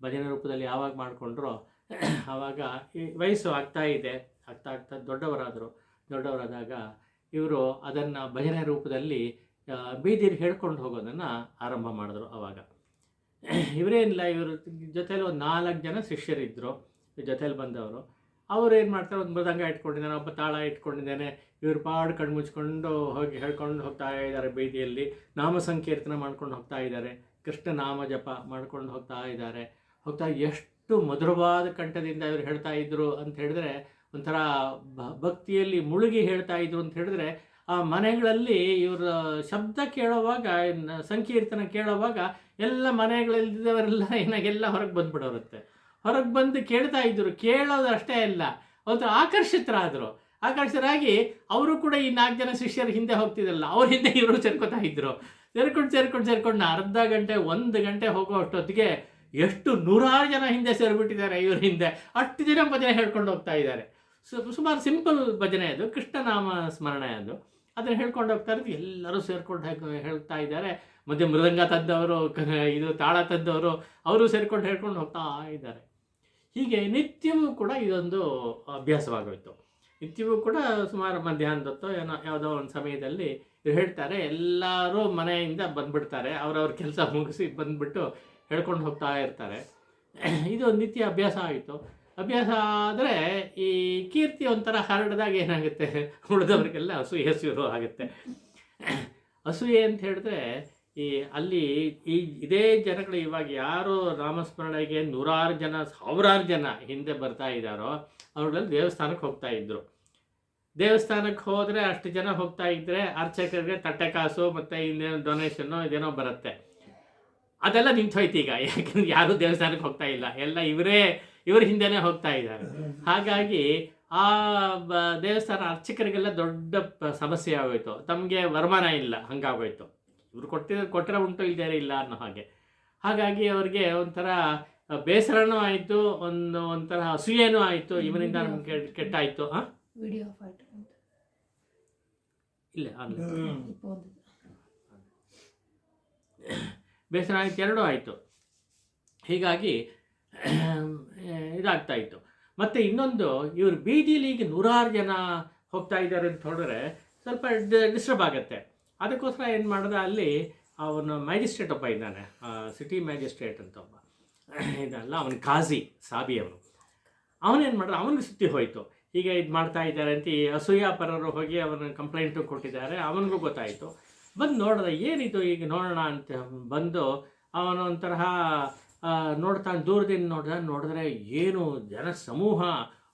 ಭಜನೆ ರೂಪದಲ್ಲಿ ಯಾವಾಗ ಮಾಡಿಕೊಂಡ್ರೋ ಆವಾಗ ಈ ವಯಸ್ಸು ಆಗ್ತಾ ದೊಡ್ಡವರಾದಾಗ ಇವರು ಅದನ್ನು ಭಜನೆ ರೂಪದಲ್ಲಿ ಬೀದಿಗೆ ಹೇಳ್ಕೊಂಡು ಹೋಗೋದನ್ನು ಆರಂಭ ಮಾಡಿದ್ರು. ಆವಾಗ ಇವರೇನಿಲ್ಲ, ಇವರು ಜೊತೆಲಿ ಒಂದು 4 ಜನ ಶಿಷ್ಯರಿದ್ದರು ಜೊತೆಲಿ ಬಂದವರು. ಅವರು ಏನು ಮಾಡ್ತಾರೆ, ಒಂದು ಮೃದಂಗ ಇಟ್ಕೊಂಡಿದ್ದಾನೆ, ಒಬ್ಬ ತಾಳ ಇಟ್ಕೊಂಡಿದ್ದಾನೆ, ಇವ್ರು ಪಾಡು ಕಣ್ಣು ಮುಚ್ಕೊಂಡು ಹೋಗಿ ಹೇಳ್ಕೊಂಡು ಹೋಗ್ತಾ ಇದ್ದಾರೆ, ಬೀದಿಯಲ್ಲಿ ನಾಮ ಸಂಕೀರ್ತನ ಮಾಡ್ಕೊಂಡು ಹೋಗ್ತಾ ಇದ್ದಾರೆ, ಕೃಷ್ಣ ನಾಮ ಜಪ ಮಾಡ್ಕೊಂಡು ಹೋಗ್ತಾ ಇದ್ದಾರೆ. ಎಷ್ಟು ಮಧುರವಾದ ಕಂಠದಿಂದ ಇವರು ಹೇಳ್ತಾ ಇದ್ರು ಅಂತ ಹೇಳಿದ್ರೆ, ಒಂಥರ ಭಕ್ತಿಯಲ್ಲಿ ಮುಳುಗಿ ಹೇಳ್ತಾ ಇದ್ರು ಅಂತ ಹೇಳಿದ್ರೆ, ಆ ಮನೆಗಳಲ್ಲಿ ಇವರ ಶಬ್ದ ಕೇಳೋವಾಗ, ಸಂಕೀರ್ತನ ಕೇಳೋವಾಗ ಎಲ್ಲ ಮನೆಗಳಲ್ಲಿದ್ದವರೆಲ್ಲ ಏನಾಗೆಲ್ಲ ಹೊರಗೆ ಬಂದುಬಿಡೋರುತ್ತೆ. ಹೊರಗೆ ಬಂದು ಕೇಳ್ತಾ ಇದ್ರು. ಕೇಳೋದು ಅಷ್ಟೇ ಅಲ್ಲ, ಒಂಥರ ಆಕರ್ಷಿತರಾಗಿ ಅವರು ಕೂಡ ಈ 4 ಜನ ಶಿಷ್ಯರ ಹಿಂದೆ ಹೋಗ್ತಿದ್ರಲ್ಲ, ಅವ್ರ ಹಿಂದೆ ಇವರು ಸೇರ್ಕೊತಾ ಇದ್ರು. ಸೇರ್ಕೊಂಡು ಅರ್ಧ ಗಂಟೆ 1 ಗಂಟೆ ಹೋಗೋ ಅಷ್ಟೊತ್ತಿಗೆ ಎಷ್ಟು 100 ಜನ ಹಿಂದೆ ಸೇರಿಬಿಟ್ಟಿದ್ದಾರೆ ಇವ್ರ ಹಿಂದೆ. ಅಷ್ಟು ಜನ ಭಜನೆ ಹೇಳ್ಕೊಂಡು ಹೋಗ್ತಾ ಇದ್ದಾರೆ. ಸುಮಾರು ಸಿಂಪಲ್ ಭಜನೆ ಅದು, ಕೃಷ್ಣನಾಮ ಸ್ಮರಣೆ ಅದು. ಅದನ್ನು ಹೇಳ್ಕೊಂಡು ಹೋಗ್ತಾ ಇರೋದು, ಎಲ್ಲರೂ ಸೇರ್ಕೊಂಡು ಹೇಳ್ತಾ ಇದ್ದಾರೆ. ಮಧ್ಯೆ ಮೃದಂಗ ತಂದವರು, ಇದು ತಾಳ ತಂದವರು, ಅವರು ಸೇರ್ಕೊಂಡು ಹೇಳ್ಕೊಂಡು ಹೋಗ್ತಾ ಇದ್ದಾರೆ. ಹೀಗೆ ನಿತ್ಯವೂ ಕೂಡ ಇದೊಂದು ಅಭ್ಯಾಸವಾಗೋಯ್ತು. ನಿತ್ಯವೂ ಕೂಡ ಸುಮಾರು ಮಧ್ಯಾಹ್ನದ ಹೊತ್ತು ಏನೋ ಯಾವುದೋ ಒಂದು ಸಮಯದಲ್ಲಿ ಹೇಳ್ತಾರೆ, ಎಲ್ಲರೂ ಮನೆಯಿಂದ ಬಂದುಬಿಡ್ತಾರೆ, ಅವ್ರವ್ರ ಕೆಲಸ ಮುಗಿಸಿ ಬಂದುಬಿಟ್ಟು ಹೇಳ್ಕೊಂಡು ಹೋಗ್ತಾ ಇರ್ತಾರೆ. ಇದು ನಿತ್ಯ ಅಭ್ಯಾಸ ಆಯಿತು. ಅಭ್ಯಾಸ ಆದರೆ ಈ ಕೀರ್ತಿ ಒಂಥರ ಹರಡಿದಾಗ ಏನಾಗುತ್ತೆ, ಉಳಿದವ್ರಿಗೆಲ್ಲ ಅಸೂಯೆ ಶುರು ಆಗುತ್ತೆ. ಅಸೂಯೆ ಅಂತ ಹೇಳಿದ್ರೆ, ಅಲ್ಲಿ ಇದೇ ಜನಗಳು ಇವಾಗ ಯಾರು ನಾಮಸ್ಮರಣೆಗೆ 100 ಜನ 1000 ಜನ ಹಿಂದೆ ಬರ್ತಾ ಇದ್ದಾರೋ, ಅವ್ರಲ್ಲಿ ದೇವಸ್ಥಾನಕ್ಕೆ ಹೋಗ್ತಾ ಇದ್ರು. ದೇವಸ್ಥಾನಕ್ಕೆ ಹೋದರೆ ಅಷ್ಟು ಜನ ಹೋಗ್ತಾ ಇದ್ದರೆ ಅರ್ಚಕರಿಗೆ ತಟ್ಟೆ ಕಾಸು ಮತ್ತು ಇನ್ನೇನು ಡೊನೇಷನ್ನು ಇದೇನೋ ಬರುತ್ತೆ. ಅದೆಲ್ಲ ನಿಂತೋಯ್ತು ಈಗ, ಯಾಕಂದ್ರೆ ಯಾರೂ ದೇವಸ್ಥಾನಕ್ಕೆ ಹೋಗ್ತಾ ಇಲ್ಲ, ಎಲ್ಲ ಇವ್ರ ಹಿಂದೆನೇ ಹೋಗ್ತಾ ಇದ್ದಾರೆ. ಹಾಗಾಗಿ ಆ ದೇವಸ್ಥಾನ ಅರ್ಚಕರಿಗೆಲ್ಲ ದೊಡ್ಡ ಸಮಸ್ಯೆ ಆಗೋಯ್ತು. ತಮಗೆ ವರಮಾನ ಇಲ್ಲ, ಹಂಗಾಗೋಯ್ತು. ಇವರು ಕೊಟ್ಟರೆ ಉಂಟು, ಇಲ್ಲದೇ ಇಲ್ಲ ಅನ್ನೋ ಹಾಗೆ. ಹಾಗಾಗಿ ಅವ್ರಿಗೆ ಒಂಥರ ಬೇಸರನೂ ಆಯಿತು, ಒಂಥರ ಅಸೂಯೆನೂ ಆಯಿತು, ಇವನಿಂದ ನಮ್ಗೆ ಕೆಟ್ಟಾಯಿತು. ಇಲ್ಲ ಬೇಸರ ಆಯಿತು, ಎರಡೂ ಆಯಿತು. ಹೀಗಾಗಿ ಇದಾಗ್ತಾಯಿತ್ತು. ಮತ್ತು ಇನ್ನೊಂದು, ಇವರು ಬೀದಿಲಿ ಈಗ 100 ಜನ ಹೋಗ್ತಾ ಇದ್ದಾರೆ ಅಂತ ಹೇಳಿದ್ರೆ ಸ್ವಲ್ಪ ಡಿಸ್ಟರ್ಬ್ ಆಗುತ್ತೆ. ಅದಕ್ಕೋಸ್ಕರ ಏನು ಮಾಡ್ದ, ಅಲ್ಲಿ ಅವನು ಮ್ಯಾಜಿಸ್ಟ್ರೇಟ್ ಒಬ್ಬ ಇದ್ದಾನೆ, ಸಿಟಿ ಮ್ಯಾಜಿಸ್ಟ್ರೇಟ್ ಅಂತ ಒಬ್ಬ ಇದಲ್ಲ, ಅವನು ಕಾಜಿ ಸಾಬಿ ಅವನೇನು ಮಾಡಿದ, ಅವನಿಗೆ ಸುತ್ತಿ ಹೋಯಿತು ಹೀಗೆ ಇದು ಮಾಡ್ತಾ ಇದ್ದಾರೆ ಅಂತ. ಈ ಅಸೂಯಾಪರರು ಹೋಗಿ ಅವನ ಕಂಪ್ಲೇಂಟು ಕೊಟ್ಟಿದ್ದಾರೆ. ಅವನಿಗೂ ಗೊತ್ತಾಯಿತು. ಬಂದು ನೋಡಿದ, ಏನಿದು ಈಗ ನೋಡೋಣ ಅಂತ ಬಂದು ಅವನು ಒಂಥರ ನೋಡ್ತಾನೆ, ದೂರದಿಂದ ನೋಡಿದ್ರೆ ಏನು ಜನ ಸಮೂಹ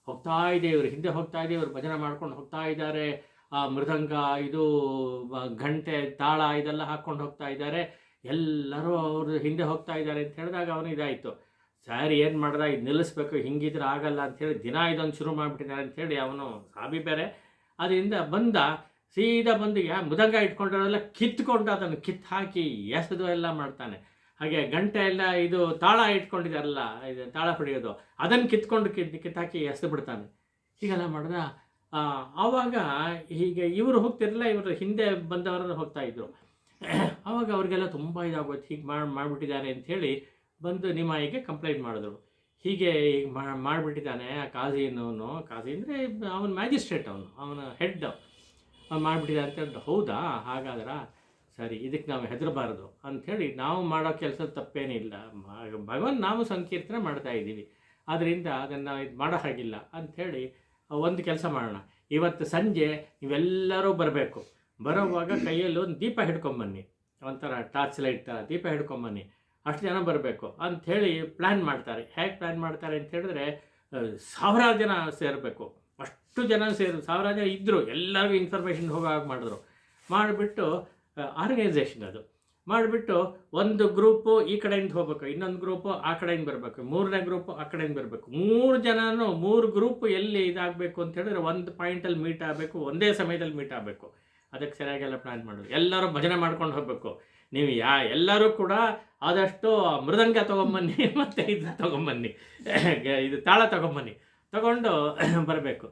ಹೋಗ್ತಾ ಇದೆ, ಇವರು ಹಿಂದೆ ಹೋಗ್ತಾ ಇದೆ, ಇವರು ಭಜನೆ ಮಾಡ್ಕೊಂಡು ಹೋಗ್ತಾ ಇದ್ದಾರೆ. ಮೃದಂಗ, ಇದು ಘಂಟೆ, ತಾಳ ಇದೆಲ್ಲ ಹಾಕ್ಕೊಂಡು ಹೋಗ್ತಾ ಇದ್ದಾರೆ. ಎಲ್ಲರೂ ಅವರು ಹಿಂದೆ ಹೋಗ್ತಾ ಇದ್ದಾರೆ ಅಂತ ಹೇಳಿದಾಗ ಅವನು ಇದಾಯಿತು. ಸರಿ, ಏನು ಮಾಡ್ದ, ಇದು ನಿಲ್ಲಿಸ್ಬೇಕು, ಹಿಂಗಿದ್ರೆ ಆಗಲ್ಲ ಅಂಥೇಳಿ ದಿನ ಇದೊಂದು ಶುರು ಮಾಡಿಬಿಟ್ಟಿದ್ದಾರೆ ಅಂಥೇಳಿ ಅವನು ಸಾಬಿ ಬೇರೆ. ಅದರಿಂದ ಸೀದಾ ಬಂದು ಮೃದಂಗ ಇಟ್ಕೊಂಡಿರೋದೆಲ್ಲ ಕಿತ್ಕೊಂಡು ಅದನ್ನು ಹಾಕಿ ಎಸೆದು ಎಲ್ಲ ಮಾಡ್ತಾನೆ. ಹಾಗೆ ಗಂಟೆ ಎಲ್ಲ ಇದು ತಾಳ ಇಟ್ಕೊಂಡಿದ್ದಾರಲ್ಲ, ಇದು ತಾಳ ಹೊಡೆಯೋದು, ಅದನ್ನು ಕಿತ್ತಾಕಿ ಎಸೆದು ಬಿಡ್ತಾನೆ. ಹೀಗೆಲ್ಲ ಮಾಡ್ದ. ಆವಾಗ ಹೀಗೆ ಇವರು ಹೋಗ್ತಿರಲಿಲ್ಲ, ಇವರು ಹಿಂದೆ ಬಂದವರನ್ನು ಹೋಗ್ತಾಯಿದ್ರು. ಆವಾಗ ಅವ್ರಿಗೆಲ್ಲ ತುಂಬ ಇದಾಗೋಯ್ತು, ಹೀಗೆ ಮಾಡಿಬಿಟ್ಟಿದ್ದಾರೆ ಅಂಥೇಳಿ ಬಂದು ನಿಮಾಯಿಗೆ ಕಂಪ್ಲೇಂಟ್ ಮಾಡಿದ್ರು. ಹೀಗೆ ಈಗ ಮಾಡಿಬಿಟ್ಟಿದ್ದಾನೆ ಆ ಕಾಜಿ ಅಂದರೆ ಅವನ ಮ್ಯಾಜಿಸ್ಟ್ರೇಟ್, ಅವನ ಹೆಡ್, ಅವ್ನು ಮಾಡಿಬಿಟ್ಟಿದ್ದಾರೆ ಅಂತ ಹೇಳಿದ್ರು. ಹೌದಾ, ಹಾಗಾದ್ರೆ ಸರಿ, ಇದಕ್ಕೆ ನಾವು ಹೆದರಬಾರ್ದು ಅಂಥೇಳಿ ನಾವು ಮಾಡೋ ಕೆಲಸ ತಪ್ಪೇನಿಲ್ಲ, ಭಗವಾನ್ ನಾವು ಸಂಕೀರ್ತನೆ ಮಾಡ್ತಾಯಿದ್ದೀವಿ, ಆದ್ದರಿಂದ ಅದನ್ನು ಇದು ಮಾಡೋ ಹಾಗಿಲ್ಲ ಅಂಥೇಳಿ ಒಂದು ಕೆಲಸ ಮಾಡೋಣ. ಇವತ್ತು ಸಂಜೆ ನೀವೆಲ್ಲರೂ ಬರಬೇಕು, ಬರೋವಾಗ ಕೈಯಲ್ಲಿ ಒಂದು ದೀಪ ಹಿಡ್ಕೊಂಬನ್ನಿ, ಒಂಥರ ಟಾರ್ಚ್ ಲೈಟ್ ಥರ ದೀಪ ಹಿಡ್ಕೊಂಬನ್ನಿ, ಅಷ್ಟು ಜನ ಬರಬೇಕು ಅಂಥೇಳಿ ಪ್ಲ್ಯಾನ್ ಮಾಡ್ತಾರೆ. ಹೇಗೆ ಪ್ಲ್ಯಾನ್ ಮಾಡ್ತಾರೆ ಅಂತ ಹೇಳಿದ್ರೆ, 1000 ಜನ ಸೇರಬೇಕು. ಅಷ್ಟು ಜನ 1000 ಜನ ಇದ್ದರು, ಎಲ್ಲರಿಗೂ ಇನ್ಫಾರ್ಮೇಷನ್ ಹೋಗೋವಾಗ ಮಾಡಿಬಿಟ್ಟು ಆರ್ಗನೈಸೇಷನ್ ಅದು ಮಾಡಿಬಿಟ್ಟು, ಒಂದು ಗ್ರೂಪು ಈ ಕಡೆಯಿಂದ ಹೋಗ್ಬೇಕು, ಇನ್ನೊಂದು ಗ್ರೂಪು ಆ ಕಡೆಯಿಂದ ಬರಬೇಕು, 3ನೇ ಗ್ರೂಪು ಆ ಕಡೆಯಿಂದ ಬರಬೇಕು. 3 ಜನನೂ 3 ಗ್ರೂಪು ಎಲ್ಲಿ ಇದಾಗಬೇಕು ಅಂತ ಹೇಳಿದ್ರೆ ಒಂದು ಪಾಯಿಂಟಲ್ಲಿ ಮೀಟ್ ಆಗಬೇಕು, ಒಂದೇ ಸಮಯದಲ್ಲಿ ಮೀಟ್ ಆಗಬೇಕು. ಅದಕ್ಕೆ ಸರಿಯಾಗೆಲ್ಲ ಪ್ಲ್ಯಾನ್ ಮಾಡೋದು. ಎಲ್ಲರೂ ಭಜನೆ ಮಾಡ್ಕೊಂಡು ಹೋಗಬೇಕು. ನೀವು ಎಲ್ಲರೂ ಕೂಡ ಆದಷ್ಟು ಮೃದಂಗ ತೊಗೊಂಬನ್ನಿ ಮತ್ತು ಇದು ತೊಗೊಂಬನ್ನಿ, ಇದು ತಾಳ ತಗೊಂಡು ಬರಬೇಕು.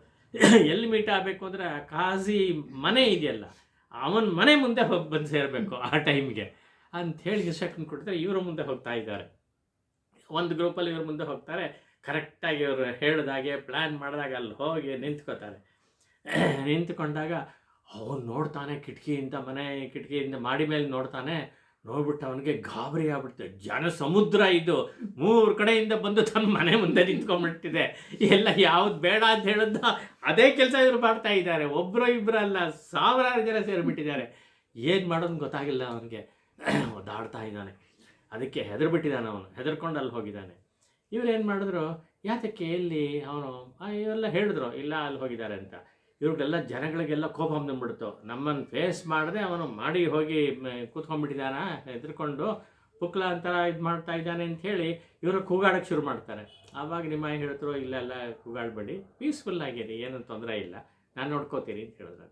ಎಲ್ಲಿ ಮೀಟ್ ಆಗಬೇಕು ಅಂದರೆ ಕಾಜಿ ಮನೆ ಇದೆಯಲ್ಲ, ಅವನ ಮನೆ ಮುಂದೆ ಬಂದು ಸೇರಬೇಕು ಆ ಟೈಮ್ಗೆ ಅಂಥೇಳಿ ಇನ್ಸ್ಟ್ರಕ್ಷನ್ ಕೊಡ್ತಾರೆ. ಇವರು ಮುಂದೆ ಹೋಗ್ತಾ ಇದ್ದಾರೆ, ಒಂದು ಗ್ರೂಪಲ್ಲಿ ಇವರು ಮುಂದೆ ಹೋಗ್ತಾರೆ. ಕರೆಕ್ಟಾಗಿ ಇವರು ಹೇಳಿದಾಗೆ ಪ್ಲ್ಯಾನ್ ಮಾಡಿದಾಗ ಅಲ್ಲಿ ಹೋಗಿ ನಿಂತ್ಕೋತಾರೆ. ನಿಂತ್ಕೊಂಡಾಗ ಅವನು ನೋಡ್ತಾನೆ, ಕಿಟಕಿಯಿಂದ ಮಾಡಿ ಮೇಲೆ ನೋಡ್ತಾನೆ. ನೋಡ್ಬಿಟ್ಟು ಅವನಿಗೆ ಗಾಬರಿ ಆಗ್ಬಿಡ್ತು. ಜನ ಸಮುದ್ರ ಇದು 3 ಕಡೆಯಿಂದ ಬಂದು ತನ್ನ ಮನೆ ಮುಂದೆ ನಿಂತ್ಕೊಂಡ್ಬಿಟ್ಟಿದೆ. ಎಲ್ಲ ಯಾವ್ದು ಬೇಡ ಅಂತ ಹೇಳಿದ್ದ ಅದೇ ಕೆಲಸ ಇವರು ಮಾಡ್ತಾ ಇದ್ದಾರೆ. ಒಬ್ಬರು ಇಬ್ಬರು ಅಲ್ಲ, ಸಾವಿರಾರು ಜನ ಸೇರಿಬಿಟ್ಟಿದ್ದಾರೆ. ಏನು ಮಾಡೋದು ಗೊತ್ತಾಗಿಲ್ಲ ಅವನಿಗೆ. ಒದ್ದಾಡ್ತಾ ಇದ್ದಾನೆ. ಅದಕ್ಕೆ ಹೆದರ್ಬಿಟ್ಟಿದ್ದಾನೆ ಅವನು. ಹೆದರ್ಕೊಂಡು ಅಲ್ಲಿ ಹೋಗಿದ್ದಾನೆ. ಇವ್ರೇನು ಮಾಡಿದ್ರು, ಯಾತಕ್ಕೆ ಎಲ್ಲಿ ಅವನು ಇವೆಲ್ಲ ಹೇಳಿದ್ರು, ಇಲ್ಲ ಅಲ್ಲಿ ಹೋಗಿದ್ದಾರೆ ಅಂತ. ಇವ್ರಿಗೆಲ್ಲ ಜನಗಳಿಗೆಲ್ಲ ಕೋಪ ಬಂದ್ಬಿಡ್ತು. ನಮ್ಮನ್ನು ಫೇಸ್ ಮಾಡದೆ ಅವನು ಮಾಡಿ ಹೋಗಿ ಕೂತ್ಕೊಂಡ್ಬಿಟ್ಟಿದ್ದಾನ, ಹೆದರ್ಕೊಂಡು ಪುಕ್ಲ ಅಂತರ ಇದು ಮಾಡ್ತಾ ಇದ್ದಾನೆ ಅಂಥೇಳಿ ಇವರು ಕೂಗಾಡೋಕ್ಕೆ ಶುರು ಮಾಡ್ತಾರೆ. ಆವಾಗ ನಿಮ್ಮ ಹೇಳಿದ್ರು, ಇಲ್ಲೆಲ್ಲ ಕೂಗಾಡಬೇಡಿ, ಪೀಸ್ಫುಲ್ ಆಗಿರಿ, ಏನೂ ತೊಂದರೆ ಇಲ್ಲ, ನಾನು ನೋಡ್ಕೋತೀನಿ ಅಂತ ಹೇಳಿದ್ರು.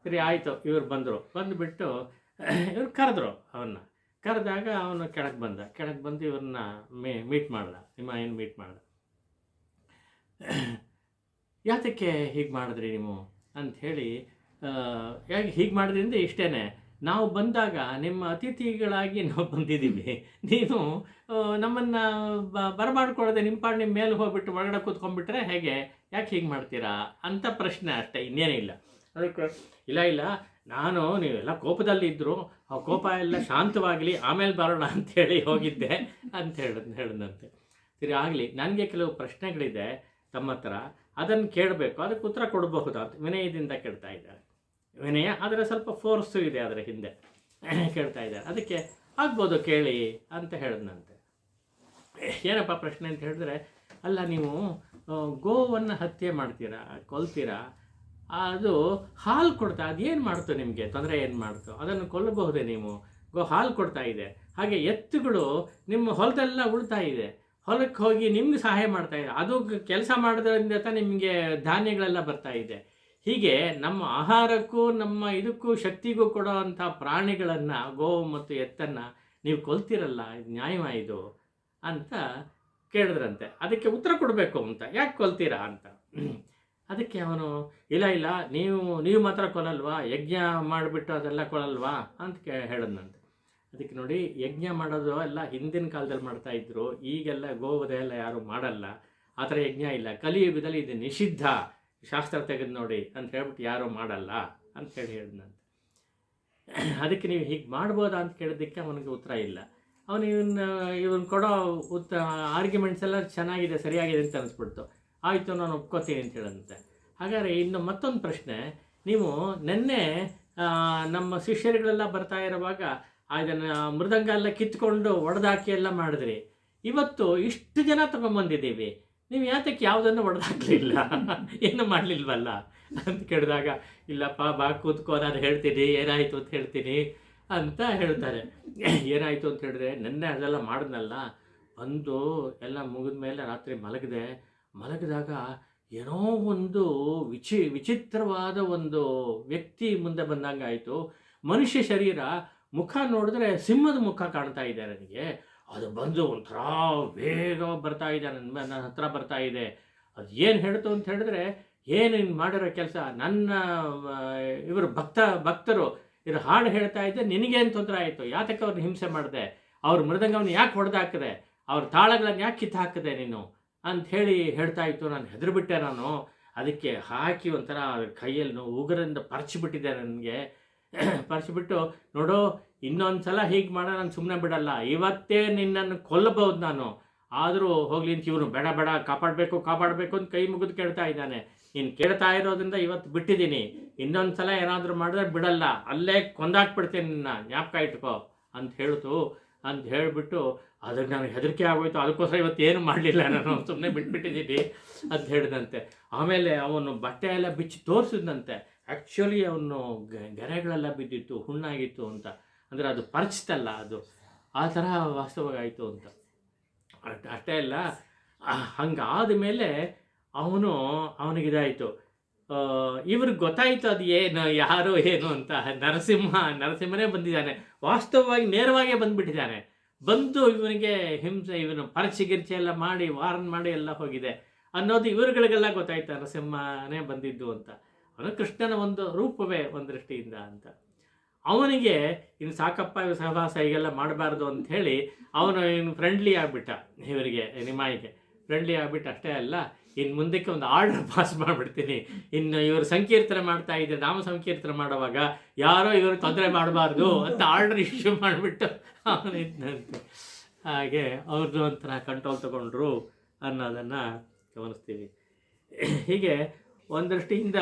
ಸರಿ ಆಯಿತು. ಇವ್ರು ಬಂದರು. ಬಂದುಬಿಟ್ಟು ಇವ್ರು ಕರೆದ್ರು ಅವನ್ನ. ಕರೆದಾಗ ಅವನು ಕೆಳಗೆ ಬಂದು ಇವ್ರನ್ನ ಮೀಟ್ ಮಾಡ್ದ. ನಿಮ್ಮ ಮೀಟ್ ಮಾಡ್ದ. ಯಾತಕ್ಕೆ ಹೀಗೆ ಮಾಡಿದ್ರಿ ನೀವು ಅಂಥೇಳಿ, ಯಾಕೆ ಹೀಗೆ ಮಾಡಿದ್ರಿಂದ ಇಷ್ಟೇ, ನಾವು ಬಂದಾಗ ನಿಮ್ಮ ಅತಿಥಿಗಳಾಗಿ ನಾವು ಬಂದಿದ್ದೀವಿ, ನೀವು ನಮ್ಮನ್ನು ಬರಮಾಡ್ಕೊಳ್ಳದೆ ನಿಮ್ಮ ಪಾಡು ನಿಮ್ಮ ಮೇಲೆ ಹೋಗ್ಬಿಟ್ಟು ಒಳಗಡೆ ಕೂತ್ಕೊಂಡ್ಬಿಟ್ರೆ ಹೇಗೆ, ಯಾಕೆ ಹೀಗೆ ಮಾಡ್ತೀರಾ ಅಂತ ಪ್ರಶ್ನೆ ಅಷ್ಟೇ, ಇನ್ನೇನೇ ಇಲ್ಲ. ಅದಕ್ಕೆ ಇಲ್ಲ ನಾನು ನೀವೆಲ್ಲ ಕೋಪದಲ್ಲಿ ಇದ್ದರು, ಆ ಕೋಪ ಎಲ್ಲ ಶಾಂತವಾಗಲಿ, ಆಮೇಲೆ ಬರೋಣ ಅಂಥೇಳಿ ಹೋಗಿದ್ದೆ ಅಂತ ಹೇಳಿದಂತೆ. ಸರಿ ಆಗಲಿ, ನನಗೆ ಕೆಲವು ಪ್ರಶ್ನೆಗಳಿದೆ ತಮ್ಮ ಹತ್ರ, ಅದನ್ನು ಕೇಳಬೇಕು, ಅದಕ್ಕೆ ಉತ್ತರ ಕೊಡಬಹುದಾ ಅಂತ ವಿನಯದಿಂದ ಕೇಳ್ತಾ ಇದ್ದಾರೆ. ವಿನಯ ಆದರೆ ಸ್ವಲ್ಪ ಫೋರ್ಸು ಇದೆ ಅದರ ಹಿಂದೆ, ಕೇಳ್ತಾ ಇದ್ದಾರೆ. ಅದಕ್ಕೆ ಆಗ್ಬೋದು ಕೇಳಿ ಅಂತ ಹೇಳಿದ್ನಂತೆ. ಏನಪ್ಪ ಪ್ರಶ್ನೆ ಅಂತ ಹೇಳಿದ್ರೆ, ಅಲ್ಲ ನೀವು ಗೋವನ್ನು ಹತ್ಯೆ ಮಾಡ್ತೀರಾ, ಕೊಲ್ತೀರಾ, ಅದು ಹಾಲು ಕೊಡ್ತಾ, ಅದೇನು ಮಾಡ್ತು ನಿಮಗೆ, ತೊಂದರೆ ಏನು ಮಾಡ್ತು, ಅದನ್ನು ಕೊಲ್ಲಬಹುದೇ ನೀವು, ಹಾಲು ಕೊಡ್ತಾ ಇದೆ. ಹಾಗೆ ಎತ್ತುಗಳು ನಿಮ್ಮ ಹೊಲದೆಲ್ಲ ಉಳ್ತಾ ಇದೆ, ಹೊಲಕ್ಕೆ ಹೋಗಿ ನಿಮ್ಗೆ ಸಹಾಯ ಮಾಡ್ತಾ ಇದೆ, ಅದು ಕೆಲಸ ಮಾಡೋದ್ರಿಂದ ನಿಮಗೆ ಧಾನ್ಯಗಳೆಲ್ಲ ಬರ್ತಾ ಇದೆ. ಹೀಗೆ ನಮ್ಮ ಆಹಾರಕ್ಕೂ ನಮ್ಮ ಇದಕ್ಕೂ ಶಕ್ತಿಗೂ ಕೊಡೋವಂಥ ಪ್ರಾಣಿಗಳನ್ನು, ಗೋವು ಮತ್ತು ಎತ್ತನ್ನು ನೀವು ಕೊಲ್ತಿರಲ್ಲ, ಇದು ನ್ಯಾಯವಾ ಇದು ಅಂತ ಕೇಳಿದ್ರಂತೆ. ಅದಕ್ಕೆ ಉತ್ತರ ಕೊಡಬೇಕು ಅಂತ, ಯಾಕೆ ಕೊಲ್ತೀರಾ ಅಂತ. ಅದಕ್ಕೆ ಅವನು ಇಲ್ಲ ನೀವು ಮಾತ್ರ ಕೊಲ್ಲಲ್ವಾ, ಯಜ್ಞ ಮಾಡಿಬಿಟ್ಟು ಅದೆಲ್ಲ ಕೊಲ್ಲಲ್ವಾ ಅಂತ ಹೇಳಿದ್ನಂತೆ. ಅದಕ್ಕೆ ನೋಡಿ, ಯಜ್ಞ ಮಾಡೋದು ಎಲ್ಲ ಹಿಂದಿನ ಕಾಲದಲ್ಲಿ ಮಾಡ್ತಾಯಿದ್ರು, ಈಗೆಲ್ಲ ಗೋವಧೆ ಎಲ್ಲ ಯಾರು ಮಾಡಲ್ಲ, ಆ ಥರ ಯಜ್ಞ ಇಲ್ಲ, ಕಲಿಯುಗದಲ್ಲಿ ಇದು ನಿಷಿದ್ಧ, ಶಾಸ್ತ್ರ ತೆಗೆದು ನೋಡಿ ಅಂತ ಹೇಳ್ಬಿಟ್ಟು ಯಾರೂ ಮಾಡಲ್ಲ ಅಂತ ಹೇಳಿದ್ನಂತೆ. ಅದಕ್ಕೆ ನೀವು ಹೀಗೆ ಮಾಡ್ಬೋದಾ ಅಂತ ಕೇಳಿದ್ದಕ್ಕೆ ಅವನಿಗೆ ಉತ್ತರ ಇಲ್ಲ. ಅವನು ಇವನು ಕೊಡೋ ಆರ್ಗ್ಯುಮೆಂಟ್ಸ್ ಎಲ್ಲ ಚೆನ್ನಾಗಿದೆ, ಸರಿಯಾಗಿದೆ ಅಂತ ಅನಿಸ್ಬಿಡ್ತು. ಆಯಿತು, ನಾನು ಒಪ್ಕೋತೀನಿ ಅಂತ ಹೇಳಂತೆ. ಹಾಗಾದರೆ ಇನ್ನು ಮತ್ತೊಂದು ಪ್ರಶ್ನೆ, ನೀವು ನಿನ್ನೆ ನಮ್ಮ ಶಿಷ್ಯರುಗಳೆಲ್ಲ ಬರ್ತಾ ಇರುವಾಗ ಅದನ್ನು ಮೃದಂಗ ಎಲ್ಲ ಕಿತ್ಕೊಂಡು ಒಡೆದಾಕಿ ಎಲ್ಲ ಮಾಡಿದ್ರಿ, ಇವತ್ತು ಇಷ್ಟು ಜನ ತೊಗೊಂಬಂದಿದ್ದೀವಿ, ನೀವು ಯಾತಕ್ಕೆ ಯಾವುದನ್ನು ಒಡೆದಾಕಲಿಲ್ಲ, ಏನು ಮಾಡಲಿಲ್ವಲ್ಲ ಅಂತ ಕೇಳಿದಾಗ, ಇಲ್ಲಪ್ಪ ಬಾ ಕೂತ್ಕೋ, ನಾನು ಹೇಳ್ತೀನಿ ಏನಾಯಿತು ಅಂತ ಹೇಳ್ತೀನಿ ಅಂತ ಹೇಳ್ತಾರೆ. ಏನಾಯಿತು ಅಂತ ಹೇಳಿದ್ರೆ, ನೆನ್ನೆ ಅದೆಲ್ಲ ಮಾಡಿದ್ನಲ್ಲ, ಬಂದು ಎಲ್ಲ ಮುಗಿದ ಮೇಲೆ ರಾತ್ರಿ ಮಲಗಿದಾಗ ಏನೋ ಒಂದು ವಿಚಿತ್ರವಾದ ಒಂದು ವ್ಯಕ್ತಿ ಮುಂದೆ ಬಂದಂಗೆ ಆಯಿತು. ಮನುಷ್ಯ ಶರೀರ, ಮುಖ ನೋಡಿದ್ರೆ ಸಿಂಹದ ಮುಖ ಕಾಣ್ತಾ ಇದೆ ನನಗೆ. ಅದು ಬಂದು ಒಂಥರ ಬೇಗ ಬರ್ತಾ ಇದೆ, ನನ್ನ ಹತ್ರ ಬರ್ತಾ ಇದೆ. ಅದು ಏನು ಹೇಳ್ತು ಅಂತ ಹೇಳಿದ್ರೆ, ಏನು ಮಾಡಿರೋ ಕೆಲಸ, ನನ್ನ ಇವರು ಭಕ್ತರು ಇವರು ಹಾಡು ಹೇಳ್ತಾ ಇದ್ದೆ, ನಿನಗೇನು ತೊಂದರೆ ಆಯಿತು, ಯಾತಕ್ಕೆ ಅವ್ರನ್ನ ಹಿಂಸೆ ಮಾಡಿದೆ, ಅವ್ರ ಮೃದಂಗವನ್ನು ಯಾಕೆ ಹೊಡೆದಾಕಿದೆ, ಅವ್ರ ತಾಳಗಳನ್ನು ಯಾಕೆ ಕಿತ್ತು ಹಾಕಿದೆ ನೀನು ಅಂಥೇಳಿ ಹೇಳ್ತಾ ಇತ್ತು. ನಾನು ಹೆದರ್ಬಿಟ್ಟೆ. ನಾನು ಅದಕ್ಕೆ ಹಾಕಿ ಒಂಥರ ಕೈಯಲ್ಲಿ ಉಗುರಿಂದ ಪರ್ಚಿಬಿಟ್ಟಿದ್ದೆ. ನನಗೆ ಪರ್ಚಿಬಿಟ್ಟು, ನೋಡು ಇನ್ನೊಂದು ಸಲ ಹೀಗೆ ಮಾಡೋ ನಾನು ಸುಮ್ಮನೆ ಬಿಡಲ್ಲ, ಇವತ್ತೇ ನಿನ್ನನ್ನು ಕೊಲ್ಲಬಹುದು ನಾನು, ಆದರೂ ಹೋಗ್ಲಿ ಅಂತ ಇವನು ಬೇಡ ಕಾಪಾಡಬೇಕು ಅಂತ ಕೈ ಮುಗಿದು ಕೇಳ್ತಾ ಇದ್ದಾನೆ. ನೀನು ಕೇಳ್ತಾ ಇರೋದ್ರಿಂದ ಇವತ್ತು ಬಿಟ್ಟಿದ್ದೀನಿ, ಇನ್ನೊಂದು ಸಲ ಏನಾದರೂ ಮಾಡಿದ್ರೆ ಬಿಡಲ್ಲ, ಅಲ್ಲೇ ಕೊಂದಾಕ್ಬಿಡ್ತೇನೆ ನಿನ್ನ, ಜ್ಞಾಪಕ ಇಟ್ಕೋ ಅಂತ ಹೇಳಿಬಿಟ್ಟು ಅದಕ್ಕೆ ನನಗೆ ಹೆದರಿಕೆ ಆಗೋಯ್ತು. ಅದಕ್ಕೋಸ್ಕರ ಇವತ್ತು ಏನು ಮಾಡಲಿಲ್ಲ, ನಾನು ಸುಮ್ಮನೆ ಬಿಟ್ಬಿಟ್ಟಿದ್ದೀನಿ ಅಂತ ಹೇಳಿದಂತೆ. ಆಮೇಲೆ ಅವನು ಬಟ್ಟೆ ಎಲ್ಲ ಬಿಚ್ಚಿ ತೋರಿಸಿದಂತೆ. ಆ್ಯಕ್ಚುಲಿ ಅವನು ಗೆರೆಗಳೆಲ್ಲ ಬಿದ್ದಿತ್ತು, ಹುಣ್ಣಾಗಿತ್ತು ಅಂತ, ಅಂದರೆ ಅದು ಪರ್ಚ್ತಲ್ಲ, ಅದು ಆ ಥರ ವಾಸ್ತವವಾಗಾಯಿತು ಅಂತ. ಅಷ್ಟೇ ಅಲ್ಲ, ಹಂಗಾದ ಮೇಲೆ ಅವನಿಗಿದಾಯಿತು. ಇವ್ರಿಗೆ ಗೊತ್ತಾಯಿತು ಅದು ಯಾರು ಏನು ಅಂತ. ನರಸಿಂಹನೇ ಬಂದಿದ್ದಾನೆ, ವಾಸ್ತವವಾಗಿ ನೇರವಾಗೇ ಬಂದುಬಿಟ್ಟಿದ್ದಾನೆ. ಬಂದು ಇವನಿಗೆ ಇವನು ಪರಚಿಗಿರ್ಚಿ ಎಲ್ಲ ಮಾಡಿ ವಾರನ್ ಮಾಡಿ ಎಲ್ಲ ಹೋಗಿದೆ ಅನ್ನೋದು ಇವರುಗಳಿಗೆಲ್ಲ ಗೊತ್ತಾಯ್ತು, ನರಸಿಂಹನೇ ಬಂದಿದ್ದು ಅಂತ. ಅವನು ಕೃಷ್ಣನ ಒಂದು ರೂಪವೇ ಒಂದು ದೃಷ್ಟಿಯಿಂದ ಅಂತ. ಅವನಿಗೆ ಇನ್ನು ಸಾಕಪ್ಪ ಇವು ಸಹವಾಸ ಹೀಗೆಲ್ಲ ಮಾಡಬಾರ್ದು ಅಂಥೇಳಿ ಅವನು ಇನ್ನು ಫ್ರೆಂಡ್ಲಿ ಆಗಿಬಿಟ್ಟ, ಇವರಿಗೆ ನಿಮಾಯಿಗೆ ಫ್ರೆಂಡ್ಲಿ ಆಗಿಬಿಟ್ಟು. ಅಷ್ಟೇ ಅಲ್ಲ, ಇನ್ನು ಮುಂದಕ್ಕೆ ಒಂದು ಆರ್ಡರ್ ಪಾಸ್ ಮಾಡಿಬಿಡ್ತೀನಿ, ಇನ್ನು ಇವರು ಸಂಕೀರ್ತನೆ ಮಾಡ್ತಾ ಇದ್ದರೆ ನಾಮ ಸಂಕೀರ್ತನೆ ಮಾಡುವಾಗ ಯಾರೋ ಇವರು ತೊಂದರೆ ಮಾಡಬಾರ್ದು ಅಂತ ಆರ್ಡರ್ ಇಶ್ಯೂ ಮಾಡಿಬಿಟ್ಟು ಅವನಿದ್ದಂತೆ. ಹಾಗೆ ಅವ್ರದ್ದು ಒಂಥರ ಕಂಟ್ರೋಲ್ ತಗೊಂಡ್ರು ಅನ್ನೋದನ್ನು ಗಮನಿಸ್ತೀವಿ. ಹೀಗೆ ಒಂದು ದೃಷ್ಟಿಯಿಂದ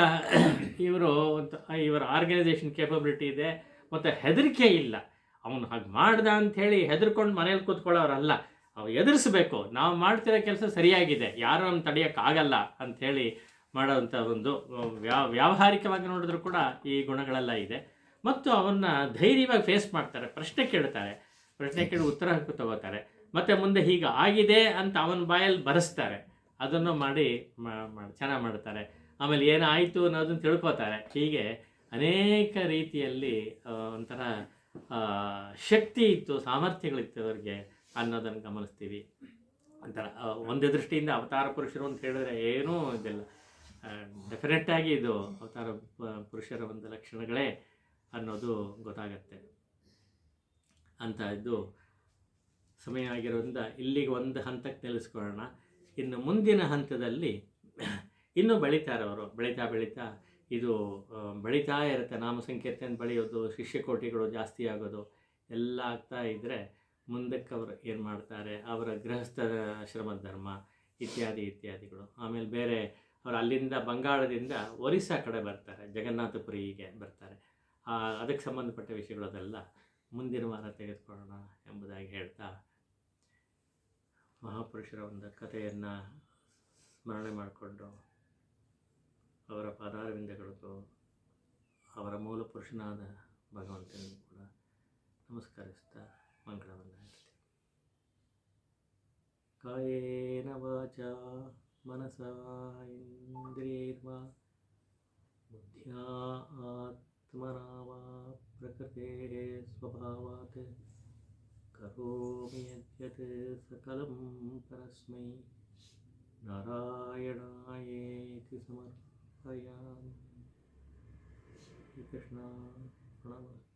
ಇವರ ಆರ್ಗನೈಸೇಷನ್ ಕೇಪಬಿಲಿಟಿ ಇದೆ, ಮತ್ತು ಹೆದರಿಕೆ ಇಲ್ಲ. ಅವನು ಹಾಗೆ ಮಾಡ್ದ ಅಂಥೇಳಿ ಹೆದರ್ಕೊಂಡು ಮನೇಲಿ ಕೂತ್ಕೊಳ್ಳೋರಲ್ಲ, ಅವು ಎದುರಿಸ್ಬೇಕು, ನಾವು ಮಾಡ್ತಿರೋ ಕೆಲಸ ಸರಿಯಾಗಿದೆ, ಯಾರೂ ನಮ್ಮ ತಡೆಯೋಕ್ಕಾಗಲ್ಲ ಅಂಥೇಳಿ ಮಾಡೋವಂಥ ಒಂದು ವ್ಯಾವಹಾರಿಕವಾಗಿ ನೋಡಿದ್ರು ಕೂಡ ಈ ಗುಣಗಳೆಲ್ಲ ಇದೆ. ಮತ್ತು ಅವನ್ನ ಧೈರ್ಯವಾಗಿ ಫೇಸ್ ಮಾಡ್ತಾರೆ, ಪ್ರಶ್ನೆ ಕೇಳ್ತಾರೆ, ಪ್ರಶ್ನೆ ಕೇಳಿ ಉತ್ತರ ತಗೋತಾರೆ, ಮತ್ತು ಮುಂದೆ ಹೀಗೆ ಆಗಿದೆ ಅಂತ ಅವನ ಬಾಯಲ್ಲಿ ಬರೆಸ್ತಾರೆ, ಅದನ್ನು ಮಾಡಿ ಚೆನ್ನಾಗಿ ಮಾಡ್ತಾರೆ. ಆಮೇಲೆ ಏನಾಯಿತು ಅನ್ನೋದನ್ನು ತಿಳ್ಕೊತಾರೆ. ಹೀಗೆ ಅನೇಕ ರೀತಿಯಲ್ಲಿ ಒಂಥರ ಶಕ್ತಿ ಇತ್ತು, ಸಾಮರ್ಥ್ಯಗಳಿತ್ತು ಅವರಿಗೆ ಅನ್ನೋದನ್ನು ಗಮನಿಸ್ತೀವಿ. ಒಂಥರ ಒಂದೇ ದೃಷ್ಟಿಯಿಂದ ಅವತಾರ ಪುರುಷರು ಅಂತ ಹೇಳಿದ್ರೆ ಏನೂ ಇದಿಲ್ಲ, ಡೆಫಿನೆಟ್ಟಾಗಿ ಇದು ಅವತಾರ ಪುರುಷರ ಒಂದು ಲಕ್ಷಣಗಳೇ ಅನ್ನೋದು ಗೊತ್ತಾಗತ್ತೆ. ಅಂತ ಇದು ಸಮಯ ಆಗಿರೋದ್ರಿಂದ ಇಲ್ಲಿಗೆ ಒಂದು ಹಂತಕ್ಕೆ ನಿಲ್ಲಿಸ್ಕೊಳ್ಳೋಣ. ಇನ್ನು ಮುಂದಿನ ಹಂತದಲ್ಲಿ ಇನ್ನೂ ಬೆಳೀತಾರೆ ಅವರು, ಬೆಳೀತಾ ಇದು ಬೆಳೀತಾ ಇರುತ್ತೆ. ನಾಮ ಸಂಕೀರ್ತನೆ ಬೆಳೆಯೋದು, ಶಿಷ್ಯಕೋಟಿಗಳು ಜಾಸ್ತಿ ಆಗೋದು ಎಲ್ಲ ಆಗ್ತಾ ಇದ್ದರೆ ಮುಂದಕ್ಕೆ ಅವರು ಏನು ಮಾಡ್ತಾರೆ, ಅವರ ಗೃಹಸ್ಥರ ಶ್ರಮ ಧರ್ಮ ಇತ್ಯಾದಿಗಳು. ಆಮೇಲೆ ಬೇರೆ ಅವರು ಅಲ್ಲಿಂದ ಬಂಗಾಳದಿಂದ ಒರಿಸ್ಸಾ ಕಡೆ ಬರ್ತಾರೆ, ಜಗನ್ನಾಥಪುರಿಗೆ ಬರ್ತಾರೆ. ಅದಕ್ಕೆ ಸಂಬಂಧಪಟ್ಟ ವಿಷಯಗಳು ಅದೆಲ್ಲ ಮುಂದಿನ ವಾರ ತೆಗೆದುಕೊಳ್ಳೋಣ ಎಂಬುದಾಗಿ ಹೇಳ್ತಾ, ಮಹಾಪುರುಷರ ಒಂದು ಕಥೆಯನ್ನು ಸ್ಮರಣೆ ಮಾಡಿಕೊಂಡು ಅವರ ಪಾದಾರವಿಂದಗಳಿಗೂ ಅವರ ಮೂಲ ಪುರುಷನಾದ ಭಗವಂತನಿಗೂ ಕೂಡ ನಮಸ್ಕರಿಸ್ತಾ ಮಂಗಳವನ್ನು ಹೇಳ್ತೀನಿ. ಕಾಯೇನ ವಾಚಾ ಮನಸಾ ಇಂದ್ರಿಯೈರ್ವಾ ಬುದ್ಧ್ಯಾ ಆತ್ಮನಾ ವಾ ಪ್ರಕೃತೇಃ ಸ್ವಭಾವಾತ್ ಕರೋಮಿ ಯದ್ಯತ್ ಸಕಲಂ ಪರಸ್ಮೈ ನಾರಾಯಣಾಯೇತಿ ಸಮರ್ಪಯಾಮಿ. ಶ್ರೀಕೃಷ್ಣ ಪ್ರಣಮಸ್ತು.